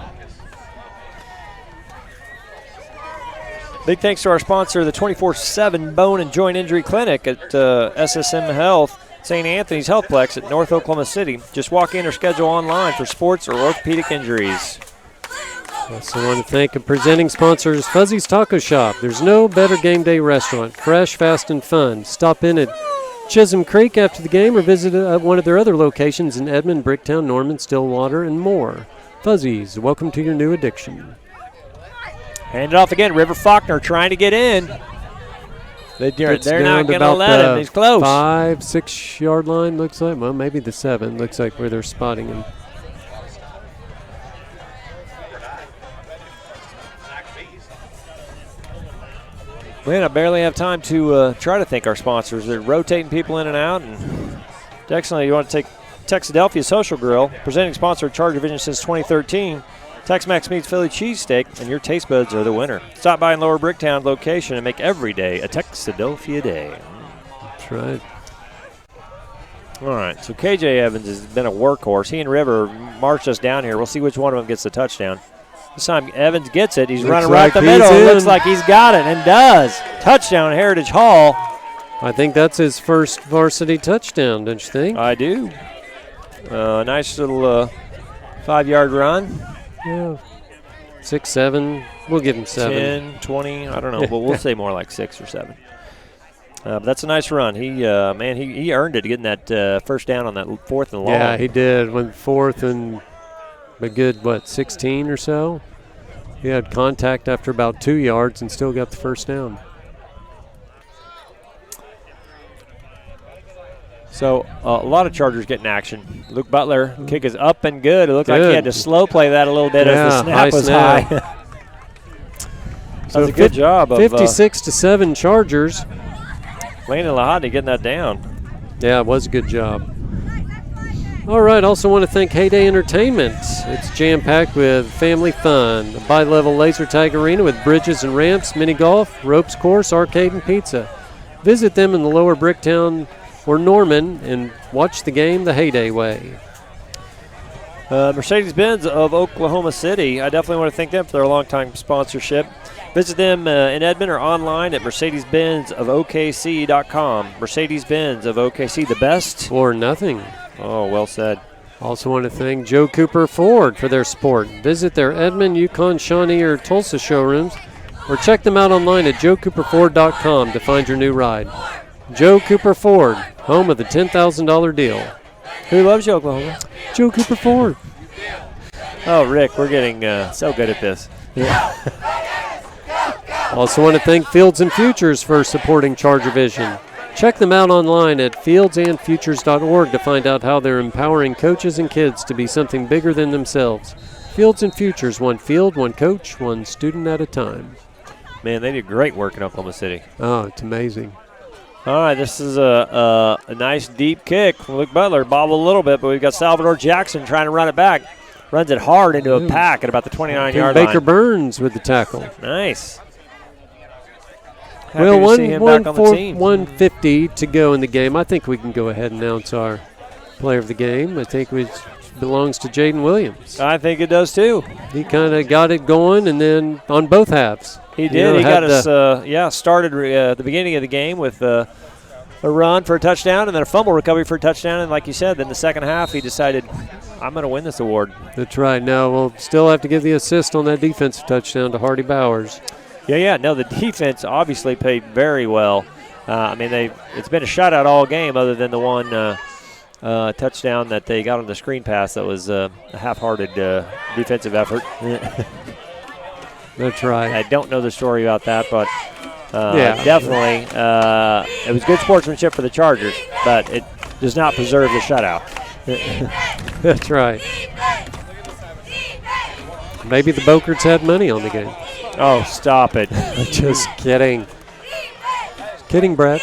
Big thanks to our sponsor, the 24/7 Bone and Joint Injury Clinic at SSM Health, St. Anthony's Healthplex at North Oklahoma City. Just walk in or schedule online for sports or orthopedic injuries. Also want to thank our presenting sponsors, Fuzzy's Taco Shop. There's no better game day restaurant. Fresh, fast, and fun. Stop in at Chisholm Creek after the game or visit one of their other locations in Edmond, Bricktown, Norman, Stillwater, and more. Fuzzy's, welcome to your new addiction. Hand it off again. River Faulkner trying to get in. They're not going to let him. He's close. 5-6 yard line looks like. Well, maybe the 7. Looks like where they're spotting him. Man, I barely have time to try to thank our sponsors. They're rotating people in and out. And excellent. You want to take Texadelphia Social Grill, presenting sponsor of Charger Vision since 2013. Tex-Mex meets Philly cheesesteak, and your taste buds are the winner. Stop by in Lower Bricktown location and make every day a Texadelphia day. That's right. All right, so KJ Evans has been a workhorse. He and River marched us down here. We'll see which one of them gets the touchdown. This time Evans gets it. He's running right the middle. Looks like he's got it and does. Touchdown, Heritage Hall. I think that's his first varsity touchdown, don't you think? I do. Nice little 5-yard run. Yeah. 6, 7. We'll give him 7. 10, 20, I don't know, but we'll say more like 6 or 7. But that's a nice run. He earned it getting that first down on that 4th and long. Yeah, he did. Went 4th and a good, 16 or so? He had contact after about 2 yards and still got the first down. So a lot of Chargers getting action. Luke Butler, kick is up and good. It looked like he had to slow play that a little bit as the snap was high. That was a good job. 56-7 Chargers. Landon Lahadny getting that down. Yeah, it was a good job. All right, also want to thank Heyday Entertainment. It's jam-packed with family fun. A bi-level laser tag arena with bridges and ramps, mini golf, ropes course, arcade, and pizza. Visit them in the Lower Bricktown or Norman and watch the game the Heyday way. Mercedes-Benz of Oklahoma City. I definitely want to thank them for their longtime sponsorship. Visit them in Edmond or online at mercedes-benzofokc.com. Mercedes-Benz of OKC, the best or nothing. Oh, well said. Also want to thank Joe Cooper Ford for their support. Visit their Edmond, Yukon, Shawnee, or Tulsa showrooms or check them out online at joecooperford.com to find your new ride. Joe Cooper Ford, home of the $10,000 deal. Who loves you, Oklahoma? Joe Cooper Ford. Oh, Rick, we're getting so good at this. Also want to thank Fields and Futures for supporting Charger Vision. Check them out online at fieldsandfutures.org to find out how they're empowering coaches and kids to be something bigger than themselves. Fields and Futures, one field, one coach, one student at a time. Man, they do great work in Oklahoma City. Oh, it's amazing. All right, this is a nice deep kick from Luke Butler. Bobbled a little bit, but we've got Salvador Jackson trying to run it back. Runs it hard into a pack at about the 29-yard line. Baker Burns with the tackle. Nice. Well, 150 to go in the game. I think we can go ahead and announce our player of the game. I think it belongs to Jaden Williams. I think it does too. He kind of got it going, and then on both halves. He did. He got us, started at the beginning of the game with a run for a touchdown and then a fumble recovery for a touchdown. And like you said, then the second half he decided, I'm going to win this award. That's right. Now we'll still have to give the assist on that defensive touchdown to Hardy Bowers. Yeah. No, the defense obviously played very well. It's been a shutout all game other than the one touchdown that they got on the screen pass that was a half-hearted defensive effort. That's right. I don't know the story about that, but definitely it was good sportsmanship for the Chargers, but it does not preserve the shutout. That's right. Maybe the Bokerts had money on the game. Oh, stop it. Just kidding. Kidding, Brett.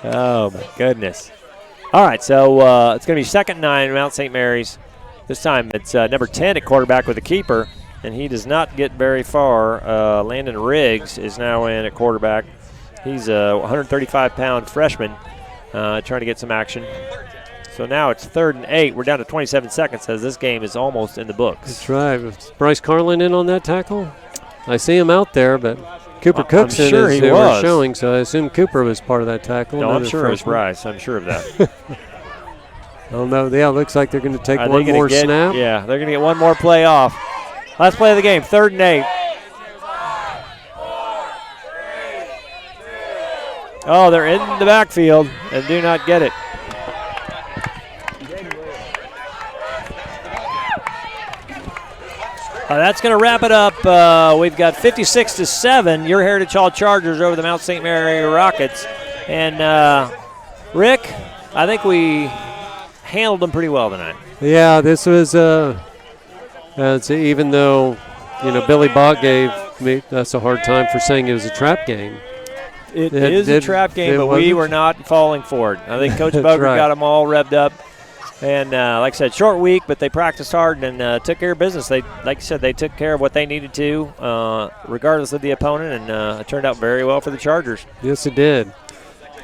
Oh, my goodness. All right, so it's going to be 2nd and 9, Mount St. Mary's. This time it's number 10 at quarterback with a keeper, and he does not get very far. Landon Riggs is now in at quarterback. He's a 135-pound freshman trying to get some action. So now it's 3rd and 8. We're down to 27 seconds as this game is almost in the books. That's right. Was Bryce Carlin in on that tackle? I see him out there, but Cooper Cookson sure is were showing, so I assume Cooper was part of that tackle. No, I'm sure it was Bryce. I'm sure of that. Oh, no. Yeah, it looks like they're going to take one more snap. Yeah, they're going to get one more play off. Last play of the game, 3rd and 8. Oh, they're in the backfield and do not get it. That's going to wrap it up. We've got 56-7. Your Heritage Hall Chargers over the Mount St. Mary Rockets. And, Rick, I think we handled them pretty well tonight. Yeah, this was Even though, Billy Bach gave us a hard time for saying it was a trap game. It is a trap game, but we were not falling for it. I think Coach Boger got them all revved up. And like I said, short week, but they practiced hard and took care of business. Like you said, they took care of what they needed to, regardless of the opponent, and it turned out very well for the Chargers. Yes, it did.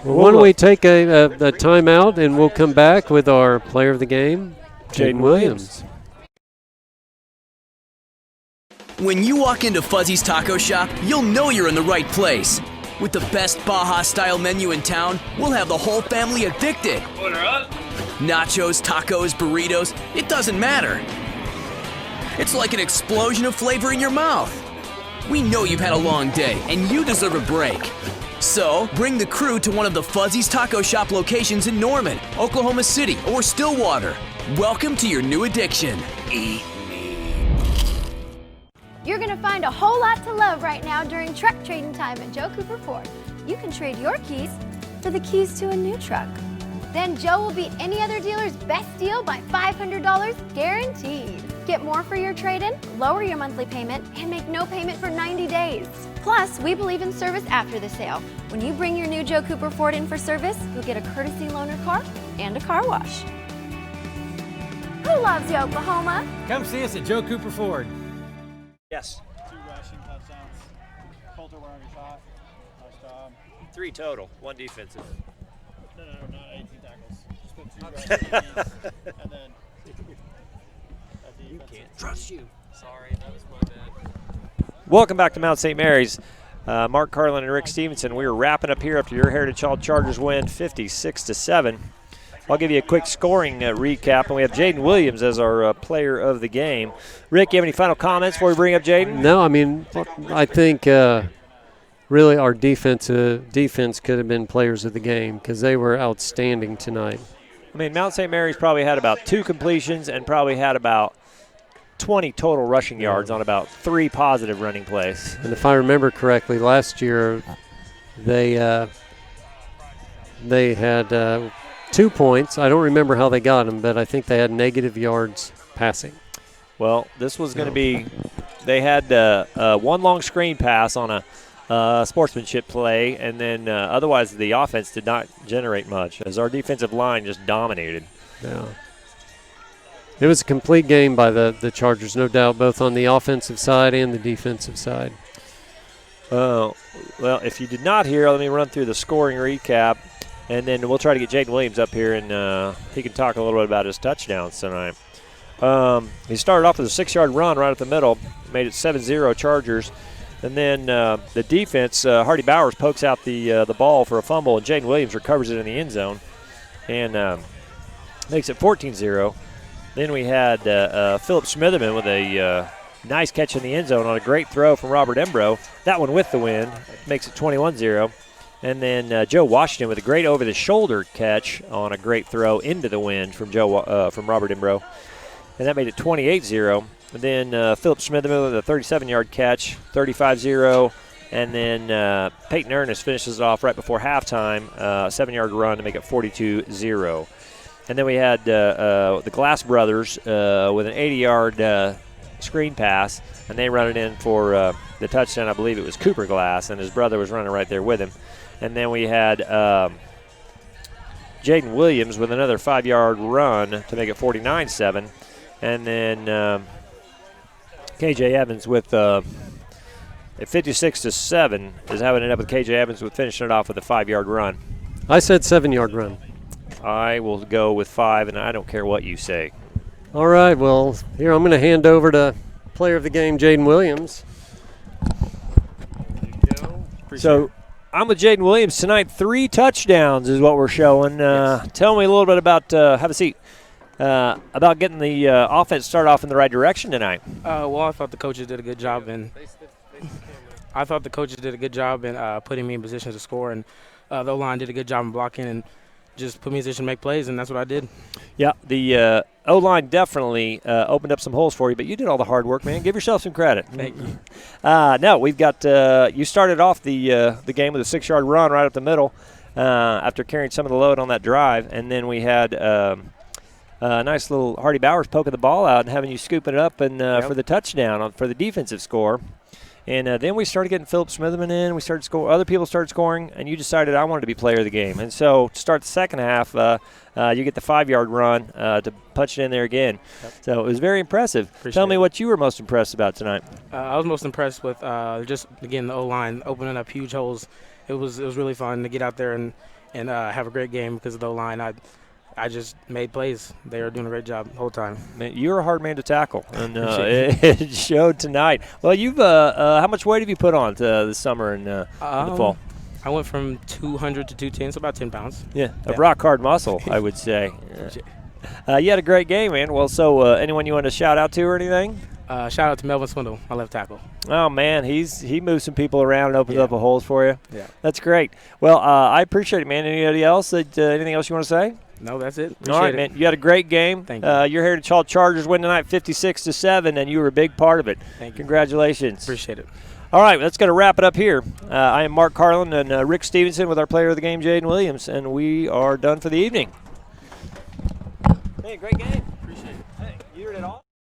Well, why don't we take a timeout, and we'll come back with our player of the game, Jaden Williams. When you walk into Fuzzy's Taco Shop, you'll know you're in the right place. With the best Baja-style menu in town, we'll have the whole family addicted. Order up. Nachos, tacos, burritos, it doesn't matter. It's like an explosion of flavor in your mouth. We know you've had a long day, and you deserve a break. So, bring the crew to one of the Fuzzy's Taco Shop locations in Norman, Oklahoma City, or Stillwater. Welcome to your new addiction. Eat me. You're going to find a whole lot to love right now during truck trading time at Joe Cooper Ford. You can trade your keys for the keys to a new truck. Then Joe will beat any other dealer's best deal by $500 guaranteed. Get more for your trade-in, lower your monthly payment, and make no payment for 90 days. Plus, we believe in service after the sale. When you bring your new Joe Cooper Ford in for service, you'll get a courtesy loaner car and a car wash. Who loves you, Oklahoma? Come see us at Joe Cooper Ford. Yes. 2 rushing touchdowns. Coulter where every shot. Nice job. 3 total, 1 defensive. No, not 18 tackles. Just put 2 rushing and then you can't trust you. Sorry, that was my bad. Welcome back to Mount St. Mary's. Mark Carlin and Rick Stevenson. We are wrapping up here after your Heritage Hall Chargers win 56-7. I'll give you a quick scoring recap, and we have Jaden Williams as our player of the game. Rick, you have any final comments before we bring up Jaden? No, I think really our defense could have been players of the game because they were outstanding tonight. Mount St. Mary's probably had about 2 completions and probably had about 20 total rushing yards on about 3 positive running plays. And if I remember correctly, last year they had 2 points. I don't remember how they got them, but I think they had negative yards passing. Well, this was going to be – they had 1 long screen pass on a sportsmanship play, and then otherwise the offense did not generate much as our defensive line just dominated. Yeah. It was a complete game by the Chargers, no doubt, both on the offensive side and the defensive side. Well, if you did not hear, let me run through the scoring recap, and then we'll try to get Jaden Williams up here, and he can talk a little bit about his touchdowns tonight. He started off with a 6-yard run right at the middle, made it 7-0 Chargers. And then the defense, Hardy Bowers pokes out the ball for a fumble, and Jaden Williams recovers it in the end zone and makes it 14-0. Then we had Philip Smitherman with a nice catch in the end zone on a great throw from Robert Embro. That one with the wind makes it 21-0. And then Joe Washington with a great over-the-shoulder catch on a great throw into the wind from Robert Embro. And that made it 28-0. And then Philip Smitherman with a 37-yard catch, 35-0. And then Peyton Ernest finishes it off right before halftime, a 7-yard run to make it 42-0. And then we had the Glass brothers with an 80-yard screen pass, and they run it in for the touchdown. I believe it was Cooper Glass, and his brother was running right there with him. And then we had Jaden Williams with another 5-yard run to make it 49-7. And then KJ Evans with at 56-7 is how it ended up with KJ Evans with finishing it off with a 5-yard run. I said 7-yard run. I will go with 5, and I don't care what you say. All right, well, here I'm going to hand over to player of the game, Jaden Williams. So I'm with Jaden Williams tonight. 3 touchdowns is what we're showing. Yes. Tell me a little bit about, have a seat, about getting the offense started off in the right direction tonight. Well, I thought the coaches did a good job in putting me in position to score, and the O-line did a good job in blocking and just put me in position to make plays, and that's what I did. Yeah, the O-line definitely opened up some holes for you, but you did all the hard work, man. Give yourself some credit. Thank you. No, we've got you started off the game with a 6-yard run right up the middle after carrying some of the load on that drive, and then we had nice little Hardy Bowers poking the ball out and having you scooping it up and for the touchdown for the defensive score. And then we started getting Philip Smitherman in. We started scoring. Other people started scoring, and you decided I wanted to be player of the game. And so to start the second half, you get the 5-yard run to punch it in there again. Yep. So it was very impressive. Tell me what you were most impressed about tonight. I was most impressed with just, again, the O-line opening up huge holes. It was really fun to get out there and have a great game because of the O-line. I just made plays. They were doing a great job the whole time. Man, you're a hard man to tackle, and it showed tonight. Well, you've how much weight have you put on this summer and the fall? I went from 200 to 210, so about 10 pounds. Yeah, a rock hard muscle, I would say. You had a great game, man. Well, so anyone you want to shout out to or anything? Shout out to Melvin Swindle, my left tackle. Oh, man, he moves some people around and opens up a holes for you. Yeah. That's great. Well, I appreciate it, man. Anybody else? Anything else you want to say? No, that's it. All right, man. You had a great game. Thank you. Your Heritage Hall Chargers win tonight 56-7, and you were a big part of it. Thank you. Congratulations. Appreciate it. All right, that's going to wrap it up here. I am Mark Carlin and Rick Stevenson with our player of the game, Jaden Williams, and we are done for the evening. Hey, great game. Appreciate it. Hey, you heard it all.